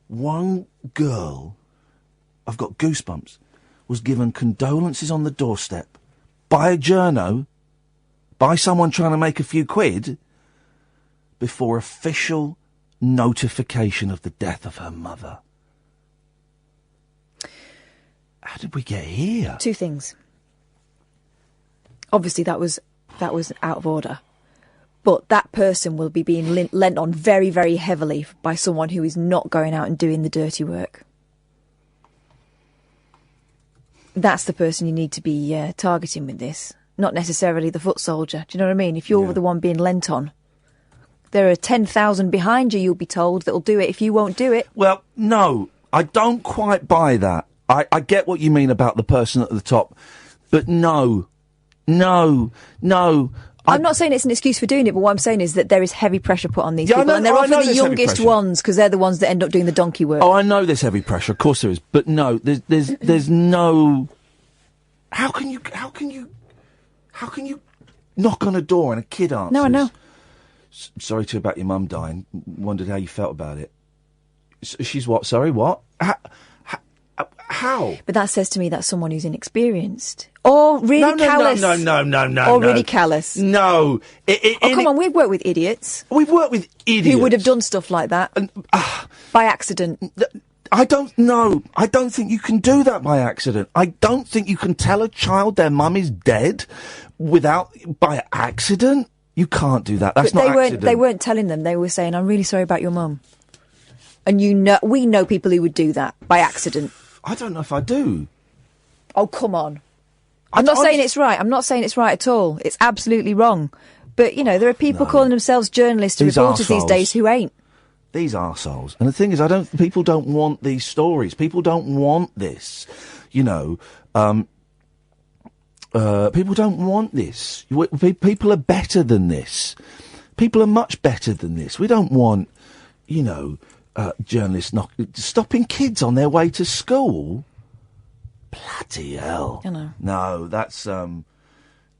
One girl, I've got goosebumps, was given condolences on the doorstep by a journo, by someone trying to make a few quid, before official notification of the death of her mother. How did we get here? Two things. Obviously, that was out of order. But that person will be being lent on very, very heavily by someone who is not going out and doing the dirty work. That's the person you need to be targeting with this, not necessarily the foot soldier. Do you know what I mean? If you're the one being lent on, there are 10,000 behind you, you'll be told, that'll do it if you won't do it. Well, no, I don't quite buy that. I get what you mean about the person at the top, but no. I'm not saying it's an excuse for doing it, but what I'm saying is that there is heavy pressure put on these people, and they're often the youngest ones because they're the ones that end up doing the donkey work. Oh, I know there's heavy pressure, of course there is, but no, there's no. How can you knock on a door and a kid answers? No, I know. Sorry to about your mum dying. Wondered how you felt about it. She's what? Sorry, what? How? But that says to me that's someone who's inexperienced. Or really callous. No. Or really callous. No. Come on, we've worked with idiots. We've worked with idiots. Who would have done stuff like that. By accident. I don't know. I don't think you can do that by accident. I don't think you can tell a child their mum is dead by accident. You can't do that. That's not accident. They weren't telling them. They were saying, I'm really sorry about your mum. And we know people who would do that by accident. I don't know if I do. Oh, come on. I'm not saying it's right. I'm not saying it's right at all. It's absolutely wrong. But, there are people calling themselves journalists and reporters these days who ain't. These arseholes. And the thing is, people don't want these stories. People don't want this. People don't want this. People are better than this. People are much better than this. We don't want, journalists stopping kids on their way to school. Bloody hell. I know. No, that's, no.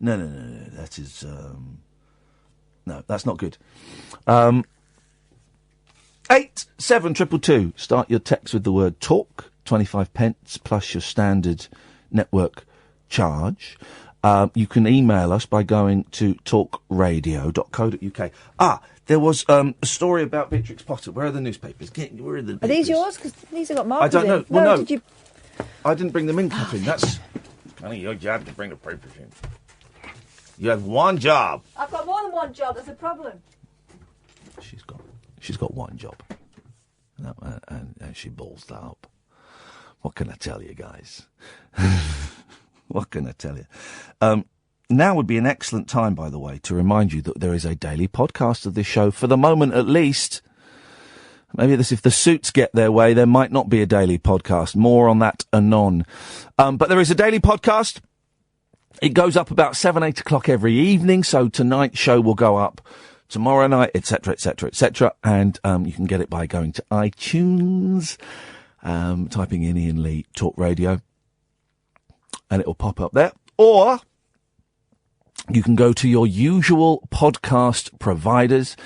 That is, no, that's not good. 87222. Start your text with the word talk. 25 pence plus your standard network charge. You can email us by going to talkradio.co.uk. There was a story about Beatrix Potter. Where are the newspapers? Where are the papers? Are these yours? Because these have got markers I don't know. in. Well, no. Did you... I didn't bring them in, Catherine. That's kind of your job to bring the papers in. You have one job. I've got more than one job. That's a problem. She's got one job. And she balls that up. What can I tell you, guys? What can I tell you? Now would be an excellent time, by the way, to remind you that there is a daily podcast of this show, for the moment at least. Maybe if the suits get their way, there might not be a daily podcast. More on that anon. But there is a daily podcast. It goes up about 7, 8 o'clock every evening, so tonight's show will go up tomorrow night, etc., etc., etc., and you can get it by going to iTunes, typing in Iain Lee Talk Radio, and it will pop up there. Or you can go to your usual podcast providers.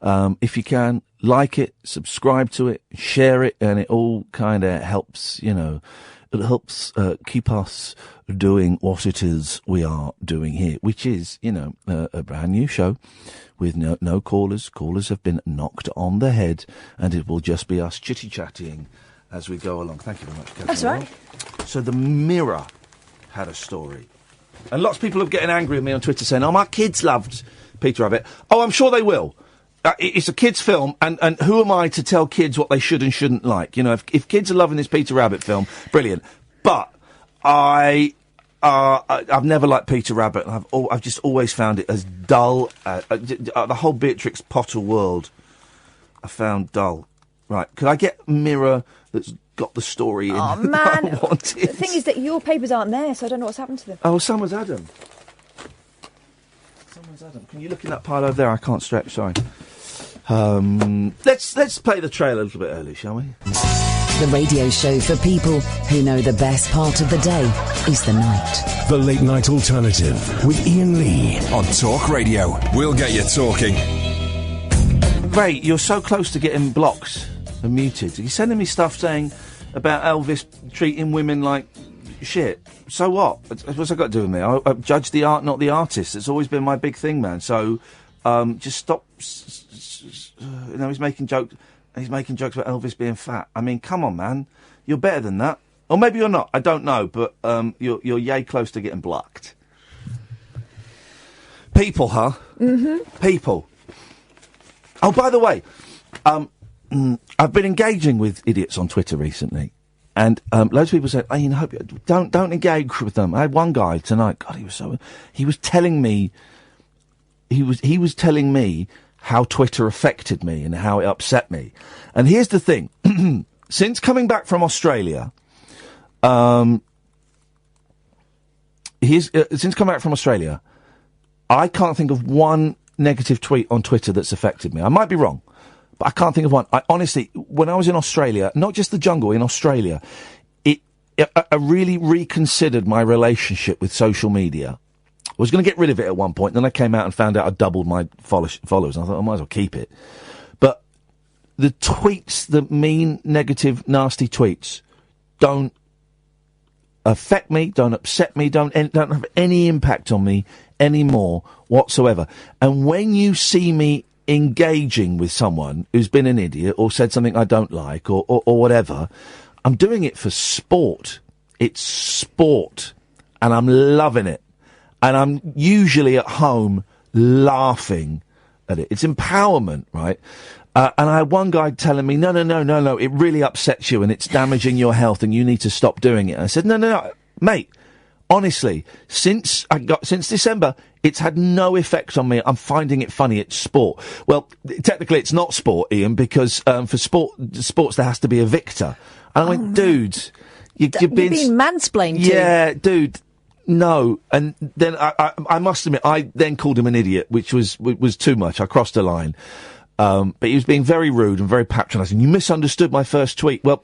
If you can, like it, subscribe to it, share it, and it all kind of helps, it helps keep us doing what it is we are doing here, which is, a brand new show with no callers. Callers have been knocked on the head, and it will just be us chitty-chatting as we go along. Thank you very much, Catherine. That's right. So the Mirror had a story. And lots of people are getting angry at me on Twitter saying, my kids loved Peter Rabbit. Oh, I'm sure they will. It's a kids' film, and who am I to tell kids what they should and shouldn't like? If kids are loving this Peter Rabbit film, brilliant. But I've never liked Peter Rabbit. I've just always found it as dull. The whole Beatrix Potter world I found dull. Right, could I get Mirror that's got the story in? Oh, man. The thing is that your papers aren't there, so I don't know what's happened to them. Oh, someone's had them. Can you look in that pile over there? I can't stretch, sorry. Let's play the trailer a little bit early, shall we? The radio show for people who know the best part of the day is the night. The Late Night Alternative with Iain Lee on Talk Radio. We'll get you talking. Ray, you're so close to getting blocked and muted. You're sending me stuff saying about Elvis treating women like shit. So what? What's that got to do with me? I judge the art, not the artist. It's always been my big thing, man. So just stop. He's making jokes. He's making jokes about Elvis being fat. I mean, come on, man. You're better than that. Or maybe you're not. I don't know. But you're yay close to getting blocked. People, huh? Mm-hmm. People. Oh, by the way, I've been engaging with idiots on Twitter recently. And loads of people said, Iain, I hope you don't engage with them. I had one guy tonight. God, he was telling me how Twitter affected me and how it upset me. And here's the thing: since coming back from Australia, I can't think of one negative tweet on Twitter that's affected me. I might be wrong, but I can't think of one. I honestly, when I was in Australia, not just the jungle, in Australia, I really reconsidered my relationship with social media. I was going to get rid of it at one point, then I came out and found out I doubled my followers, and I thought I might as well keep it. But the tweets, the mean, negative, nasty tweets, don't affect me, don't upset me, don't have any impact on me anymore whatsoever. And when you see me engaging with someone who's been an idiot or said something I don't like or whatever, I'm doing it for sport. It's sport, and I'm loving it. And I'm usually at home laughing at it. It's empowerment, right? And I had one guy telling me, no, it really upsets you and it's damaging your health and you need to stop doing it. And I said, no, mate, honestly, since December, it's had no effect on me. I'm finding it funny. It's sport. Well, technically it's not sport, Iain, because for sports there has to be a victor. And I went, dude, you're being mansplained to. Yeah, dude. No, and then I must admit, I then called him an idiot, which was too much. I crossed a line. But he was being very rude and very patronising. You misunderstood my first tweet. Well,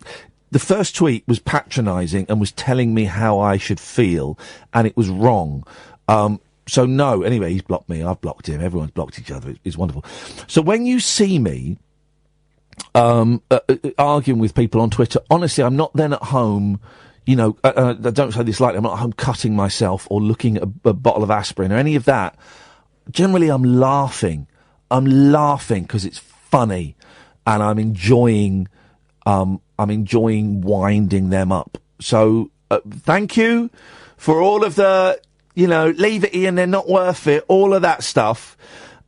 the first tweet was patronising and was telling me how I should feel, and it was wrong. So no, anyway, he's blocked me. I've blocked him. Everyone's blocked each other. It's wonderful. So when you see me arguing with people on Twitter, honestly, I'm not then at home. I don't say this lightly, I'm not at home cutting myself or looking at a bottle of aspirin or any of that. Generally, I'm laughing. I'm laughing because it's funny, and I'm enjoying winding them up. So, thank you for all of the, leave it, Iain, they're not worth it, all of that stuff.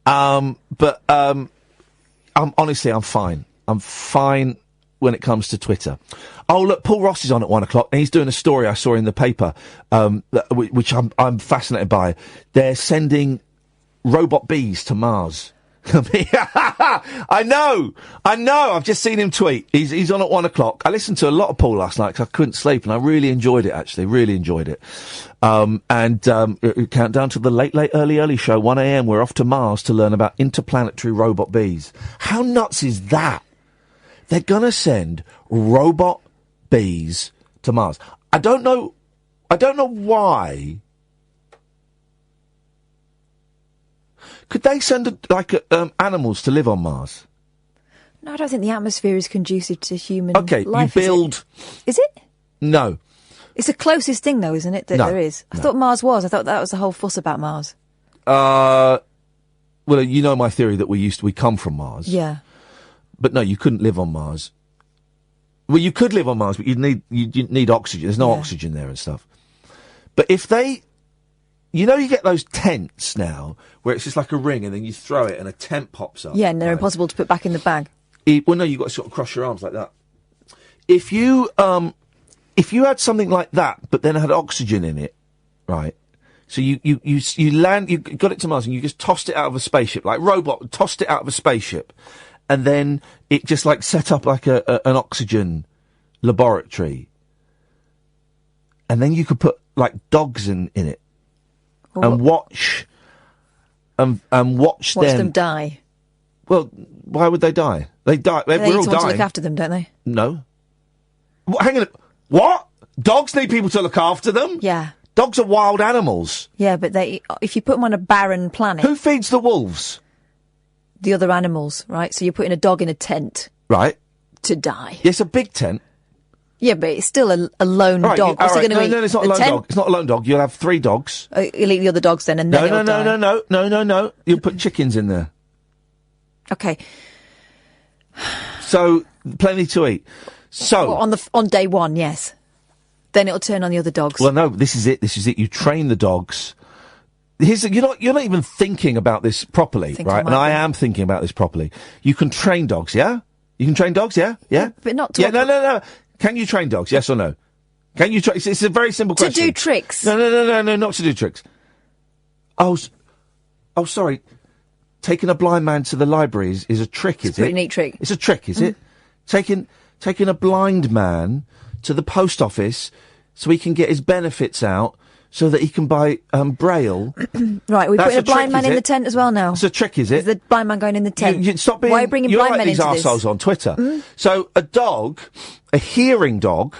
But honestly, I'm fine. I'm fine when it comes to Twitter. Oh, look, Paul Ross is on at 1:00, and he's doing a story I saw in the paper, which I'm fascinated by. They're sending robot bees to Mars. I know. I've just seen him tweet. He's on at 1:00. I listened to a lot of Paul last night because I couldn't sleep, and I really enjoyed it. Actually, really enjoyed it. Countdown to the late, early show, 1 a.m. We're off to Mars to learn about interplanetary robot bees. How nuts is that? They're gonna send robot bees to Mars. I don't know I don't know why. Could they send animals to live on Mars? No, I don't think the atmosphere is conducive to human life. Okay, you build. Is it? No. It's the closest thing, though, isn't it? That there is. I thought Mars was. I thought that was the whole fuss about Mars. Well, you know my theory that we come from Mars. Yeah. But no, you couldn't live on Mars. Well, you could live on Mars, but you'd need oxygen. There's no oxygen there and stuff. But if they, you get those tents now where it's just like a ring, and then you throw it and a tent pops up. Yeah, and they're impossible to put back in the bag. Well, no, you've got to sort of cross your arms like that. If you had something like that, but then had oxygen in it, right? So you land, you got it to Mars, and you just tossed it out of a spaceship, like robot, tossed it out of a spaceship, and then it just like set up like an oxygen laboratory, and then you could put like dogs in it, and watch them die. Well, why would they die? They die. They We're need all someone dying. to look after them, don't they? No. Hang on. What? Dogs need people to look after them? Yeah. Dogs are wild animals. Yeah, but if you put them on a barren planet... Who feeds the wolves? The other animals, right? So you're putting a dog in a tent. Right. To die. Yeah, it's a big tent. Yeah, but it's still a lone dog. What's it going to be? No, it's not a lone dog. It's not a lone dog. You'll have 3 dogs. You'll eat the other dogs then, and then it'll die. No. You'll put chickens in there. Okay. So, plenty to eat. So... Well, on day 1, yes. Then it'll turn on the other dogs. Well, no, this is it. You train the dogs. You're not even thinking about this properly, right? And I am thinking about this properly. You can train dogs, yeah? You can train dogs, yeah? Yeah? But not to... Yeah, no. Can you train dogs, yes or no? Can you train... It's a very simple question. To do tricks. No, not to do tricks. Oh, sorry. Taking a blind man to the library is a trick, is it? It's a pretty neat trick. It's a trick, is it? Taking a blind man to the post office so he can get his benefits out so that he can buy Braille. Right, we're putting a blind man in the tent as well now. It's a trick, is it? Is the blind man going in the tent? You stop being... Why are you bringing blind men into this? You're like these arseholes on Twitter. So a hearing dog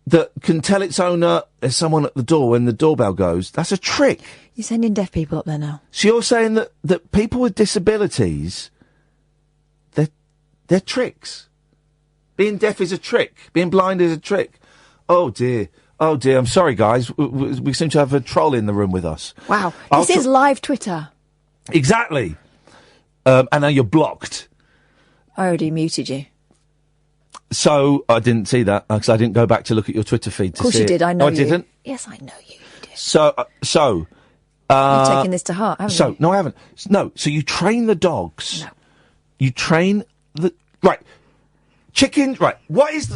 that can tell its owner there's someone at the door when the doorbell goes, that's a trick. You're sending deaf people up there now. So you're saying that people with disabilities, they're tricks. Being deaf is a trick. Being blind is a trick. Oh dear. I'm sorry, guys. We seem to have a troll in the room with us. Wow. This is live Twitter. Exactly. And now you're blocked. I already muted you. So I didn't see that because I didn't go back to look at your Twitter feed to see it. Of course you did. I know you. I didn't? Yes, I know you did. So. You've taken this to heart, haven't you? No, I haven't. No, so you train the dogs. No. You train the... Right. Chicken... Right. What is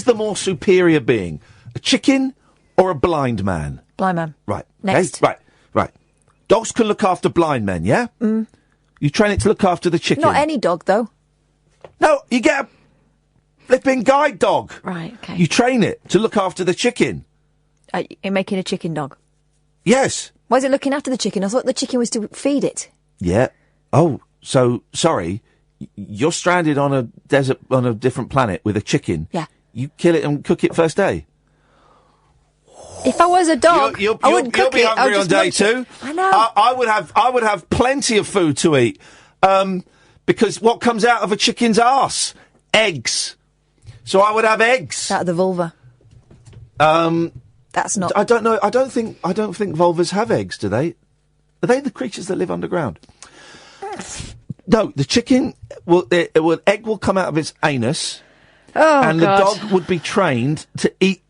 the more superior being? A chicken or a blind man? Blind man. Right. Next. Okay? Right. Dogs can look after blind men, yeah? You train it to look after the chicken. Not any dog, though. No, you get a flipping guide dog. Right, okay. You train it to look after the chicken. You're making a chicken dog? Yes. Why is it looking after the chicken? I thought the chicken was to feed it. Yeah. Oh, so, sorry. You're stranded on a desert, on a different planet with a chicken. Yeah. You kill it and cook it first day. If I was a dog, I wouldn't cook it. You'll be hungry on day 2. I know. I would have plenty of food to eat. Because what comes out of a chicken's arse? Eggs. So I would have eggs. Out of the vulva. That's not... I don't know. I don't think vulvas have eggs, do they? Are they the creatures that live underground? No, the chicken egg will come out of its anus. Oh, and God. the dog would be trained to eat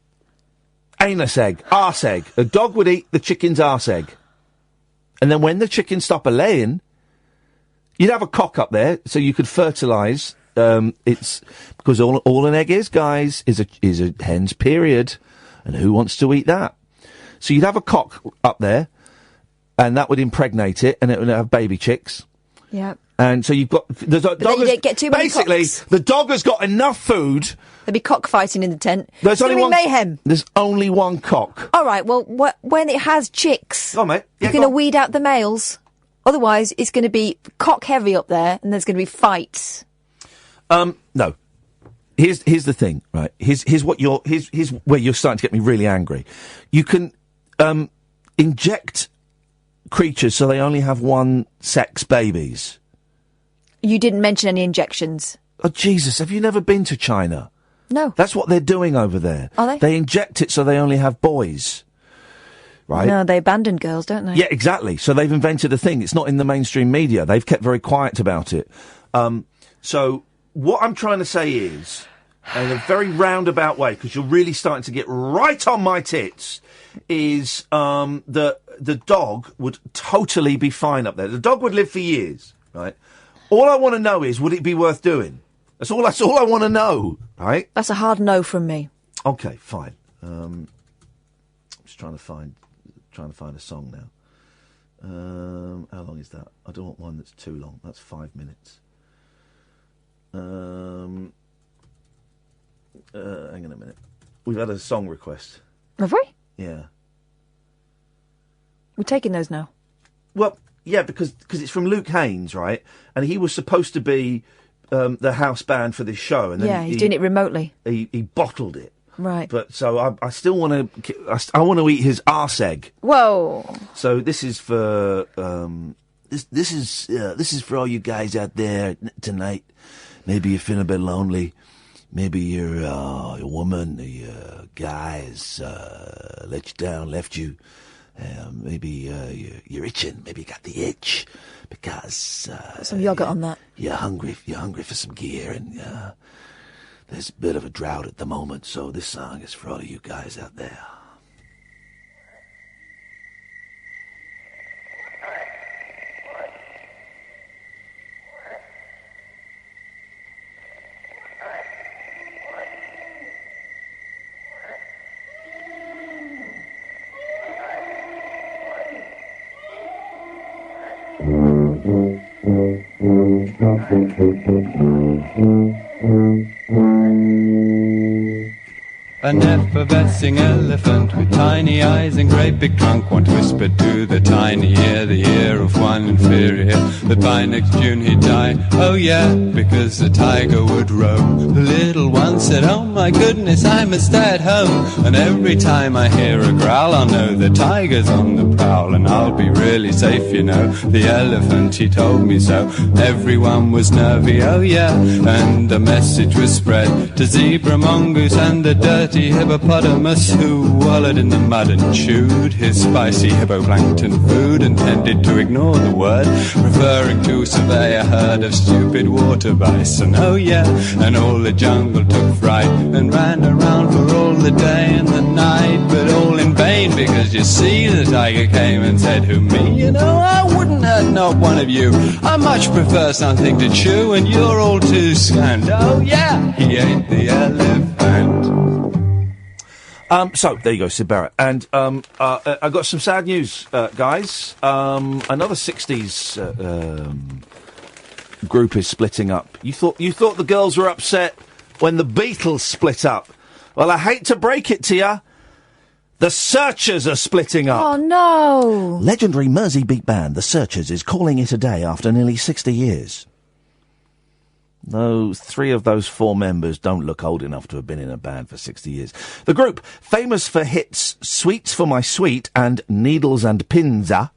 arse egg. The dog would eat the chicken's arse egg. And then when the chickens stop laying, you'd have a cock up there so you could fertilise. It's because all an egg is, guys, is a hen's period. And who wants to eat that? So you'd have a cock up there, and that would impregnate it, and it would have baby chicks. Yeah. And so you've got... But then you don't get too many basically, cocks. the dog has got enough food... There'd be cockfighting in the tent. There's only one mayhem. There's only one cock. All right, well, when it has chicks... Go on, mate. Yeah, you're going to weed out the males. Otherwise, it's going to be cock-heavy up there, and there's going to be fights. No. here's the thing, right? Here's where you're starting to get me really angry. You can inject creatures so they only have one-sex babies. You didn't mention any injections. Oh, Jesus, have you never been to China? No. That's what they're doing over there. Are they? They inject it so they only have boys. Right? No, they abandon girls, don't they? Yeah, exactly. So they've invented a thing. It's not in the mainstream media. They've kept very quiet about it. So what I'm trying to say is, in a very roundabout way, because you're really starting to get right on my tits, is that the dog would totally be fine up there. The dog would live for years, right? All I want to know is, would it be worth doing? That's all I want to know, right? That's a hard no from me. Okay, fine. Just trying to find a song now. How long is that? I don't want one that's too long. That's 5 minutes. Hang on a minute. We've had a song request. Have we? Yeah. We're taking those now. Well, yeah, because it's from Luke Haynes, right? And he was supposed to be the house band for this show, and then he's doing it remotely. He bottled it, right? But so I still want to. I want to eat his arse egg. Whoa! So this is for this is for all you guys out there tonight. Maybe you're feeling a bit lonely. Maybe you're a woman, the guys let you down, left you. Maybe you're itching. Maybe you got the itch because some yogurt on that. You're hungry for some gear, and there's a bit of a drought at the moment. So this song is for all of you guys out there. An effervescing elephant with tiny eyes and great big trunk once whispered to the tiny ear, the ear of one inferior, that by next June he'd die. Oh yeah, because the tiger would roam. The little one said, oh my goodness, I must stay at home. And every time I hear a growl, I'll know the tiger's on the prowl, and I'll be really safe, you know. The elephant, he told me so. Everyone was nervy, oh yeah, and a message was spread to zebra, mongoose, and the dirty hippopotamus, who wallowed in the mud and chewed his spicy hippoplankton food and tended to ignore the word, referring to survey a herd of stupid water bison. Oh yeah, and all the jungle took fright and ran around for all the day and the night, but all in vain, because you see the tiger came and said, who, me? You know, I wouldn't hurt not one of you. I much prefer something to chew, and you're all too scant. Oh yeah, he ate the elephant. So there you go, Sid Barrett, and I got some sad news, guys. Another '60s group is splitting up. You thought the girls were upset when the Beatles split up. Well, I hate to break it to you, the Searchers are splitting up. Oh no! Legendary Mersey beat band The Searchers is calling it a day after nearly 60 years. No, 3 of those 4 members don't look old enough to have been in a band for 60 years. The group, famous for hits Sweets for My Sweet and Needles and Pinza,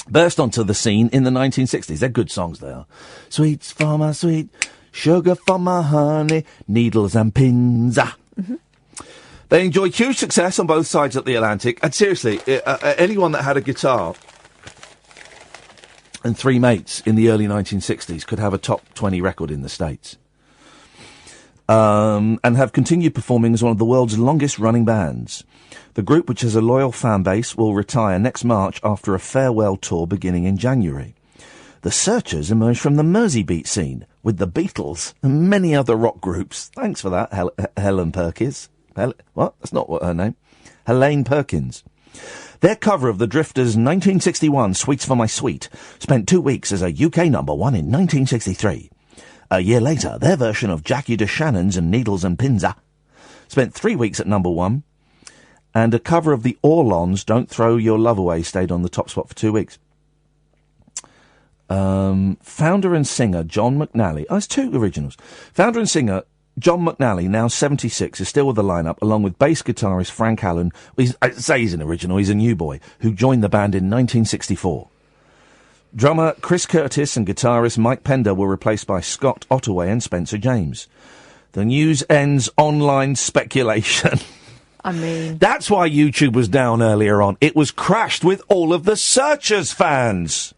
burst onto the scene in the 1960s. They're good songs, they are. Sweets for my sweet, sugar for my honey, needles and pinza. Mm-hmm. They enjoyed huge success on both sides of the Atlantic. And seriously, anyone that had a guitar and 3 mates in the early 1960s could have a top 20 record in the States. And have continued performing as one of the world's longest-running bands. The group, which has a loyal fan base, will retire next March after a farewell tour beginning in January. The Searchers emerged from the Merseybeat scene, with the Beatles and many other rock groups. Thanks for that, Helen Perkins. What? That's not what her name. Helene Perkins. Their cover of the Drifters' 1961 Sweets for My Sweet spent 2 weeks as a UK number 1 in 1963. A year later, their version of Jackie DeShannon's and Needles and Pinza spent 3 weeks at number 1, and a cover of the Orlons' Don't Throw Your Love Away stayed on the top spot for 2 weeks. Founder and singer John McNally. Oh, it's two originals. Founder and singer John McNally, now 76, is still with the lineup, along with bass guitarist Frank Allen. I say he's an original, he's a new boy, who joined the band in 1964. Drummer Chris Curtis and guitarist Mike Pender were replaced by Scott Ottaway and Spencer James. The news ends online speculation. I mean... That's why YouTube was down earlier on. It was crashed with all of the Searchers fans.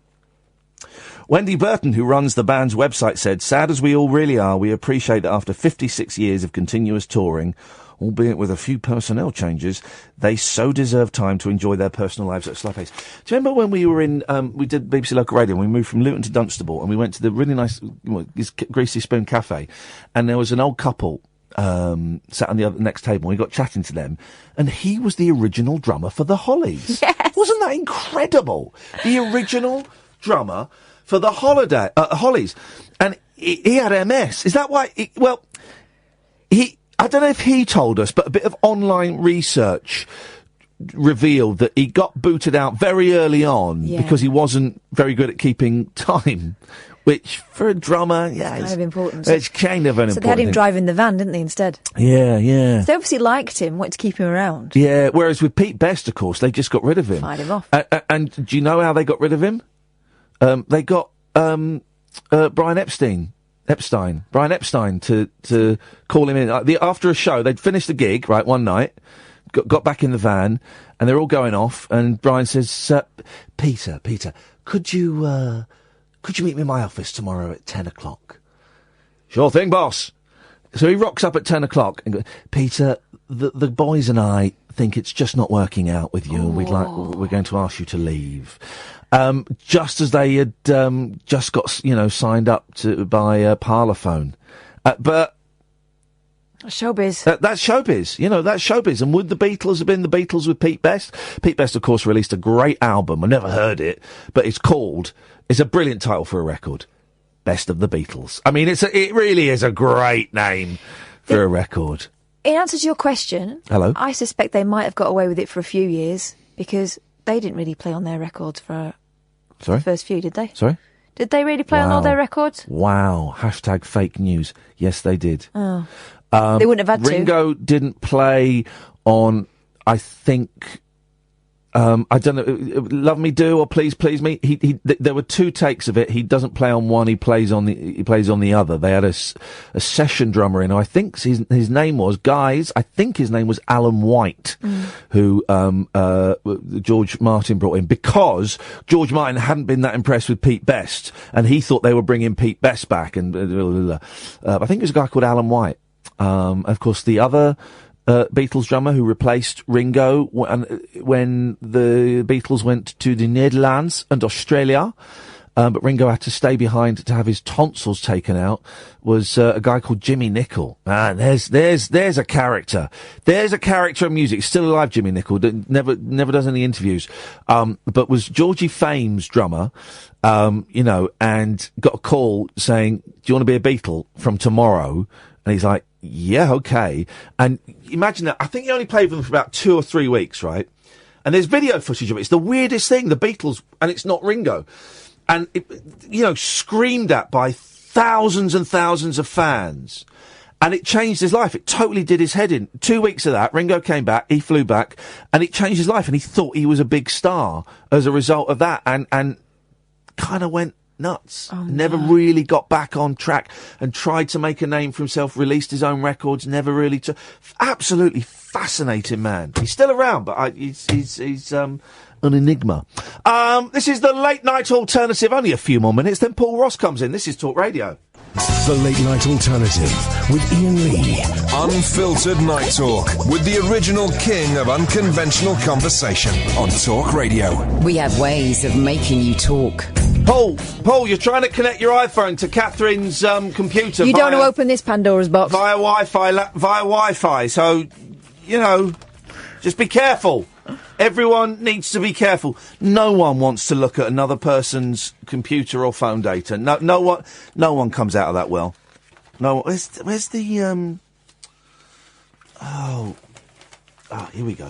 Wendy Burton, who runs the band's website, said, "Sad as we all really are, we appreciate that after 56 years of continuous touring, albeit with a few personnel changes, they so deserve time to enjoy their personal lives at a slow pace." Do you remember when we were in, we did BBC Local Radio, and we moved from Luton to Dunstable, and we went to the really nice, Greasy Spoon Cafe, and there was an old couple sat on the next table, and we got chatting to them, and he was the original drummer for the Hollies. Yes. Wasn't that incredible? The original drummer for the Hollies. And he had MS. Is that why? I don't know if he told us, but a bit of online research revealed that he got booted out very early on because he wasn't very good at keeping time. Which, for a drummer, it's kind of important. It's kind of an important thing. So they had him driving the van, didn't they, instead? Yeah. So they obviously liked him, wanted to keep him around. Yeah, whereas with Pete Best, of course, they just got rid of him. Fired him off. And do you know how they got rid of him? They got Brian Epstein to call him in. After a show, they'd finished the gig, right, one night, got back in the van, and they're all going off, and Brian says, Peter, could you meet me in my office tomorrow at 10 o'clock? Sure thing, boss. So he rocks up at 10 o'clock and goes, Peter, the boys and I think it's just not working out with you, and we're going to ask you to leave. Just as they had just got signed up by Parlophone, but showbiz. That's showbiz. That's showbiz. And would the Beatles have been the Beatles with Pete Best? Pete Best, of course, released a great album. I never heard it, but it's a brilliant title for a record, Best of the Beatles. I mean, it really is a great name for a record. In answer to your question, hello, I suspect they might have got away with it for a few years because they didn't really play on their records for the first few, did they? Sorry? Did they really play on all their records? Wow. # fake news. Yes, they did. Oh. They wouldn't have had Ringo didn't play on, I think, I don't know, Love Me Do or Please Please Me. There were two takes of it. He doesn't play on one. He plays on the other. They had a session drummer in. I think his name was Alan White, who George Martin brought in because George Martin hadn't been that impressed with Pete Best, and he thought they were bringing Pete Best back. And I think it was a guy called Alan White. Of course, the other Beatles drummer who replaced Ringo when the Beatles went to the Netherlands and Australia, but Ringo had to stay behind to have his tonsils taken out, was a guy called Jimmy Nicol. Man, there's a character. There's a character in music. Still alive, Jimmy Nicol. Never does any interviews. But was Georgie Fame's drummer, and got a call saying, "Do you want to be a Beatle from tomorrow?" And he's like, "Yeah, okay." And imagine that. I think he only played with them for about 2 or 3 weeks, right? And there's video footage of it. It's the weirdest thing. The Beatles, and it's not Ringo. And, screamed at by thousands and thousands of fans. And it changed his life. It totally did his head in. 2 weeks of that, Ringo came back, he flew back, and it changed his life. And he thought he was a big star as a result of that. And kind of went nuts. Oh, never really got back on track and tried to make a name for himself, released his own records, never really absolutely fascinating man. He's still around, but he's an enigma. This is the Late Night Alternative. Only a few more minutes, then Paul Ross comes in. This is Talk Radio. The Late Night Alternative with Iain Lee. Unfiltered night talk with the original king of unconventional conversation on Talk Radio. We have ways of making you talk. Paul, you're trying to connect your iPhone to Catherine's computer. You don't want to open this Pandora's box. Via Wi-Fi, so, just be careful. Everyone needs to be careful. No one wants to look at another person's computer or phone data. No one comes out of that well. No, where's the Oh, here we go.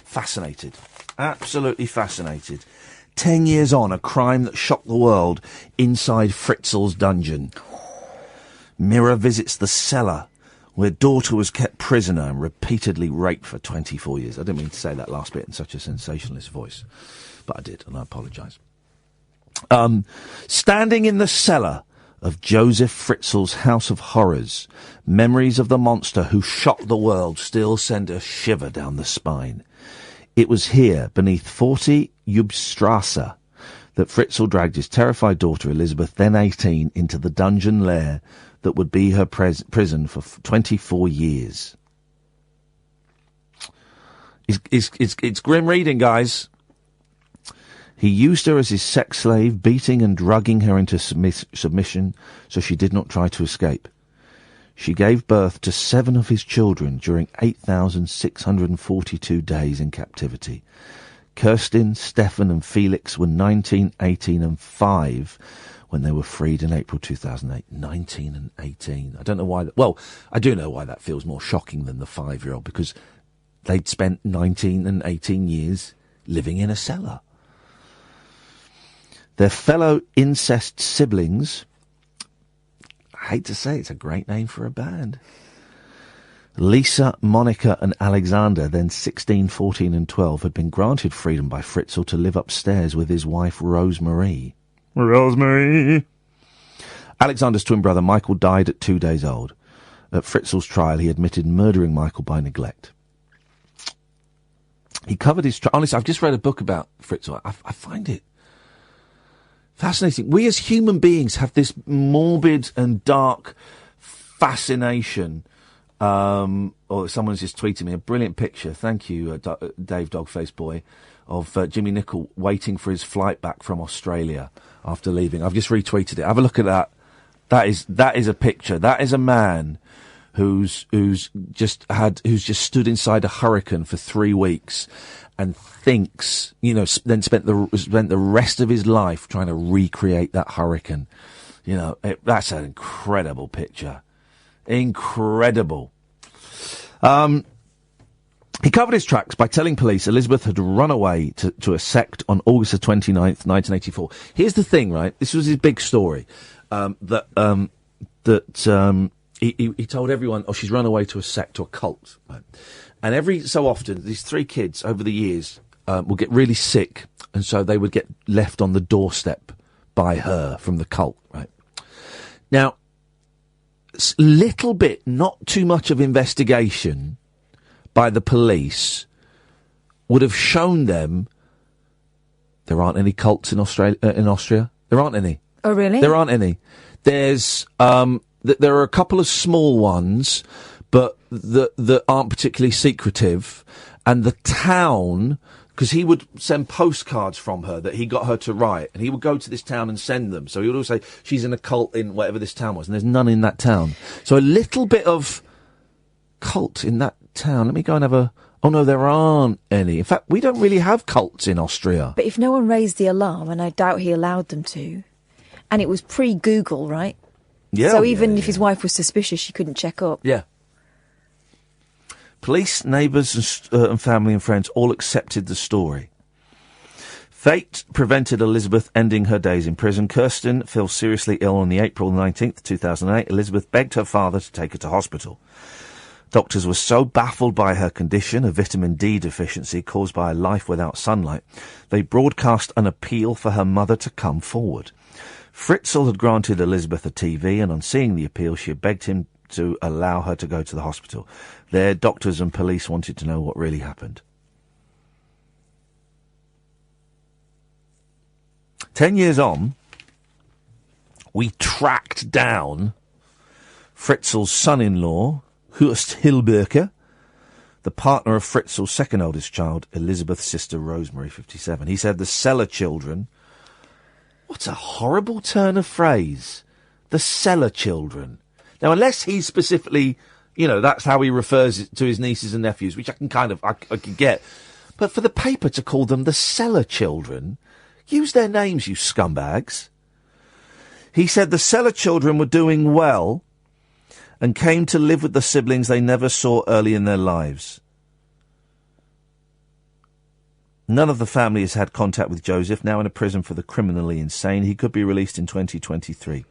Fascinated. Absolutely fascinated. 10 years on, a crime that shocked the world inside Fritzel's dungeon. Mirror visits the cellar where daughter was kept prisoner and repeatedly raped for 24 years. I didn't mean to say that last bit in such a sensationalist voice, but I did, and I apologise. Standing in the cellar of Joesph Fritzel's House of Horrors, memories of the monster who shocked the world still send a shiver down the spine. It was here, beneath 40 Joespstrasse, that Fritzel dragged his terrified daughter Elizabeth, then 18, into the dungeon lair that would be her prison for 24 years. It's grim reading, guys. He used her as his sex slave, beating and drugging her into submission so she did not try to escape. She gave birth to 7 of his children during 8,642 days in captivity. Kirsten, Stefan and Felix were 19, 18 and 5 when they were freed in April 2008. 19 and 18. I don't know why. Well, I do know why that feels more shocking than the 5-year-old, because they'd spent 19 and 18 years living in a cellar. Their fellow incest siblings, I hate to say it's a great name for a band, Lisa, Monica and Alexander, then 16, 14 and 12, had been granted freedom by Fritzel to live upstairs with his wife Rosemary. Alexander's twin brother Michael died at 2 days old. At Fritzel's trial, he admitted murdering Michael by neglect. He covered his trial. Honestly, I've just read a book about Fritzel. I find it fascinating. We as human beings have this morbid and dark fascination. Or someone's just tweeted me a brilliant picture. Thank you, Dave Dogface Boy, of Jimmy Nicol waiting for his flight back from Australia after leaving. I've just retweeted it. Have a look at that. That is a picture. That is a man who's just stood inside a hurricane for 3 weeks and thinks, then spent the rest of his life trying to recreate that hurricane. That's an incredible picture. Incredible. He covered his tracks by telling police Elizabeth had run away to a sect on August the 29th, 1984. Here's the thing, right? This was his big story. He told everyone, she's run away to a sect or cult. Right? And every so often, these 3 kids over the years will get really sick, and so they would get left on the doorstep by her from the cult, right? Now, little bit, not too much of investigation by the police would have shown them there aren't any cults in Austria. There aren't any. Oh, really? There aren't any. There's there are a couple of small ones, but that aren't particularly secretive. And the town, because he would send postcards from her that he got her to write, and he would go to this town and send them. So he would always say, she's in a cult in whatever this town was, and there's none in that town. So a little bit of cult in that town. Let me go and have a... Oh, no, there aren't any. In fact, we don't really have cults in Austria. But if no one raised the alarm, and I doubt he allowed them to, and it was pre-Google, right? Yeah. So even if his wife was suspicious, she couldn't check up. Yeah. Police, neighbours and family and friends all accepted the story. Fate prevented Elizabeth ending her days in prison. Kirsten fell seriously ill on the April 19th, 2008. Elizabeth begged her father to take her to hospital. Doctors were so baffled by her condition, a vitamin D deficiency caused by a life without sunlight, they broadcast an appeal for her mother to come forward. Fritzel had granted Elizabeth a TV, and on seeing the appeal, she had begged him to allow her to go to the hospital. There, doctors and police wanted to know what really happened. 10 years on, we tracked down Fritzel's son-in-law, Horst Hilberger, the partner of Fritzel's second oldest child, Elizabeth's sister Rosemary, 57. He said the cellar children... What a horrible turn of phrase. The cellar children. Now, unless he specifically, that's how he refers to his nieces and nephews, which I can I can get. But for the paper to call them the cellar children, use their names, you scumbags. He said the cellar children were doing well and came to live with the siblings they never saw early in their lives. None of the family has had contact with Joesph, now in a prison for the criminally insane. He could be released in 2023.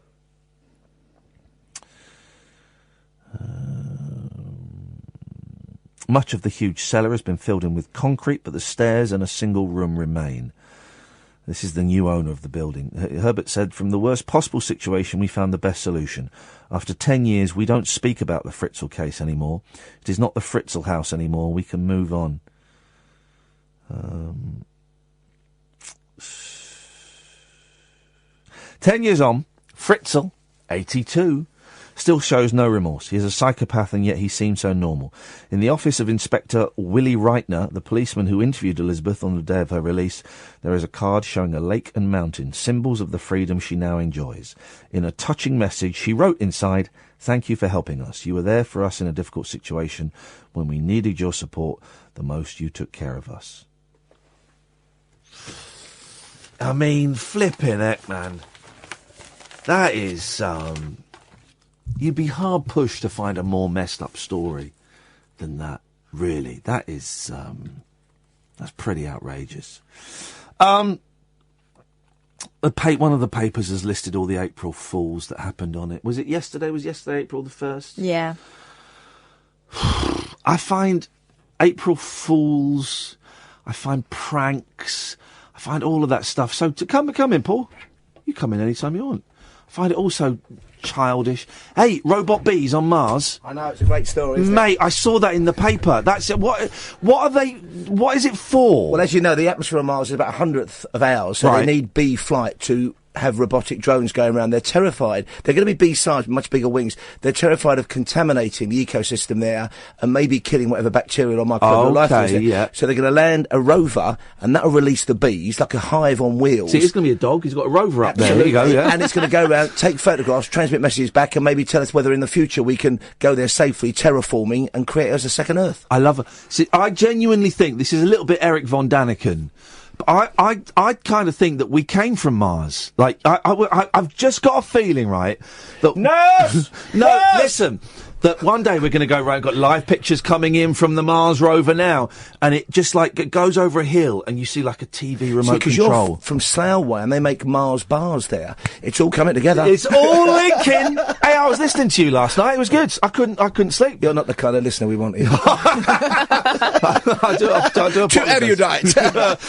Much of the huge cellar has been filled in with concrete, but the stairs and a single room remain. This is the new owner of the building. Herbert said, from the worst possible situation, we found the best solution. After 10 years, we don't speak about the Fritzel case anymore. It is not the Fritzel house anymore. We can move on. 10 years on, Fritzel, 82, still shows no remorse. He is a psychopath and yet he seems so normal. In the office of Inspector Willie Reitner, the policeman who interviewed Elizabeth on the day of her release, there is a card showing a lake and mountain, symbols of the freedom she now enjoys. In a touching message, she wrote inside, "Thank you for helping us. You were there for us in a difficult situation. When we needed your support the most, you took care of us." I mean, flipping heck, man. That is, you'd be hard pushed to find a more messed up story than that, really. That is, that's pretty outrageous. One of the papers has listed all the April Fools that happened on it. Was it yesterday? Was yesterday April the 1st? Yeah. I find April Fools, I find pranks, I find all of that stuff. So to come in, Paul. You come in any time you want. I find it also childish. Hey, robot bees on Mars. I know, it's a great story, isn't Mate, it? I saw that in the paper. That's it. What are they, what is it for? Well, as you know, the atmosphere on Mars is about 100th of ours, so Right. they need bee flight to have robotic drones going around. They're terrified. They're going to be bee-sized, much bigger wings. They're terrified of contaminating the ecosystem there and maybe killing whatever bacterial or microbial life is there. Yeah. So they're going to land a rover, and that'll release the bees like a hive on wheels. See, it's going to be a dog. He's got a rover up there. There you go, yeah. And it's going to go around, take photographs, transmit messages back, and maybe tell us whether in the future we can go there safely, terraforming, and create us a second Earth. I love it. See, I genuinely think this is a little bit Eric von Daniken. But I kind of think that we came from Mars. Like, I've just got a feeling, right? That No, listen. That one day we're going to go around, got live pictures coming in from the Mars rover now, and it just like, it goes over a hill and you see like a TV remote control. You're from Slough Way and they make Mars bars there. It's all coming together. It's all linking. Hey, I was listening to you last night. It was good. I couldn't sleep. You're not the kind of listener we want here. I do Too erudite.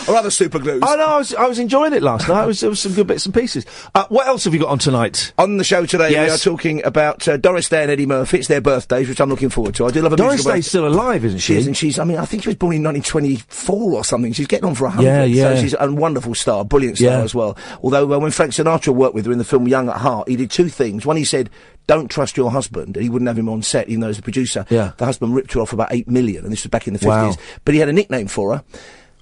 Or other super glues. Oh no, I was enjoying it last night. There was some good bits and pieces. What else have you got on tonight? On the show today, Yes. we are talking about Doris Day and Eddie Murphy. It's their birthdays, which I'm looking forward to. I do love a Doris musical Day's still alive, isn't she? She is, and she's, I mean, I think she was born in 1924 or something. She's getting on for 100. Yeah, yeah. So she's a wonderful star, brilliant star Yeah. as well. Although, when Frank Sinatra worked with her in the film Young at Heart, he did two things. One, he said, don't trust your husband, and he wouldn't have him on set, even though he's the producer. Yeah. The husband ripped her off for about $8 million, and this was back in the 50s. Wow. But he had a nickname for her,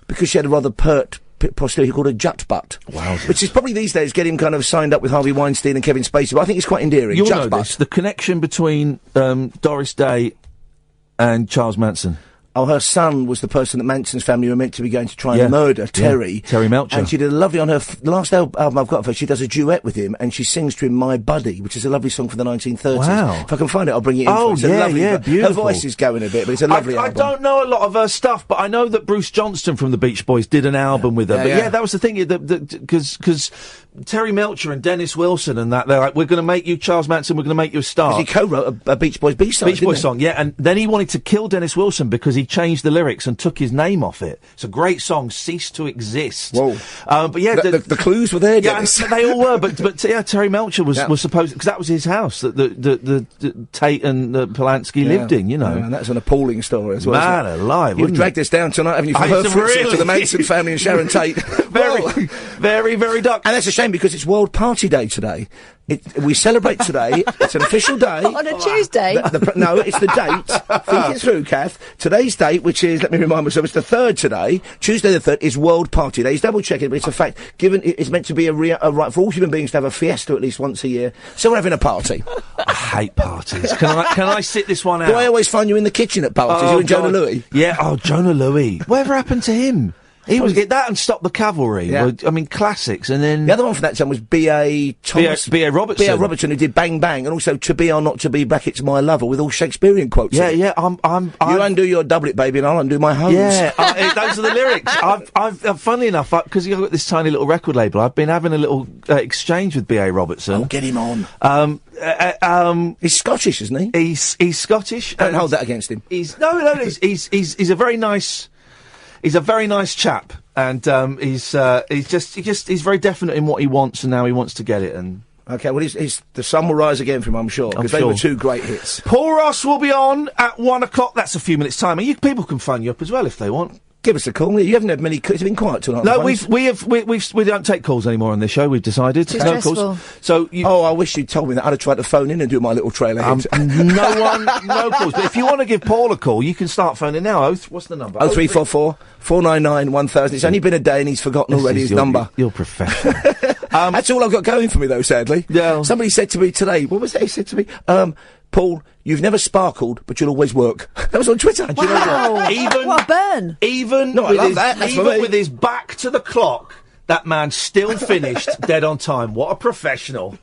because she had a rather pert posterior called a jut butt. Wow. Which is probably these days getting kind of signed up with Harvey Weinstein and Kevin Spacey, but I think it's quite endearing. You'll Jut know butt. this. The connection between Doris Day and Charles Manson. Oh, her son was the person that Manson's family were meant to be going to try and murder, Terry. Terry Melcher. And she did a lovely, on her the last album I've got of her, she does a duet with him, and she sings to him My Buddy, which is a lovely song from the 1930s. Wow. If I can find it, I'll bring it in. Oh, It's a yeah, lovely, yeah, beautiful. Her voice is going a bit, but it's a lovely I album. don't know a lot of her stuff, but I know that Bruce Johnston from the Beach Boys did an album with her. Yeah, But yeah. that was the thing, because Terry Melcher and Dennis Wilson and that, they're like, we're going to make you Charles Manson, we're going to make you a star. He co-wrote a Beach Boys B-side, Beach didn't Boys he? song, yeah, and then he wanted to kill Dennis Wilson because he changed the lyrics and took his name off it. It's a great song, Cease to Exist. Whoa. But yeah, The clues were there, yeah, Dennis. they all were, but yeah, Terry Melcher was supposed, because that was his house that the Tate and Polanski lived in, you know. Yeah, and that's an appalling story as well. Man isn't it? alive, You've wouldn't dragged us down tonight, haven't you? From Oh, her it's Fritzel really- to the Manson family and Sharon Tate. very dark. And that's a shame because it's World Party Day today. We celebrate today. It's an official day. On a Tuesday? No, it's the date. Think it through, Kath. Today's date, which is, let me remind myself, it's the 3rd today. Tuesday the 3rd is World Party Day. He's double checking, but it's a fact. Given it's meant to be a right for all human beings to have a fiesta at least once a year. So we're having a party. I hate parties. Can I sit this one out? Do I always find you in the kitchen at parties? You and Jonah God. Louis? Yeah, Jonah Louis. Whatever happened to him? He was that and Stop the Cavalry. Yeah. Were, I mean, classics. And then the other one from that time was B.A. Thomas. B.A. Robertson. B.A. Robertson, who did Bang Bang, and also To Be or Not to Be, brackets, My Lover, with all Shakespearean quotes. Yeah, in it. yeah. I'm You undo your doublet, baby, and I'll undo my hose. Yeah, those are the lyrics. I've funnily enough, because you've got this tiny little record label, I've been having a little exchange with B.A. Robertson. I'll get him on. He's Scottish, isn't he? He's Scottish. Don't hold that against him. He's a very nice. He's a very nice chap, and he's very definite in what he wants, and now he wants to get it. And okay, well, the sun will rise again for him, I'm sure, because they were two great hits. Paul Ross will be on at 1 o'clock. That's a few minutes' time. And people can phone you up as well if they want. Give us a call. You haven't had many. It's been quiet tonight. No, we don't take calls anymore on this show. We've decided. Too stressful. So I wish you'd told me that. I'd have tried to phone in and do my little trailer hit. No calls. But if you want to give Paul a call, you can start phoning now. What's the number? 0344 499 1000. It's only been a day and he's forgotten already his number. You're professional. That's all I've got going for me, though. Sadly. Yeah. Somebody said to me today. What was that? He said to me, Paul, you've never sparkled, but you'll always work. That was on Twitter. And do you know what? What a burn! Even with his back to the clock, that man still finished dead on time. What a professional!